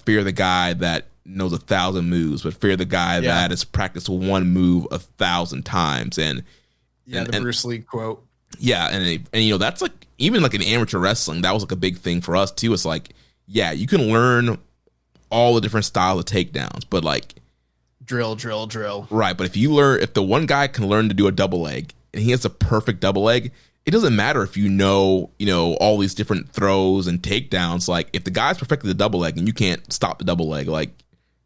fear the guy that knows 1,000 moves, but fear the guy that has practiced one move 1,000 times. And the Bruce Lee quote. Yeah, and that's like, even like in amateur wrestling, that was like a big thing for us too. It's like, yeah, you can learn all the different styles of takedowns, but like drill. Right, but if the one guy can learn to do a double leg and he has a perfect double leg, it doesn't matter if you know all these different throws and takedowns. Like, if the guy's perfected the double leg and you can't stop the double leg, like,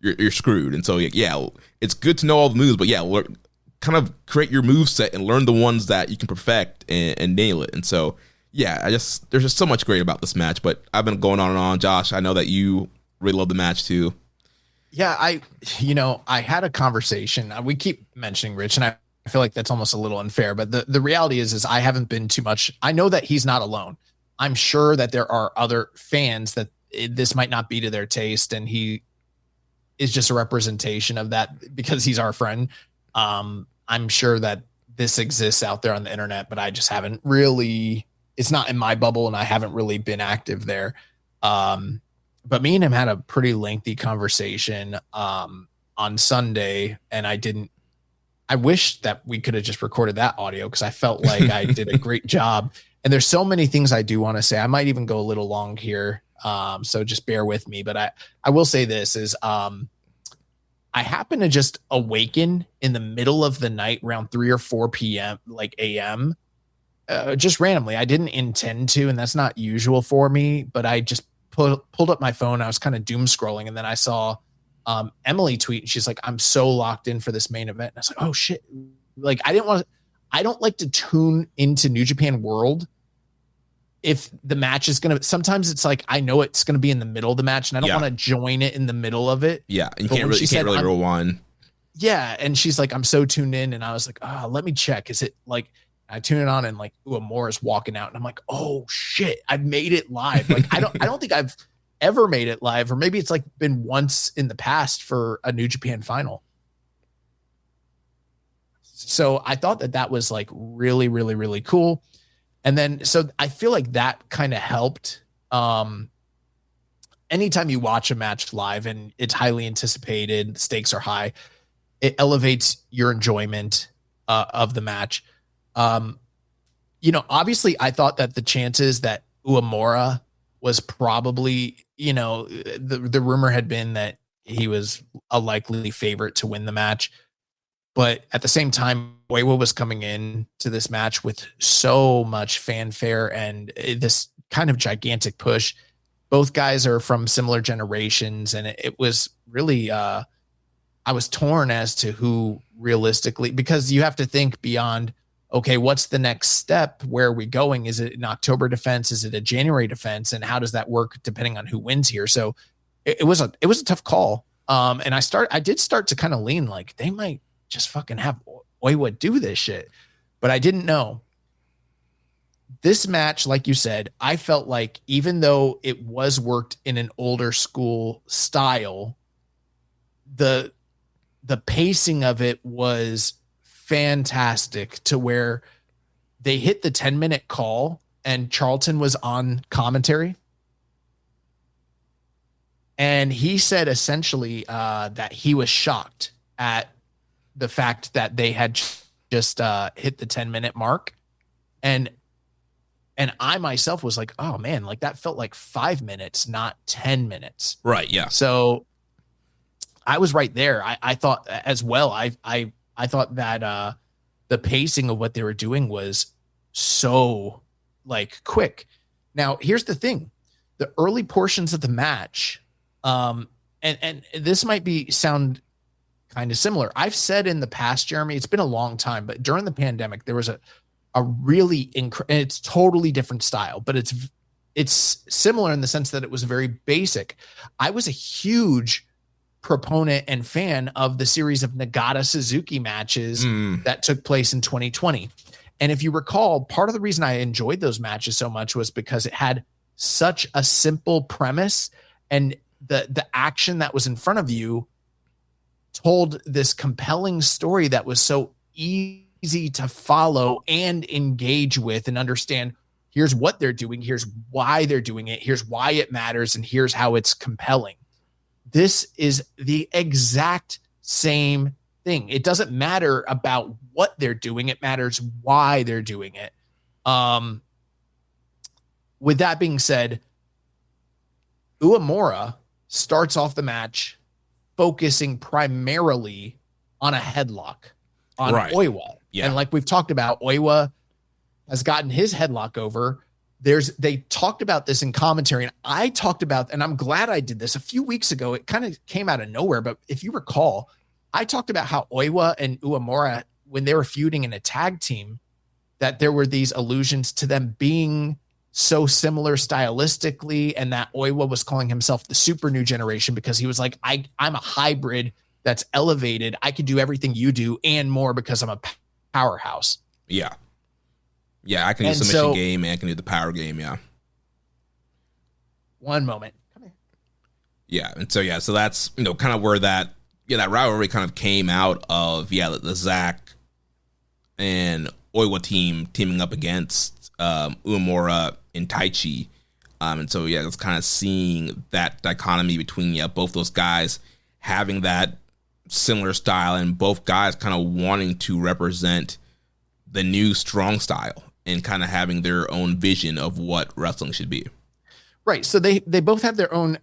you're screwed. And so yeah, it's good to know all the moves, but yeah, kind of create your move set and learn the ones that you can perfect and nail it. And so yeah, there's just so much great about this match. But I've been going on and on. Josh, I know that you really love the match too. Yeah, I had a conversation. We keep mentioning Rich, and I feel like that's almost a little unfair. But the reality is I haven't been too much. I know that he's not alone. I'm sure that there are other fans that this might not be to their taste, and he is just a representation of that because he's our friend. I'm sure that this exists out there on the internet, but I just haven't really. It's not in my bubble, and I haven't really been active there. But me and him had a pretty lengthy conversation on Sunday, and I wish that we could have just recorded that audio because I felt like I did a great job. And there's so many things I do want to say. I might even go a little long here, so just bear with me. But I will say this is I happened to just awaken in the middle of the night around 3 or 4 p.m., like a.m., just randomly. I didn't intend to, and that's not usual for me, but I just pulled up my phone. I was kind of doom scrolling, and then I saw Emily tweet, and she's like, I'm so locked in for this main event. And I was like, oh shit. Like, I don't like to tune into New Japan World if the match is going to, sometimes it's like, I know it's going to be in the middle of the match, and I don't want to join it in the middle of it. Yeah. You can't really rewind. Yeah. And she's like, I'm so tuned in. And I was like, let me check. Is it like, I tune it on, and like Uemura's walking out, and I'm like, oh shit, I've made it live. Like, I don't think I've ever made it live, or maybe it's like been once in the past for a New Japan final. So I thought that was like really, really, really cool. And then, so I feel like that kind of helped. Anytime you watch a match live and it's highly anticipated, the stakes are high, it elevates your enjoyment of the match. Obviously I thought that the chances that Uemura was probably, the rumor had been that he was a likely favorite to win the match. But at the same time, Oiwa was coming in to this match with so much fanfare and this kind of gigantic push. Both guys are from similar generations, and it was really, I was torn as to who realistically, because you have to think beyond, okay, what's the next step? Where are we going? Is it an October defense? Is it a January defense? And how does that work depending on who wins here? So it was a tough call. And I did start to kind of lean like they might just fucking have Oiwa do this shit, but I didn't know. This match, like you said, I felt like even though it was worked in an older school style, the pacing of it was fantastic, to where they hit the 10-minute call and Charlton was on commentary. And he said essentially that he was shocked at the fact that they had just hit the 10-minute mark. And I myself was like, oh man, like that felt like 5 minutes, not 10 minutes. Right. Yeah. So I was right there. I thought as well. I thought that the pacing of what they were doing was so like quick. Now, here's the thing. The early portions of the match, and this might sound kind of similar. I've said in the past, Jeremy, it's been a long time, but during the pandemic, there was a really and it's totally different style, but it's similar in the sense that it was very basic. I was a huge proponent and fan of the series of Nagata Suzuki matches that took place in 2020. And if you recall, part of the reason I enjoyed those matches so much was because it had such a simple premise, and the action that was in front of you told this compelling story that was so easy to follow and engage with and understand. Here's what they're doing. Here's why they're doing it. Here's why it matters. And here's how it's compelling. This is the exact same thing. It doesn't matter about what they're doing. It matters why they're doing it. With that being said, Uemura starts off the match focusing primarily on a headlock on Oiwa. Yeah. And like we've talked about, Oiwa has gotten his headlock over. they talked about this in commentary, and I talked about, and I'm glad I did this a few weeks ago. It kind of came out of nowhere, but if you recall, I talked about how Oiwa and Uemura, when they were feuding in a tag team, that there were these allusions to them being so similar stylistically, and that Oiwa was calling himself the super new generation because he was like, I'm a hybrid that's elevated. I can do everything you do and more because I'm a powerhouse. Yeah. Yeah, I can do submission game and I can do the power game, yeah. One moment. Come here. Yeah, and so that's, kind of where that rivalry kind of came out of, the Zack and Oiwa teaming up against Uemura and Taichi. And so, it's kind of seeing that dichotomy between, both those guys having that similar style and both guys kind of wanting to represent the new strong style and kind of having their own vision of what wrestling should be. Right. So they both have their own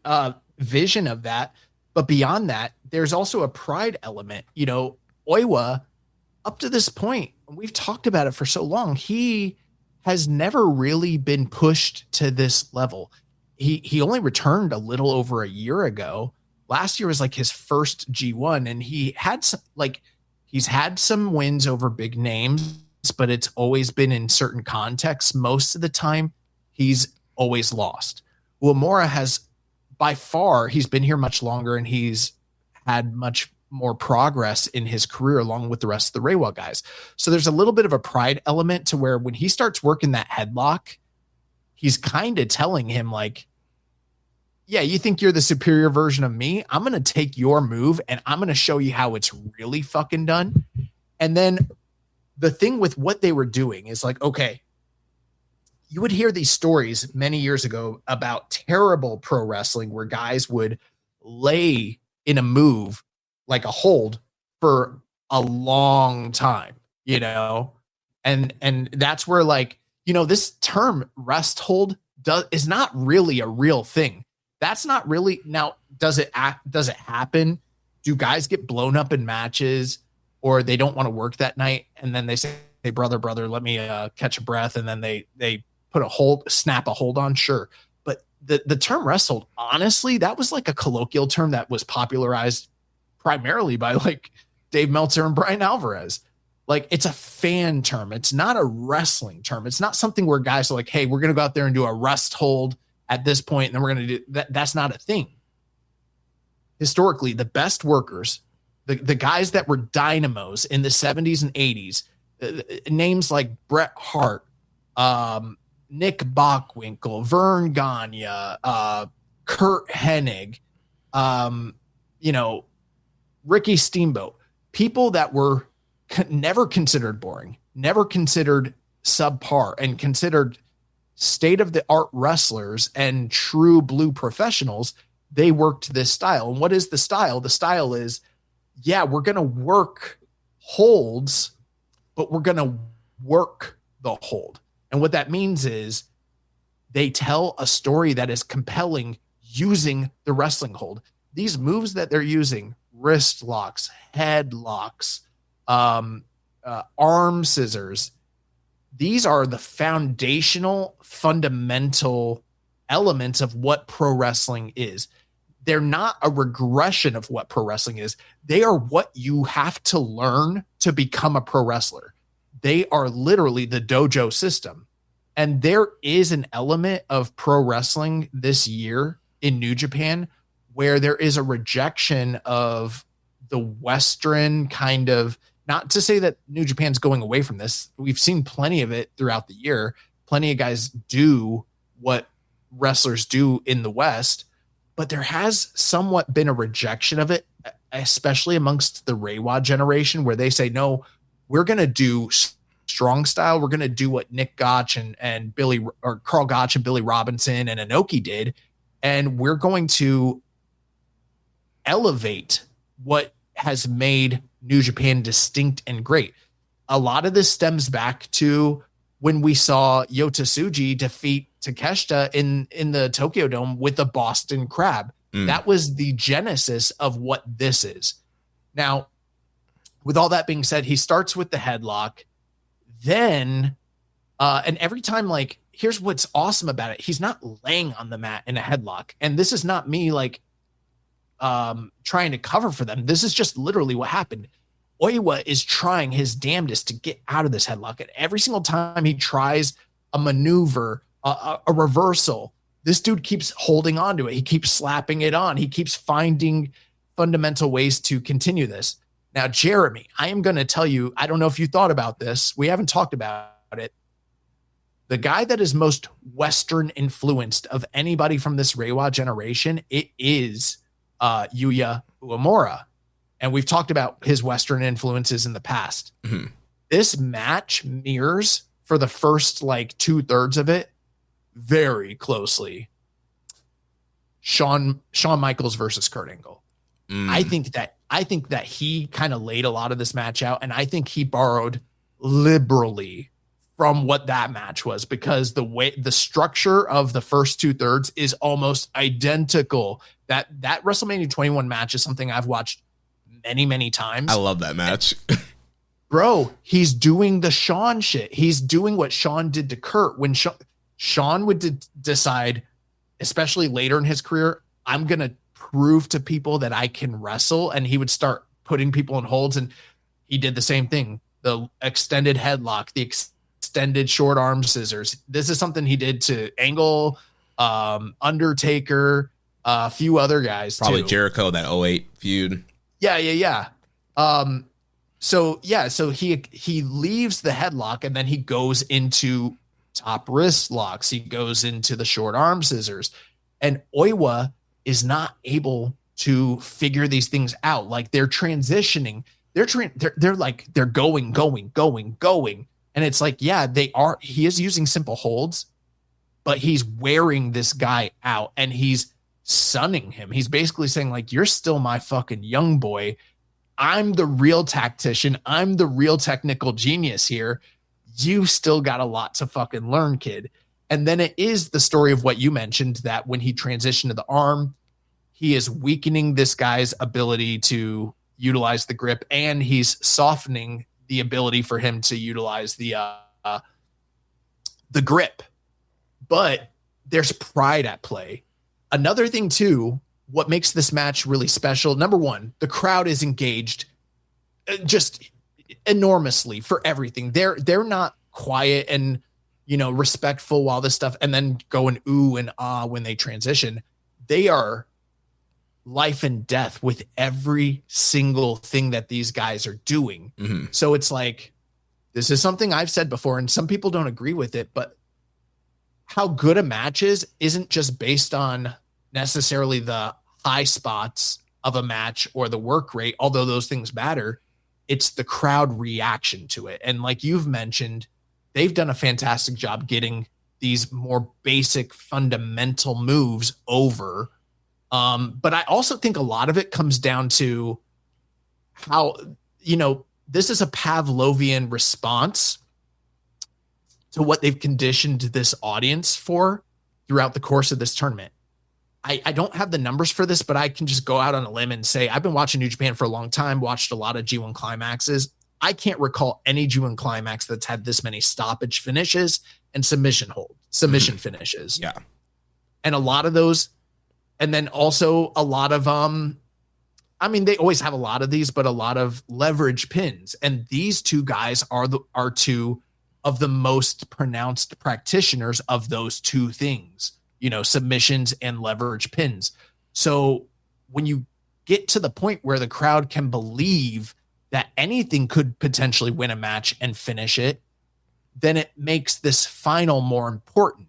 vision of that. But beyond that, there's also a pride element. Oiwa, up to this point, we've talked about it for so long, he has never really been pushed to this level. He only returned a little over a year ago. Last year was like his first G1, and he had he's had some wins over big names, but it's always been in certain contexts. Most of the time, he's always lost. Uemura has, by far, he's been here much longer, and he's had much more progress in his career along with the rest of the Reiwa guys. So there's a little bit of a pride element to where when he starts working that headlock, he's kind of telling him like, yeah, you think you're the superior version of me? I'm going to take your move and I'm going to show you how it's really fucking done. And then the thing with what they were doing is like, okay, you would hear these stories many years ago about terrible pro wrestling where guys would lay in a move like a hold for a long time, and that's where this term rest hold is not really a real thing. That's not really. Now, does it happen? Do guys get blown up in matches or they don't want to work that night? And then they say, hey, brother, let me catch a breath. And then they put snap a hold on. Sure. But the term rest hold, honestly, that was like a colloquial term that was popularized primarily by like Dave Meltzer and Brian Alvarez. Like, it's a fan term. It's not a wrestling term. It's not something where guys are like, hey, we're going to go out there and do a rest hold at this point, and then we're going to do that. That's not a thing. Historically, the best workers, the guys that were dynamos in the 70s and 80s, names like Bret Hart, Nick Bockwinkel, Vern Gagne, Kurt Hennig, Ricky Steamboat, people that were never considered boring, never considered subpar, and considered state-of-the-art wrestlers and true blue professionals. They worked this style. And what is the style? The style is, we're going to work holds, but we're going to work the hold. And what that means is they tell a story that is compelling using the wrestling hold. These moves that they're using, wrist locks, head locks, arm scissors, these are the foundational, fundamental elements of what pro wrestling is. They're not a regression of what pro wrestling is. They are what you have to learn to become a pro wrestler. They are literally the dojo system. And there is an element of pro wrestling this year in New Japan where there is a rejection of the Western kind of, not to say that New Japan's going away from this. We've seen plenty of it throughout the year. Plenty of guys do what wrestlers do in the West, but there has somewhat been a rejection of it, especially amongst the Reiwa generation, where they say, no, we're going to do strong style. We're going to do what Nick Gotch and Billy, or Carl Gotch and Billy Robinson and Inoki did. And we're going to elevate what has made New Japan distinct and great. A lot of this stems back to when we saw Yota Tsuji defeat Takeshita in the Tokyo Dome with the Boston Crab. That was the genesis of what this is. Now, with all that being said, he starts with the headlock. Then, and every time, like, here's what's awesome about it. He's not laying on the mat in a headlock. And this is not me like trying to cover for them. This is just literally what happened. Oiwa is trying his damnedest to get out of this headlock. And every single time he tries a maneuver, a reversal, this dude keeps holding on to it. He keeps slapping it on. He keeps finding fundamental ways to continue this. Now, Jeremy, I am going to tell you, I don't know if you thought about this. We haven't talked about it. The guy that is most Western influenced of anybody from this Reiwa generation, it is Yuya Uemura. And we've talked about his Western influences in the past. Mm-hmm. This match mirrors, for the first like 2/3 of it, very closely Shawn Michaels versus Kurt Angle. I think that he kind of laid a lot of this match out, and I think he borrowed liberally from what that match was, because the structure of the first 2/3 is almost identical. That WrestleMania 21 match is something I've watched many times. I love that match. Bro, he's doing the Shawn shit. He's doing what Shawn did to Kurt when Shawn would decide, especially later in his career, I'm going to prove to people that I can wrestle. And he would start putting people in holds. And he did the same thing. The extended headlock, the extended short arm scissors. This is something he did to Angle, Undertaker, a few other guys. Probably too. Jericho, that 08 feud. Yeah. So he leaves the headlock and then he goes into top wrist locks. He goes into the short arm scissors, and Oiwa is not able to figure these things out. Like they're transitioning. They're going. And it's like, yeah, he is using simple holds, but he's wearing this guy out and he's sunning him. He's basically saying like, you're still my fucking young boy. I'm the real tactician. I'm the real technical genius here. You still got a lot to fucking learn, kid. And then it is the story of what you mentioned, that when he transitioned to the arm, he is weakening this guy's ability to utilize the grip, and he's softening the ability for him to utilize the grip. But there's pride at play. Another thing too, what makes this match really special, number one, the crowd is engaged just enormously for everything. They're not quiet and, respectful while this stuff, and then going ooh and ah when they transition. They are life and death with every single thing that these guys are doing. Mm-hmm. So it's like, this is something I've said before, and some people don't agree with it, but how good a match is isn't just based on necessarily the high spots of a match or the work rate, although those things matter. It's the crowd reaction to it. And like you've mentioned, they've done a fantastic job getting these more basic fundamental moves over. But I also think a lot of it comes down to how, this is a Pavlovian response to what they've conditioned this audience for throughout the course of this tournament. I don't have the numbers for this, but I can just go out on a limb and say, I've been watching New Japan for a long time, watched a lot of G1 Climaxes. I can't recall any G1 Climax that's had this many stoppage finishes and submission finishes. Yeah. And a lot of those, and then also a lot of, they always have a lot of these, but a lot of leverage pins. And these two guys are two of the most pronounced practitioners of those two things, submissions and leverage pins. So when you get to the point where the crowd can believe that anything could potentially win a match and finish it, then it makes this final more important.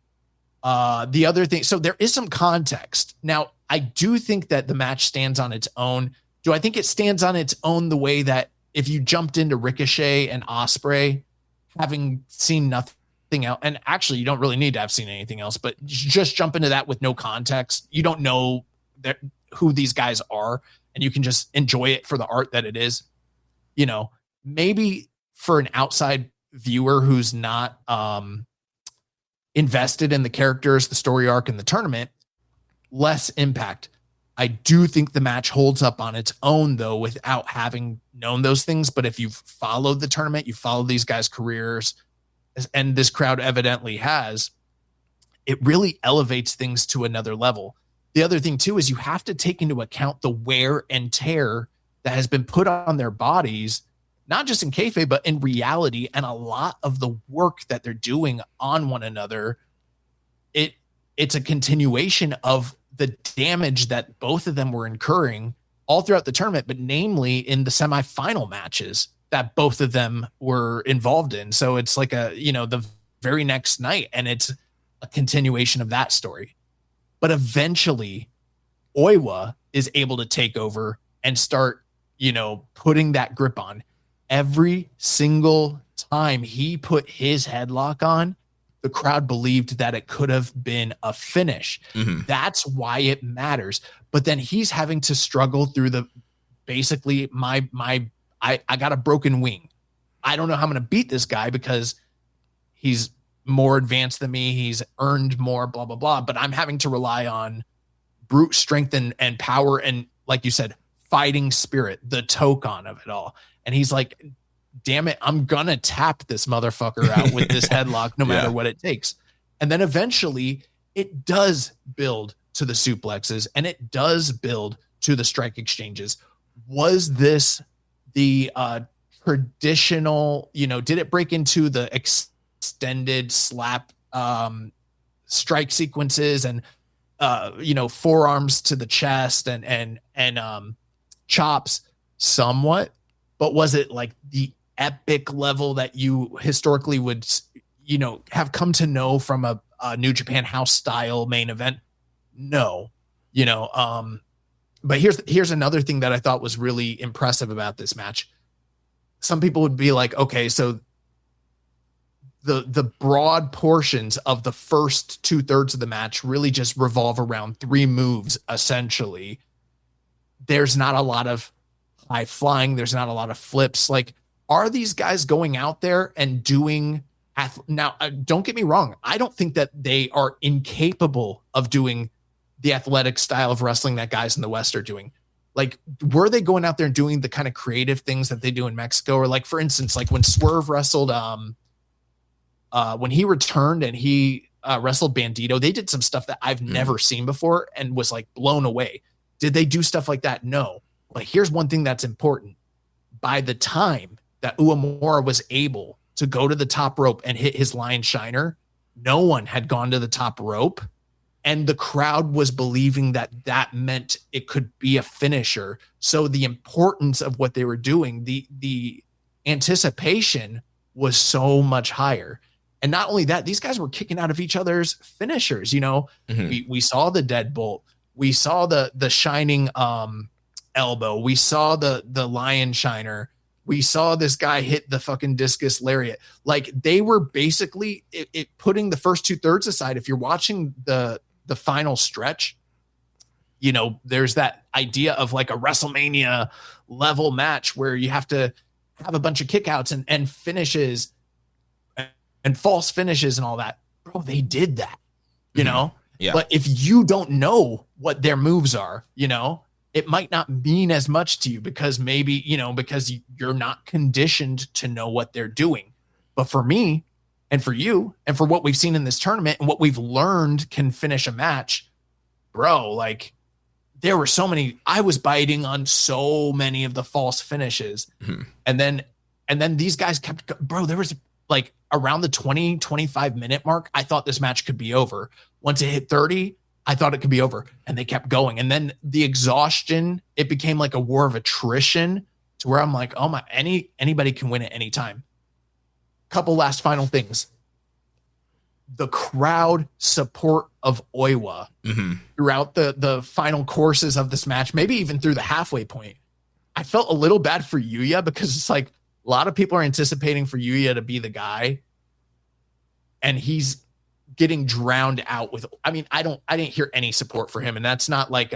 The other thing, so there is some context. Now, I do think that the match stands on its own. Do I think it stands on its own the way that if you jumped into Ricochet and Ospreay, having seen nothing else, and actually you don't really need to have seen anything else, but just jump into that with no context. You don't know who these guys are, and you can just enjoy it for the art that it is. Maybe for an outside viewer who's not invested in the characters, the story arc, and the tournament, less impact. I do think the match holds up on its own, though, without having known those things. But if you've followed the tournament, you followed these guys' careers, and this crowd evidently has, it really elevates things to another level. The other thing too is you have to take into account the wear and tear that has been put on their bodies, not just in kayfabe, but in reality, and a lot of the work that they're doing on one another. It's a continuation of the damage that both of them were incurring all throughout the tournament, but namely in the semifinal matches that both of them were involved in. So it's like the very next night, and it's a continuation of that story. But eventually Oiwa is able to take over and start, putting that grip on. Every single time he put his headlock on, the crowd believed that it could have been a finish. Mm-hmm. That's why it matters. But then he's having to struggle through basically I got a broken wing. I don't know how I'm going to beat this guy because he's more advanced than me. He's earned more, blah, blah, blah. But I'm having to rely on brute strength and power. And like you said, fighting spirit, the token of it all. And he's like, damn it, I'm going to tap this motherfucker out with this headlock, no matter what it takes. And then eventually it does build to the suplexes and it does build to the strike exchanges. Was this the traditional, did it break into the extended slap strike sequences and, forearms to the chest and chops somewhat? But was it like the epic level that you historically would, have come to know from a New Japan House style main event? No, but here's another thing that I thought was really impressive about this match. Some people would be like, okay, so the broad portions of the first 2/3 of the match really just revolve around 3 moves, essentially. There's not a lot of high flying. There's not a lot of flips. Like, are these guys going out there and doing now? Don't get me wrong. I don't think that they are incapable of doing the athletic style of wrestling that guys in the West are doing. Like, were they going out there and doing the kind of creative things that they do in Mexico? Or like, for instance, like when Swerve wrestled, when he returned and he wrestled Bandito, they did some stuff that I've never seen before and was like blown away. Did they do stuff like that? No. But here's one thing that's important. By the time that Uemura was able to go to the top rope and hit his lion shiner, no one had gone to the top rope. And the crowd was believing that meant it could be a finisher. So the importance of what they were doing, the anticipation was so much higher. And not only that, these guys were kicking out of each other's finishers. We saw the deadbolt. We saw the shining elbow. We saw the lion shiner. We saw this guy hit the fucking discus lariat. Like, they were basically it putting the first 2/3 aside. If you're watching the final stretch, there's that idea of like a WrestleMania level match where you have to have a bunch of kickouts and finishes and false finishes and all that. Bro, they did that, Yeah. But if you don't know what their moves are, it might not mean as much to you because maybe, because you're not conditioned to know what they're doing. But for me and for you and for what we've seen in this tournament and what we've learned can finish a match, bro, like there were so many, I was biting on so many of the false finishes. Mm-hmm. And then these guys kept, bro, there was like around the 20-25 minute mark, I thought this match could be over. Once it hit 30, I thought it could be over, and they kept going. And then the exhaustion, it became like a war of attrition to where I'm like, oh my, anybody can win at any time. Couple last final things. The crowd support of Oiwa throughout the final courses of this match, maybe even through the halfway point. I felt a little bad for Yuya because it's like a lot of people are anticipating for Yuya to be the guy, and he's getting drowned out with, I didn't hear any support for him. And that's not like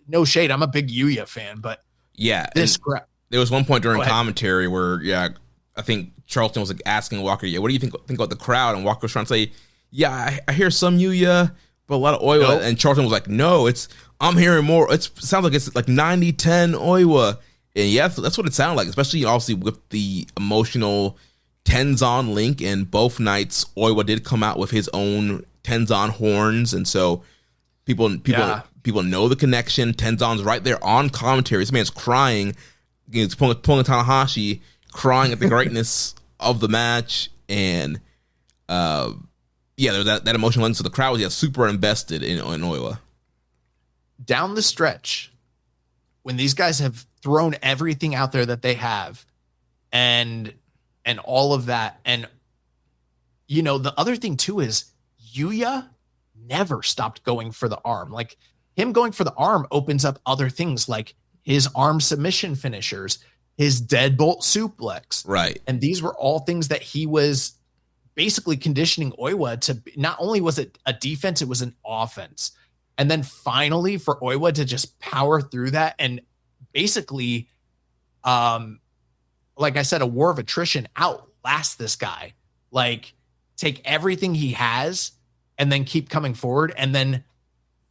no shade. I'm a big Yuya fan, but yeah, this there was one point during commentary where, I think Charlton was like asking Walker, what do you think about the crowd? And Walker was trying to say, I hear some Yuya, but a lot of Oiwa. Nope. And Charlton was like, no, I'm hearing more. It sounds like it's like 90-10 Oiwa. And yeah, that's what it sounded like, especially obviously with the emotional Tenzon link. And both nights, Oiwa did come out with his own Tenzan horns, and so people know the connection. Tenzan's right there on commentary. This man's crying. He's pulling Tanahashi, crying at the greatness of the match, and there's that emotional link. So the crowd was super invested in Oiwa. Down the stretch, when these guys have thrown everything out there that they have, and all of that, and the other thing too is Yuya never stopped going for the arm. Like, him going for the arm opens up other things, like his arm submission finishers, his deadbolt suplex. Right. And these were all things that he was basically conditioning Oiwa to. Not only was it a defense, it was an offense. And then finally for Oiwa to just power through that and basically, like I said, a war of attrition, outlast this guy. Like, take everything he has and then keep coming forward and then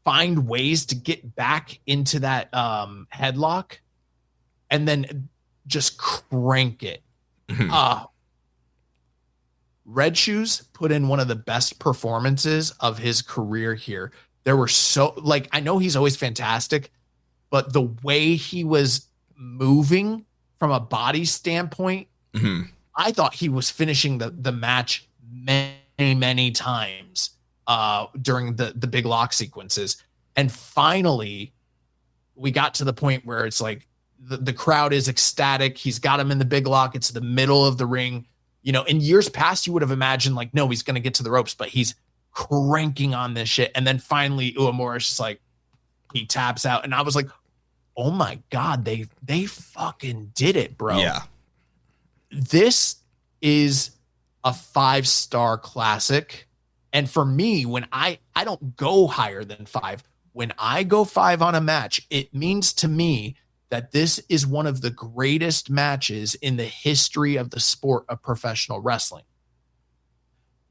find ways to get back into that headlock and then just crank it. Red Shoes put in one of the best performances of his career here. There were I know he's always fantastic, but the way he was moving from a body standpoint, I thought he was finishing the match many times during the big lock sequences. And finally, we got to the point where it's like the crowd is ecstatic. He's got him in the big lock. It's the middle of the ring. In years past, you would have imagined like, no, he's going to get to the ropes, but he's cranking on this shit. And then finally, Uemura's just like, he taps out. And I was like, oh my God, they fucking did it, bro. Yeah. This is a 5-star classic. And for me, when I don't go higher than 5, when I go 5 on a match, it means to me that this is one of the greatest matches in the history of the sport of professional wrestling.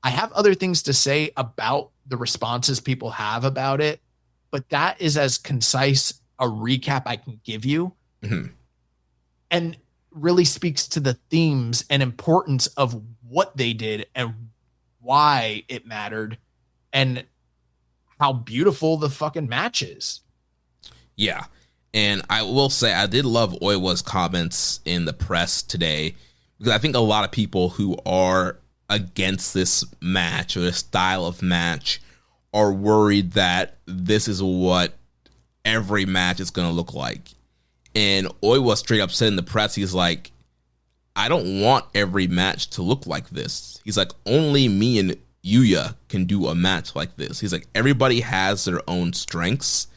I have other things to say about the responses people have about it, but that is as concise a recap I can give you. And really speaks to the themes and importance of what they did and why it mattered and how beautiful the fucking match is. Yeah. And I will say, I did love Oiwa's comments in the press today, because I think a lot of people who are against this match or this style of match are worried that this is what every match is going to look like. And Oiwa straight up said in the press, he's like, I don't want every match to look like this. He's like, only me and Yuya can do a match like this. He's like, everybody has their own strengths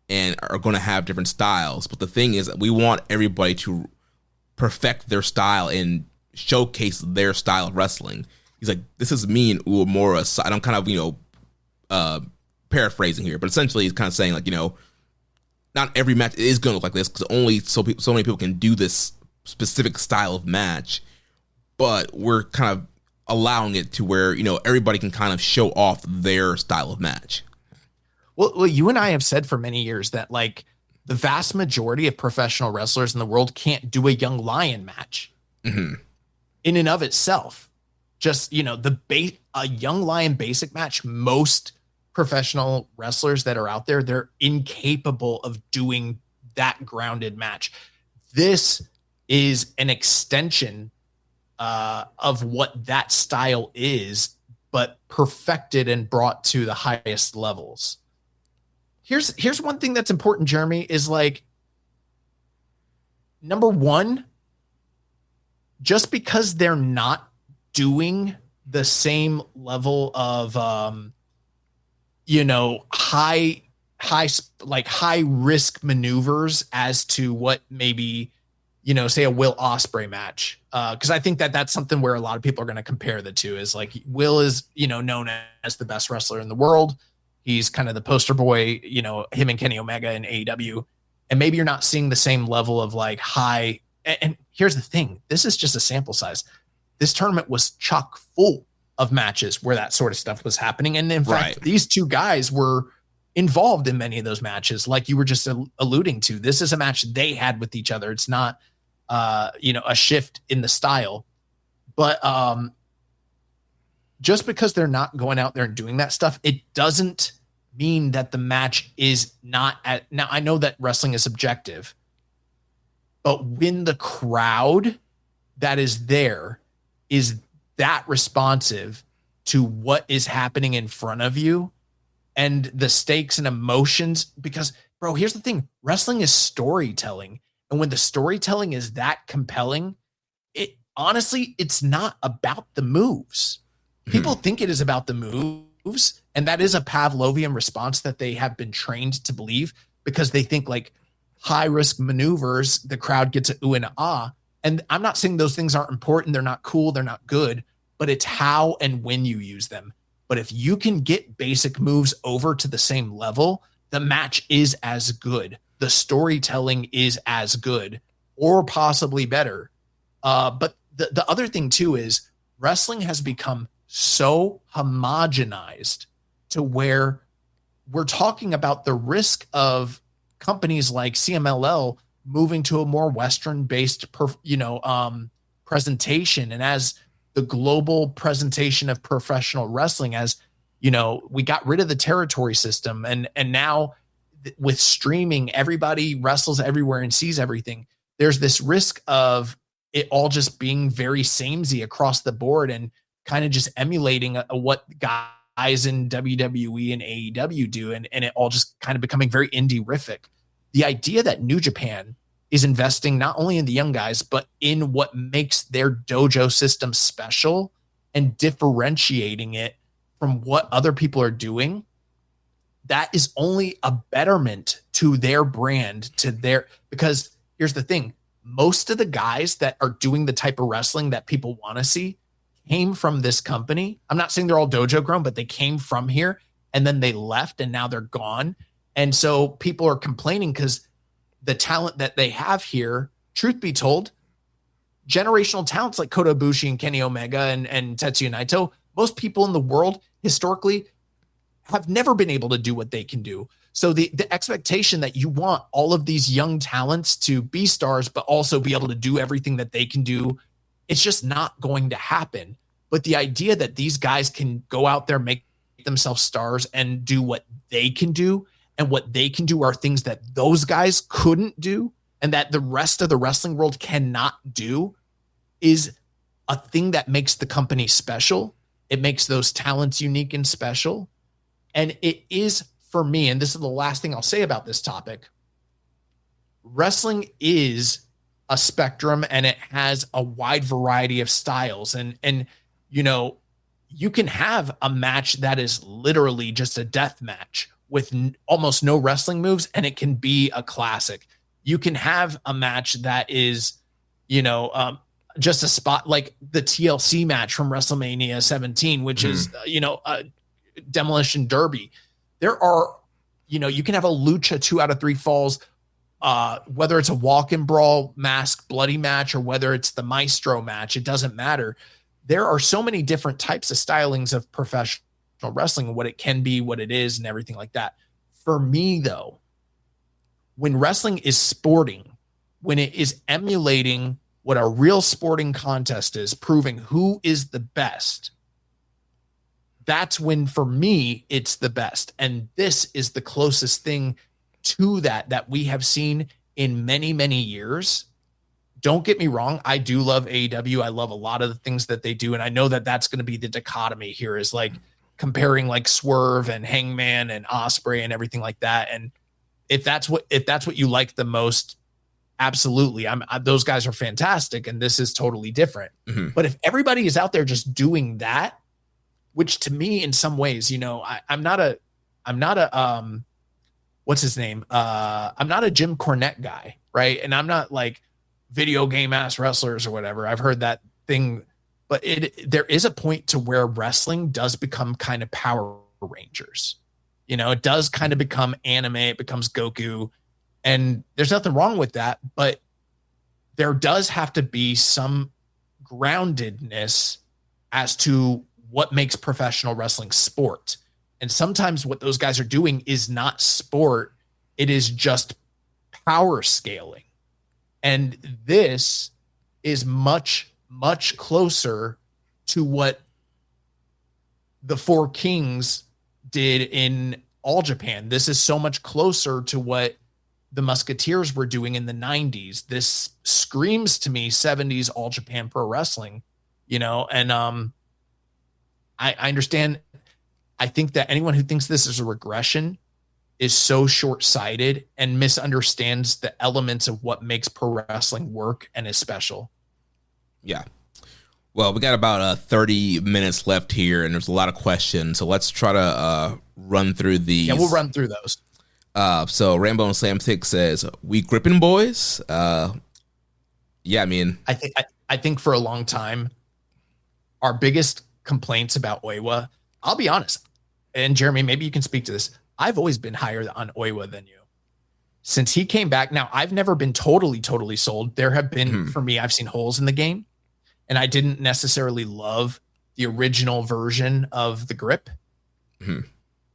and are going to have different styles. But the thing is, we want everybody to perfect their style and showcase their style of wrestling. He's like, this is me and Uemura. So I'm kind of, paraphrasing here, but essentially he's kind of saying like, not every match is going to look like this because only so many people can do this specific style of match. But we're kind of allowing it to where, everybody can kind of show off their style of match. Well, you and I have said for many years that like the vast majority of professional wrestlers in the world can't do a Young Lion match in and of itself. Just, a Young Lion basic match, most professional wrestlers that are out there, they're incapable of doing that grounded match. This is an extension of what that style is, but perfected and brought to the highest levels. Here's one thing that's important, Jeremy, is like, number one, just because they're not doing the same level of, high risk maneuvers as to what maybe, say a Will Ospreay match. Cause I think that that's something where a lot of people are going to compare the two, is like Will is, known as the best wrestler in the world. He's kind of the poster boy, him and Kenny Omega in AEW. And maybe you're not seeing the same level of like high. And here's the thing. This is just a sample size. This tournament was chock full of matches where that sort of stuff was happening. And in fact, these two guys were involved in many of those matches. Like you were just alluding to, this is a match they had with each other. It's not, a shift in the style, but just because they're not going out there and doing that stuff, it doesn't mean that the match is not at. Now, I know that wrestling is subjective, but when the crowd that is there is that responsive to what is happening in front of you and the stakes and emotions, because, bro, here's the thing. Wrestling is storytelling. And when the storytelling is that compelling, it honestly, it's not about the moves. People think it is about the moves, and that is a Pavlovian response that they have been trained to believe, because they think like high risk maneuvers, the crowd gets a ooh and a ah. And I'm not saying those things aren't important. They're not cool. They're not good, but it's how and when you use them. But if you can get basic moves over to the same level, the match is as good. The storytelling is as good, or possibly better. But the other thing too is wrestling has become so homogenized to where we're talking about the risk of companies like CMLL moving to a more Western-based, presentation, and as the global presentation of professional wrestling, as you know, we got rid of the territory system, and now with streaming, everybody wrestles everywhere and sees everything. There's this risk of it all just being very samey across the board and kind of just emulating what guys in WWE and AEW do, and it all just kind of becoming very indie-rific. The idea that New Japan is investing not only in the young guys, but in what makes their dojo system special and differentiating it from what other people are doing, that is only a betterment to their brand, because here's the thing. Most of the guys that are doing the type of wrestling that people want to see came from this company. I'm not saying they're all dojo grown, but they came from here and then they left and now they're gone. And so people are complaining because the talent that they have here, truth be told, generational talents like Kota Ibushi and Kenny Omega and Tetsuya Naito, most people in the world historically have never been able to do what they can do. So the expectation that you want all of these young talents to be stars, but also be able to do everything that they can do, it's just not going to happen. But the idea that these guys can go out there, make themselves stars and do what they can do, and what they can do are things that those guys couldn't do and that the rest of the wrestling world cannot do, is a thing that makes the company special. It makes those talents unique and special. And it is, for me, and this is the last thing I'll say about this topic, wrestling is a spectrum and it has a wide variety of styles. And you know, you can have a match that is literally just a death match with almost no wrestling moves, and it can be a classic. You can have a match that is, just a spot like the TLC match from WrestleMania 17, which is, a Demolition Derby. There are, you can have a lucha 2 out of 3 falls, whether it's a walk-in brawl, mask, bloody match, or whether it's the Maestro match, it doesn't matter. There are so many different types of stylings of professional wrestling and what it can be, what it is, and everything like that. For me, though, when wrestling is sporting, when it is emulating what a real sporting contest is, proving who is the best, that's when, for me, it's the best. And this is the closest thing to that we have seen in many, many years. Don't get me wrong. I do love AEW. I love a lot of the things that they do. And I know that that's going to be the dichotomy here, is like comparing like Swerve and Hangman and Osprey and everything like that. And if that's what you like the most, absolutely. Those guys are fantastic. And this is totally different. Mm-hmm. But if everybody is out there just doing that, which to me, in some ways, I'm not a what's his name? I'm not a Jim Cornette guy. Right. And I'm not like video game ass wrestlers or whatever. I've heard that thing, but there is a point to where wrestling does become kind of Power Rangers. It does kind of become anime. It becomes Goku, and there's nothing wrong with that, but there does have to be some groundedness as to what makes professional wrestling sport. And sometimes what those guys are doing is not sport. It is just power scaling. And this is much, much closer to what the Four Kings did in All Japan. This is so much closer to what the Musketeers were doing in the 90s. This screams to me 70s All Japan Pro Wrestling, and I understand. I think that anyone who thinks this is a regression is so short-sighted and misunderstands the elements of what makes pro wrestling work and is special. Yeah. Well, we got about 30 minutes left here, and there's a lot of questions. So let's try to run through these. Yeah, we'll run through those. So Rambo and Slam Tick says, "We gripping boys." Yeah, I mean, I think for a long time, our biggest complaints about Oiwa, I'll be honest, and Jeremy, maybe you can speak to this. I've always been higher on Oiwa than you. Since he came back, now I've never been totally sold. There have been, for me, I've seen holes in the game, and I didn't necessarily love the original version of the grip.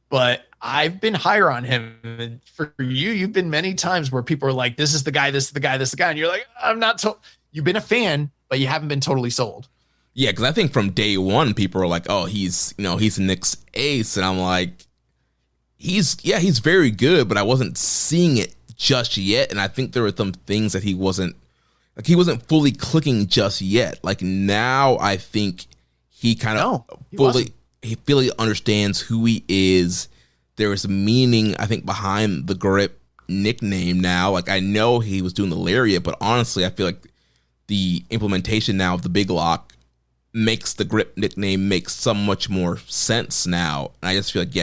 But I've been higher on him. And for you, you've been many times where people are like, this is the guy, this is the guy, this is the guy. And you're like, I'm not told. You've been a fan, but you haven't been totally sold. Yeah, because I think from day one, people are like, oh, he's Nick's ace. And I'm like, he's very good, but I wasn't seeing it just yet. And I think there were some things that he wasn't fully clicking just yet. Like now I think he kind of fully understands who he is. There is a meaning, I think, behind the grip nickname now. Like I know he was doing the lariat, but honestly, I feel like the implementation now of the big lock makes the grip nickname make so much more sense now. And I just feel like,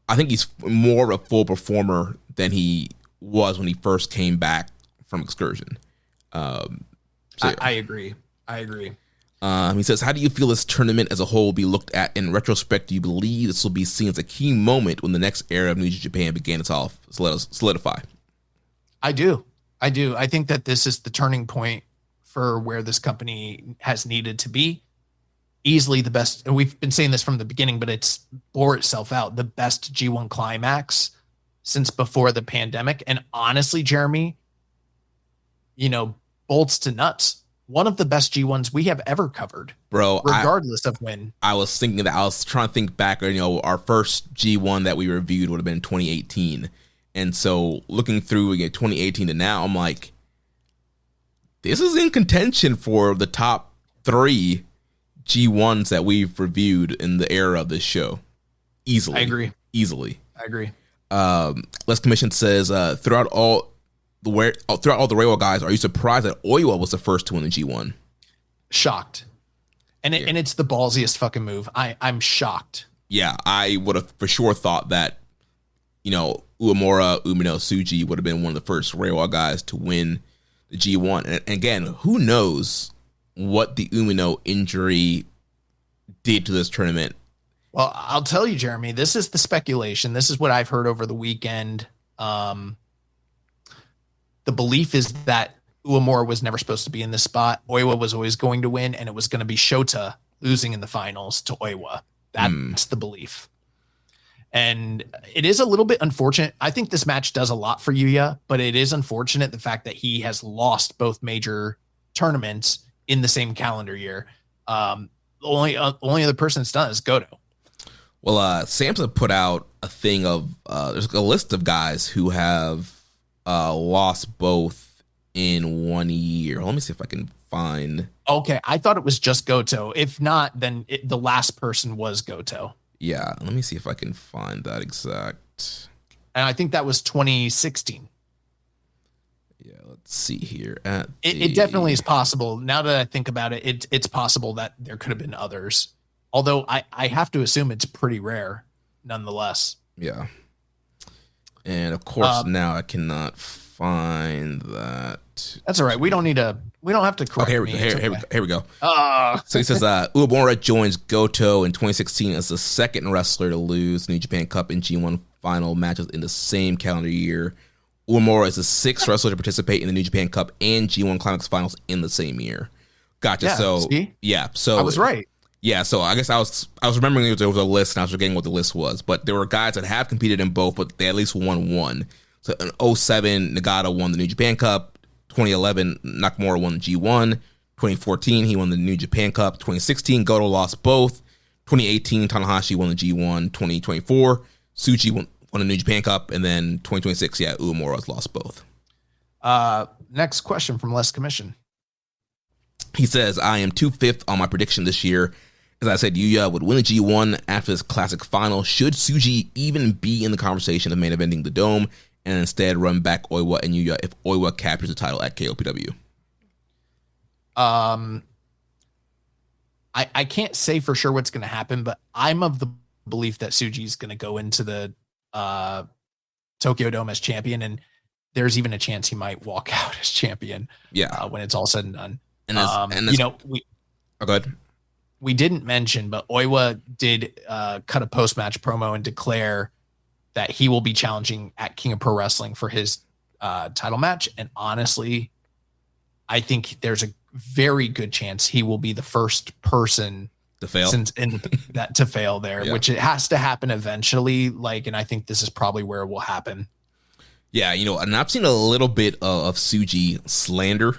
I think he's more of a full performer than he was when he first came back from Excursion. I agree. He says, how do you feel this tournament as a whole will be looked at in retrospect? Do you believe this will be seen as a key moment when the next era of New Japan began to solidify? I do. I think that this is the turning point for where this company has needed to be. Easily the best, and we've been saying this from the beginning, but it's bore itself out. The best G1 Climax since before the pandemic. And honestly, Jeremy, bolts to nuts. One of the best G1s we have ever covered, bro. Regardless of when. I was thinking that I was trying to think back. Our first G1 that we reviewed would have been 2018, and so looking through again 2018 to now, I'm like, this is in contention for the top 3 G1s that we've reviewed in the era of this show. Easily. I agree. Easily. I agree. Les Commission says, throughout all the Reiwa guys, are you surprised that Oiwa was the first to win the G1? Shocked. And it's the ballsiest fucking move. I'm shocked. Yeah, I would have for sure thought that, Uemura, Umino, Tsuji would have been one of the first Reiwa guys to win the G1. And again, who knows what the Umino injury did to this tournament. Well, I'll tell you, Jeremy, this is the speculation. This is what I've heard over the weekend. The belief is that Uemura was never supposed to be in this spot. Oiwa was always going to win, and it was going to be Shota losing in the finals to Oiwa. That's the belief. And it is a little bit unfortunate. I think this match does a lot for Yuya, but it is unfortunate the fact that he has lost both major tournaments in the same calendar year. The only other person that's done is Goto. Well, Samson put out a thing of there's a list of guys who have lost both in 1 year. Let me see if I can find. Okay, I thought it was just Goto. If not, then the last person was Goto. Yeah, let me see if I can find that exact. And I think that was 2016. Yeah, let's see here. It definitely is possible. Now that I think about it, it's possible that there could have been others. Although I have to assume it's pretty rare, nonetheless. Yeah. And of course, now I cannot find that. That's all right. We don't have to correct here me. Here we go. So he says, Uemura joins Goto in 2016 as the second wrestler to lose New Japan Cup and G1 final matches in the same calendar year. Uemura is the 6th wrestler to participate in the New Japan Cup and G1 Climax finals in the same year. Gotcha. Yeah, so see? Yeah, so I was right. Yeah, so I guess I was remembering there was a list and I was forgetting what the list was, but there were guys that have competed in both, but they at least won one. So in 2007, Nagata won the New Japan Cup. 2011, Nakamura won the G1. 2014, he won the New Japan Cup. 2016, Goto lost both. 2018, Tanahashi won the G1. 2024, Tsuji won the New Japan Cup. And then 2026, Uemura's lost both. Next question from Les Commission. He says, I am 2/5 on my prediction this year. As I said, Yuya would win the G1 after this classic final. Should Tsuji even be in the conversation of main eventing the Dome and instead run back Oiwa and Yuya if Oiwa captures the title at KOPW? I can't say for sure what's going to happen, but I'm of the belief that Tsuji is going to go into the Tokyo Dome as champion, and there's even a chance he might walk out as champion. When it's all said and done. And go ahead. We didn't mention, but Oiwa did cut a post-match promo and declare that he will be challenging at King of Pro Wrestling for his title match. And honestly, I think there's a very good chance he will be the first person to fail to fail there, which it has to happen eventually. And I think this is probably where it will happen. Yeah, and I've seen a little bit of Tsuji slander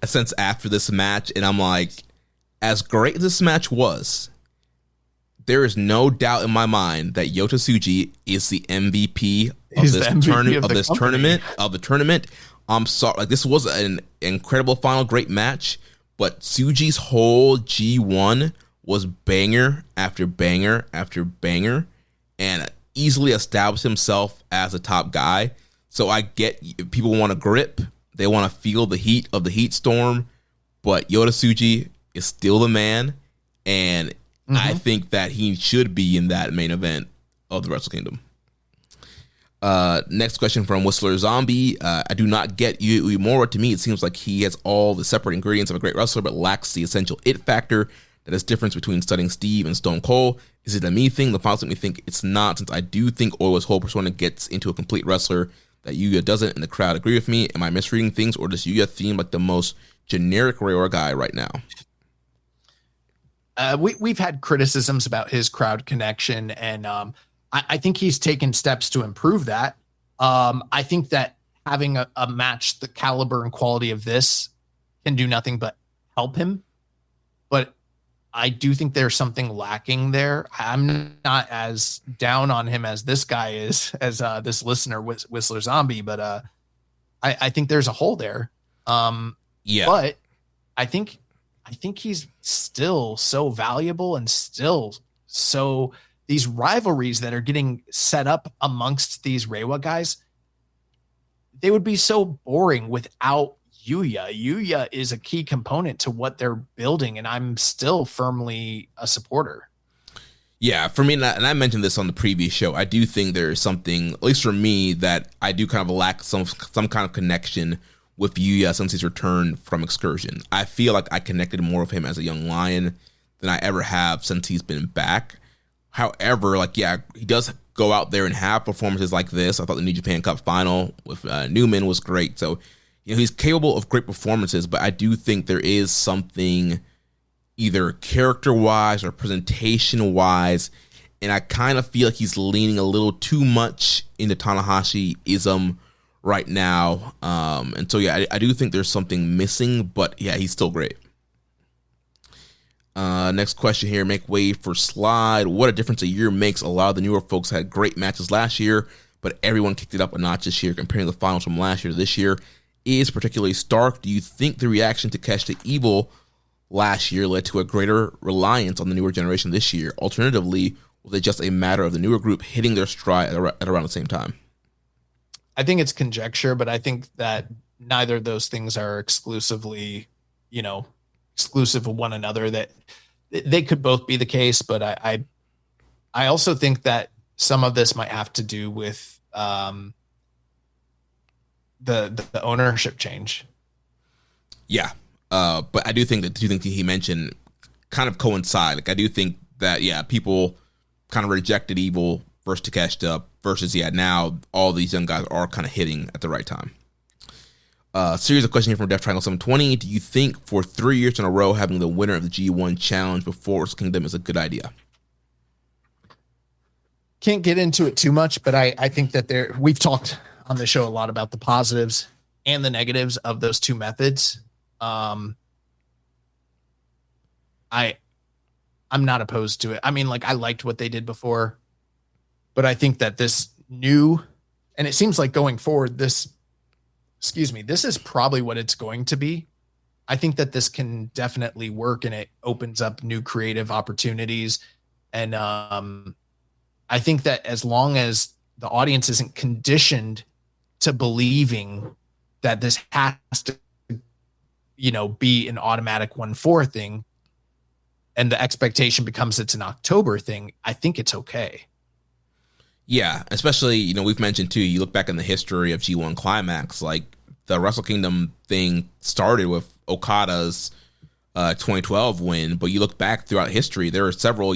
since after this match, and I'm like, as great as this match was, there is no doubt in my mind that Yota Tsuji is the MVP of the tournament. I'm sorry, this was an incredible final, great match, but Tsuji's whole G1 was banger after banger after banger, and easily established himself as a top guy. So I get people want to grip, they want to feel the heat of the heat storm, but Yota Tsuji is still the man, and I think that he should be in that main event of the Wrestle Kingdom. Next question from Whistler Zombie. I do not get Uemura. To me, it seems like he has all the separate ingredients of a great wrestler, but lacks the essential it factor that is difference between Studding Steve and Stone Cold. Is it a me thing? The files make me think it's not, since I do think Oiwa's whole persona gets into a complete wrestler that Yuya doesn't, and the crowd agree with me. Am I misreading things, or does Yuya seem like the most generic Reiwa guy right now? We've had criticisms about his crowd connection, and I think he's taken steps to improve that. I think that having a match the caliber and quality of this can do nothing but help him. But I do think there's something lacking there. I'm not as down on him as this guy is, as this listener, Whistler Zombie, but I think there's a hole there. But I think he's still so valuable, and still so these rivalries that are getting set up amongst these Reiwa guys, they would be so boring without Yuya. Yuya is a key component to what they're building, and I'm still firmly a supporter. Yeah, for me, and I mentioned this on the previous show, I do think there is something, at least for me, that I do kind of lack some kind of connection with Yuya since his return from Excursion. I feel like I connected more with him as a young lion than I ever have since he's been back. However, he does go out there and have performances like this. I thought the New Japan Cup final with Newman was great. So, he's capable of great performances, but I do think there is something either character-wise or presentation-wise, and I kind of feel like he's leaning a little too much into Tanahashi-ism right now. And so, I do think there's something missing, but he's still great. Next question here, make way for Slide. What a difference a year makes. A lot of the newer folks had great matches last year, but everyone kicked it up a notch this year. Comparing the finals from last year to this year is particularly stark. Do you think the reaction to Catch the Evil last year led to a greater reliance on the newer generation this year? Alternatively, was it just a matter of the newer group hitting their stride at around the same time? I think it's conjecture, but I think that neither of those things are exclusively, exclusive of one another. That they could both be the case, but I also think that some of this might have to do with the ownership change. Yeah. But I do think that he mentioned kind of coincide. I do think that, people kind of rejected Evil versus Takeshita versus, now all these young guys are kind of hitting at the right time. Series of questions here from Death Triangle 720. Do you think for 3 years in a row having the winner of the G1 challenge before Wrestle Kingdom is a good idea? Can't get into it too much, but I think that we've talked on the show a lot about the positives and the negatives of those two methods. I I'm not opposed to it. I mean, like, I liked what they did before, but I think that this new, and it seems like going forward, this is probably what it's going to be. I think that this can definitely work, and it opens up new creative opportunities. And I think that as long as the audience isn't conditioned to believing that this has to, be an automatic 1/4 thing, and the expectation becomes it's an October thing, I think it's okay. Yeah, especially, we've mentioned too, you look back in the history of G1 Climax, like the Wrestle Kingdom thing started with Okada's 2012 win, but you look back throughout history, there are several,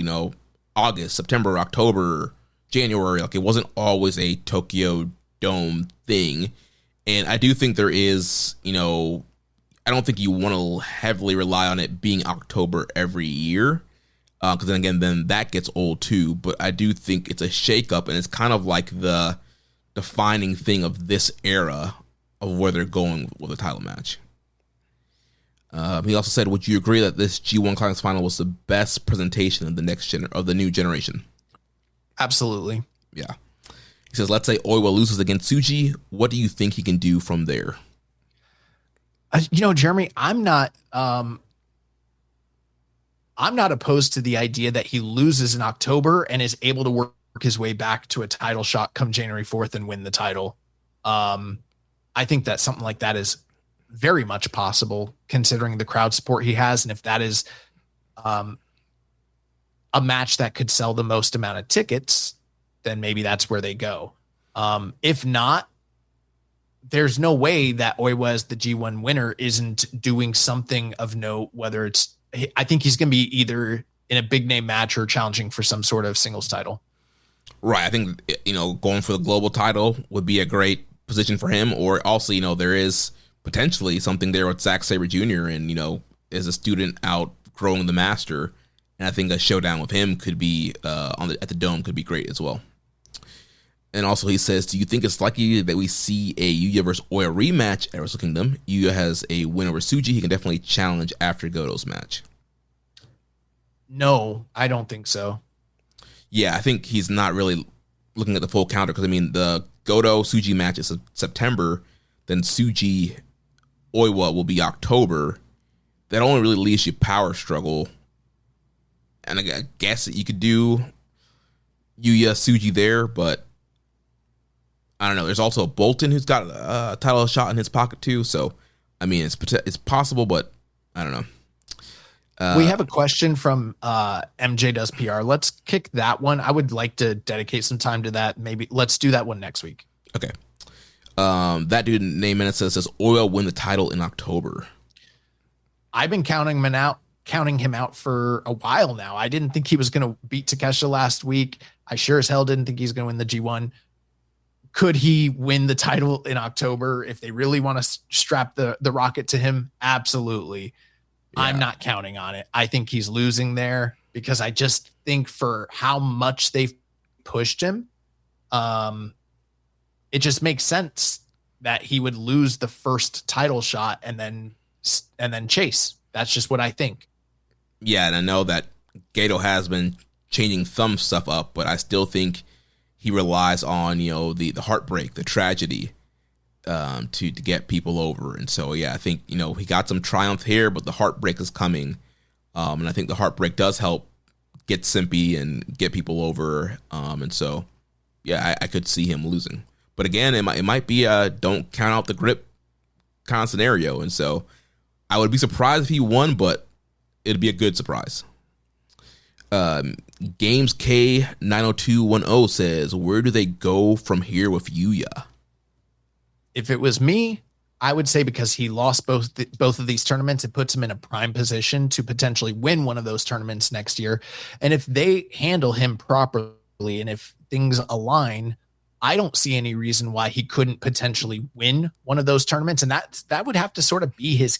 August, September, October, January, like it wasn't always a Tokyo Dome thing. And I do think there is, I don't think you want to heavily rely on it being October every year. Because then again, then that gets old too. But I do think it's a shakeup, and it's kind of like the defining thing of this era of where they're going with the title match. He also said, "Would you agree that this G1 Climax final was the best presentation of the new generation?" Absolutely. Yeah. He says, "Let's say Oiwa loses against Tsuji. What do you think he can do from there?" Jeremy, I'm not opposed to the idea that he loses in October and is able to work his way back to a title shot come January 4th and win the title. I think that something like that is very much possible considering the crowd support he has. And if that is a match that could sell the most amount of tickets, then maybe that's where they go. If not, there's no way that Oiwa as the G1 winner isn't doing something of note, whether it's, I think he's going to be either in a big name match or challenging for some sort of singles title. Right. I think, going for the global title would be a great position for him. Or also, there is potentially something there with Zack Sabre Jr. and, as a student out growing the master. And I think a showdown with him could be at the Dome could be great as well. And also he says, do you think it's likely that we see a Yuya versus Oya rematch at Wrestle Kingdom? Yuya has a win over Tsuji. He can definitely challenge after Goto's match. No, I don't think so. Yeah, I think he's not really looking at the full counter because, the Goto-Tsuji match is September, then Tsuji-Oiwa will be October. That only really leaves you Power Struggle. And I guess that you could do Yuya-Tsuji there, but I don't know. There's also Bolton who's got a title shot in his pocket too. So, it's possible, but I don't know. We have a question from MJ Does PR. Let's kick that one. I would like to dedicate some time to that. Maybe let's do that one next week. Okay. That dude named Minute says Oil win the title in October. I've been counting him out for a while now. I didn't think he was going to beat Takeshita last week. I sure as hell didn't think he's going to win the G1. Could he win the title in October if they really want to strap the rocket to him? Absolutely. Yeah. I'm not counting on it. I think he's losing there because I just think for how much they've pushed him, it just makes sense that he would lose the first title shot and then chase. That's just what I think. Yeah, and I know that Gato has been changing some stuff up, but I still think he relies on, the heartbreak, the tragedy, to get people over. And so, yeah, I think, he got some triumph here, but the heartbreak is coming. And I think the heartbreak does help get Simpy and get people over. And so, yeah, I could see him losing. But again, it might be a don't count out the grip kind of scenario. And so I would be surprised if he won, but it'd be a good surprise. Games K90210 says, where do they go from here with Yuya? If it was me, I would say because he lost both of these tournaments, it puts him in a prime position to potentially win one of those tournaments next year. And if they handle him properly and if things align, I don't see any reason why he couldn't potentially win one of those tournaments. And that would have to sort of be his,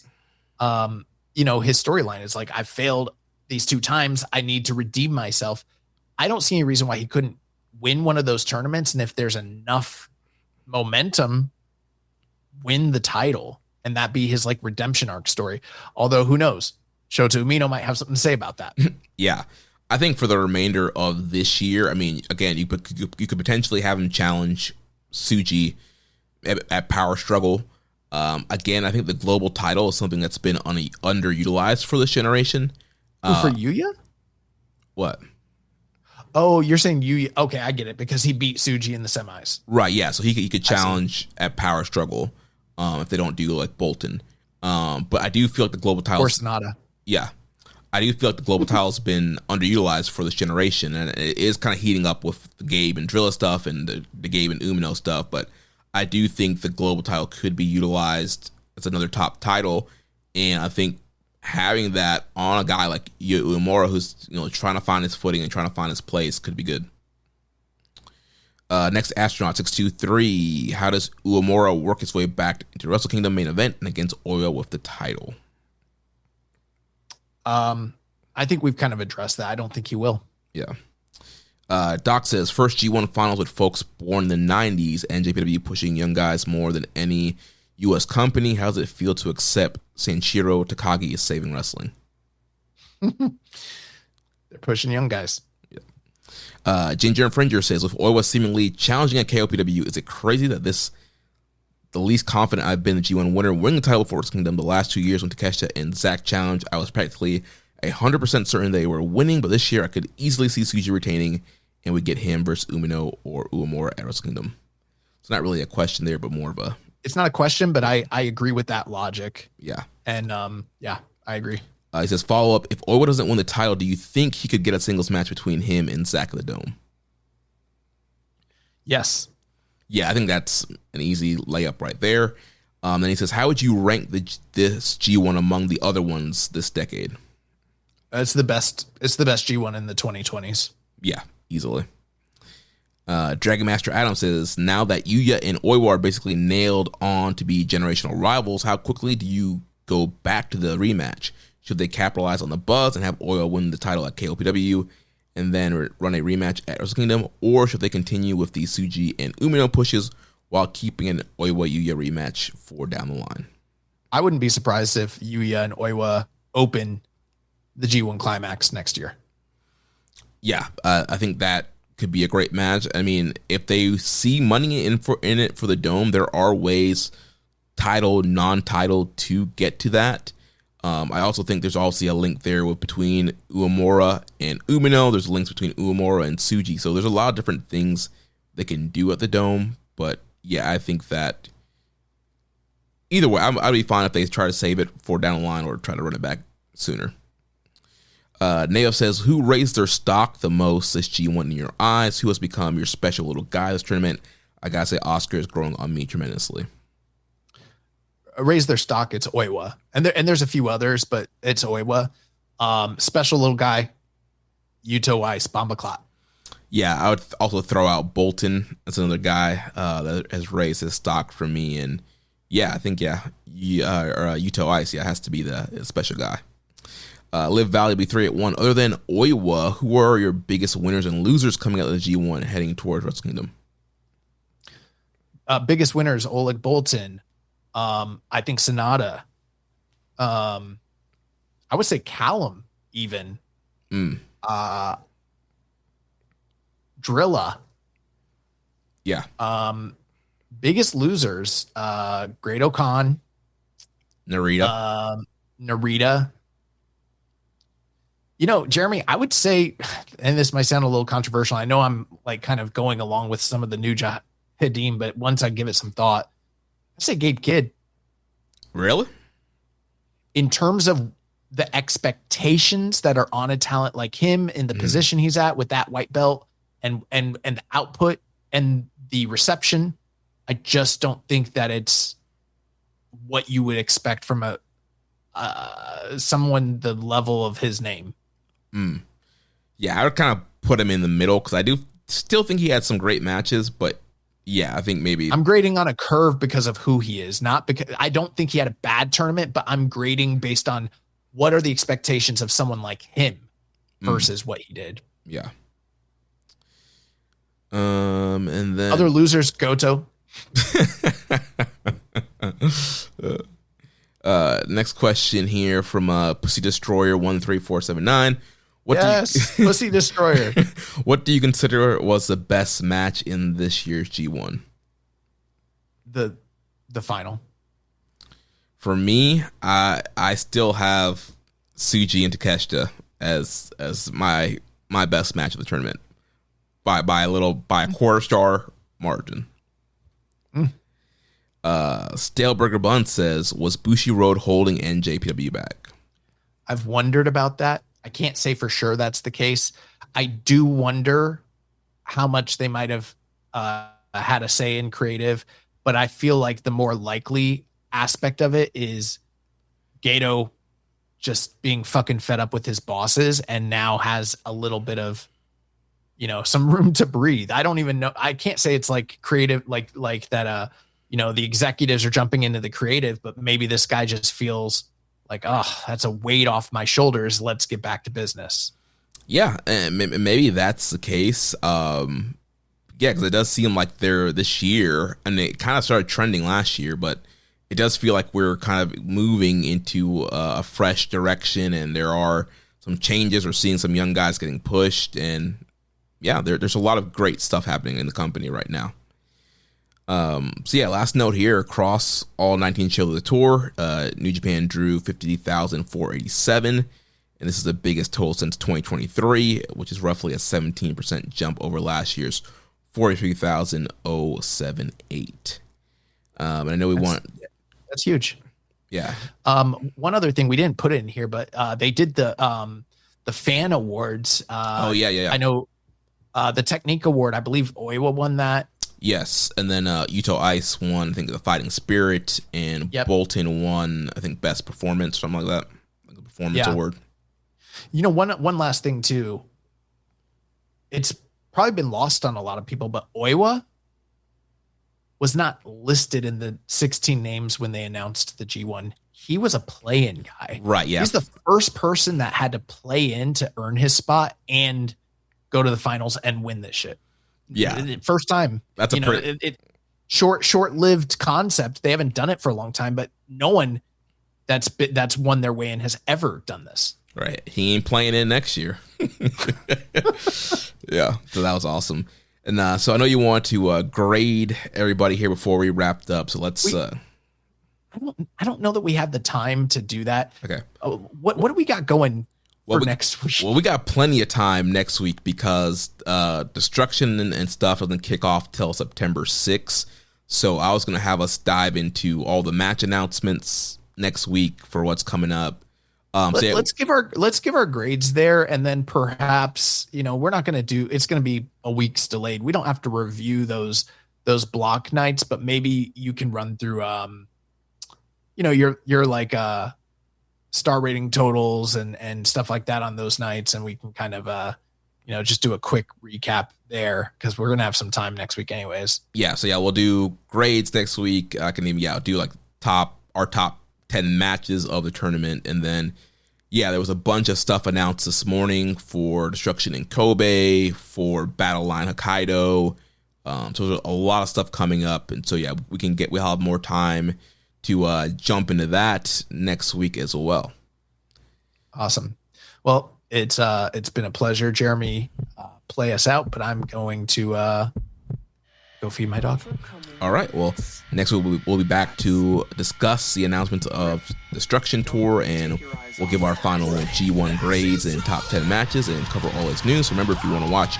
his storyline. It's like, I failed these 2 times. I need to redeem myself. I don't see any reason why he couldn't win one of those tournaments. And if there's enough momentum, win the title and that be his redemption arc story. Although who knows, Shota Umino might have something to say about that. Yeah. I think for the remainder of this year, I mean, again, you could potentially have him challenge Tsuji at Power Struggle. Again, I think the global title is something that's been underutilized for this generation. For Yuya? What? Oh, you're saying Yuya. Okay, I get it, because he beat Tsuji in the semis. Right, yeah. So he could challenge at Power Struggle if they don't do like Bolton. But I do feel like the global title... Or Sonata. Yeah. I do feel like the global title has been underutilized for this generation, and it is kind of heating up with the Gabe and Drilla stuff and the Gabe and Umino stuff, but I do think the global title could be utilized as another top title, and I think having that on a guy like Uemura, who's trying to find his footing and trying to find his place, could be good. Next, Astronaut 623. How does Uemura work his way back into Wrestle Kingdom main event and against Oyo with the title? I think we've kind of addressed that. I don't think he will. Yeah. Doc says, first G1 finals with folks born in the 90s, and JPW pushing young guys more than any U.S. company. How does it feel to accept Sanshiro Takagi is saving wrestling? They're pushing young guys. Yeah. Ginger Infringer says, with Oiwa seemingly challenging at KOPW, is it crazy that the least confident I've been in G1 winner winning the title for Wrestle Kingdom the last 2 years when Takeshita and Zack challenged? I was practically 100% certain they were winning, but this year I could easily see Tsuji retaining, and we get him versus Umino or Uemura at Wrestle Kingdom. It's not really a question there, but more of a... It's not a question, but I agree with that logic. Yeah. And I agree. He says, follow up, if Oiwa doesn't win the title, do you think he could get a singles match between him and Zack of the Dome? Yes. Yeah, I think that's an easy layup right there. Then he says, how would you rank this G1 among the other ones this decade? It's the best G1 in the 2020s. Yeah, easily. Dragon Master Adam says, now that Yuya and Oiwa are basically nailed on to be generational rivals, how quickly do you go back to the rematch? Should they capitalize on the buzz and have Oiwa win the title at KOPW and then run a rematch at Wrestle Kingdom? Or should they continue with the Tsuji and Umino pushes while keeping an Oiwa-Yuya rematch for down the line? I wouldn't be surprised if Yuya and Oiwa open the G1 Climax next year. Yeah, I think that could be a great match. I mean, if they see money in it for the Dome, there are ways, title, non-title, to get to that. I also think there's obviously a link there between Uemura and Umino. There's links between Uemura and Tsuji. So there's a lot of different things they can do at the Dome. But yeah, I think that either way, I'd be fine if they try to save it for down the line or try to run it back sooner. Neo says, who raised their stock the most this G1 in your eyes? Who has become your special little guy this tournament? I gotta say, Oscar is growing on me tremendously. Raise their stock, it's Oiwa. And there's a few others, but it's Oiwa. Special little guy, Yuto Ice, Bombaclot. Yeah, I would also throw out Bolton. That's another guy that has raised his stock for me. And yeah, I think, Yuto Ice, has to be the special guy. Live Valley B381. Other than Oiwa, who are your biggest winners and losers coming out of the G1 heading towards Wrestle Kingdom? Biggest winners, Oleg Bolton. I think Sonata. I would say Callum even. Drilla. Yeah. Biggest losers, Great Okan. Narita. Narita. Jeremy, I would say, and this might sound a little controversial, I know I'm like kind of going along with some of the new Hadim, but once I give it some thought, I'd say Gabe Kidd. Really? In terms of the expectations that are on a talent like him in the position he's at with that white belt and the output and the reception, I just don't think that it's what you would expect from someone the level of his name. Yeah, I would kind of put him in the middle because I do still think he had some great matches, but yeah, I think maybe I'm grading on a curve because of who he is, not because I don't think he had a bad tournament, but I'm grading based on what are the expectations of someone like him versus what he did. Yeah. And then other losers, Goto. Next question here from Pussy Destroyer 13479. Pussy Destroyer. What do you consider was the best match in this year's G1? The final. For me, I still have Tsuji and Takeshita as my best match of the tournament by a quarter star margin. Staleburger Bun says, was Bushiroad holding NJPW back? I've wondered about that. I can't say for sure that's the case. I do wonder how much they might have had a say in creative, but I feel like the more likely aspect of it is Gato just being fucking fed up with his bosses and now has a little bit of, some room to breathe. I don't even know. I can't say it's like creative, like that, the executives are jumping into the creative, but maybe this guy just feels like, oh, that's a weight off my shoulders. Let's get back to business. Yeah, and maybe that's the case. Because it does seem like they're this year, and it kind of started trending last year, but it does feel like we're kind of moving into a fresh direction, and there are some changes. We're seeing some young guys getting pushed, and yeah, there's a lot of great stuff happening in the company right now. Last note here, across all 19 shows of the tour, New Japan drew 50,487, and this is the biggest total since 2023, which is roughly a 17% jump over last year's 43,078. And I know that's huge. Yeah. One other thing, we didn't put it in here, but they did the fan awards. Yeah. I know the Technique Award, I believe Oiwa won that. Yes, and then Yuto Ice won, I think, the Fighting Spirit, and Bolton won, I think, Best Performance, something like that, like a performance award. One last thing too. It's probably been lost on a lot of people, but Oiwa was not listed in the 16 names when they announced the G1. He was a play-in guy, right? Yeah, he's the first person that had to play in to earn his spot and go to the finals and win this shit. Yeah, first time. That's a short-lived concept. They haven't done it for a long time, but no one that's won their way in has ever done this. Right, he ain't playing in next year. Yeah, so that was awesome. And so I know you want to grade everybody here before we wrapped up. So let's. I don't know that we have the time to do that. Okay. What do we got going? Next week? Well, we got plenty of time next week because Destruction and stuff doesn't kick off till September 6th. So I was going to have us dive into all the match announcements next week for what's coming up. Let's give our grades there, and then perhaps we're not going to do. It's going to be a week's delayed. We don't have to review those block nights, but maybe you can run through your like star rating totals and stuff like that on those nights, and we can kind of just do a quick recap there because we're gonna have some time next week anyways. Yeah, so we'll do grades next week. I can even do like our top 10 matches of the tournament, and then there was a bunch of stuff announced this morning for Destruction in Kobe, for Battle Line Hokkaido. So there's a lot of stuff coming up, and so we'll have more time to jump into that next week as well. Awesome. Well, it's been a pleasure, Jeremy. Play us out, but I'm going to go feed my dog. All right. Well, next week we'll be back to discuss the announcements of Destruction Tour, and we'll give our final G1 grades and top 10 matches and cover all its news. So remember, if you want to watch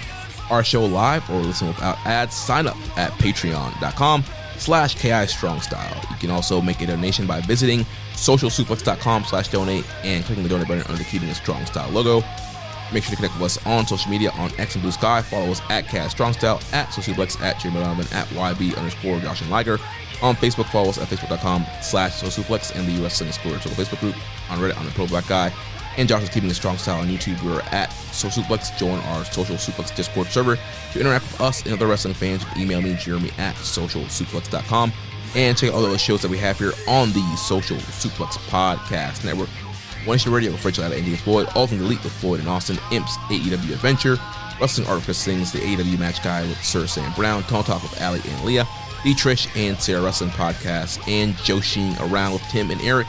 our show live or listen without ads, sign up at patreon.com/KI Strong Style. You can also make a donation by visiting socialsuplex.com/donate and clicking the donate button under the Keepin Strong Style logo. Make sure to connect with us on social media on X and Blue Sky. Follow us at KI Strong Style, at Socialsuplex, at Jeremy Donovan, at YB_Josh and Liger. On Facebook, follow us at facebook.com/Socialsuplex and the US Wrestling Explorer Total Facebook group. On Reddit, on the Pro Black Guy. And Josh is Keeping a Strong Style on YouTube. We're at Social Suplex. Join our Social Suplex Discord server to interact with us and other wrestling fans. You can email me, Jeremy, at socialsuplex.com. And check out all those shows that we have here on the Social Suplex Podcast Network. One Nation Radio with Rachel out of Indian Floyd. All from the Elite with Floyd and Austin. Imps, AEW Adventure. Wrestling Art with Chris Sings. The AEW Match Guy with Sir Sam Brown. Tone Talk with Ali and Leah. The Trish and Sarah Wrestling Podcast. And Joshing Around with Tim and Eric.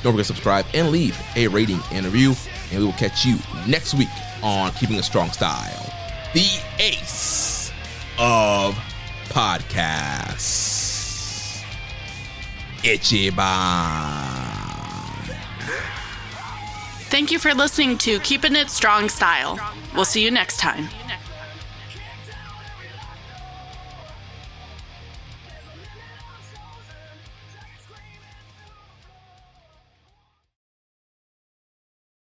Don't forget to subscribe and leave a rating and review. And we will catch you next week on Keeping a Strong Style, the ace of podcasts. Ichiban. Thank you for listening to Keepin' It Strong Style. We'll see you next time.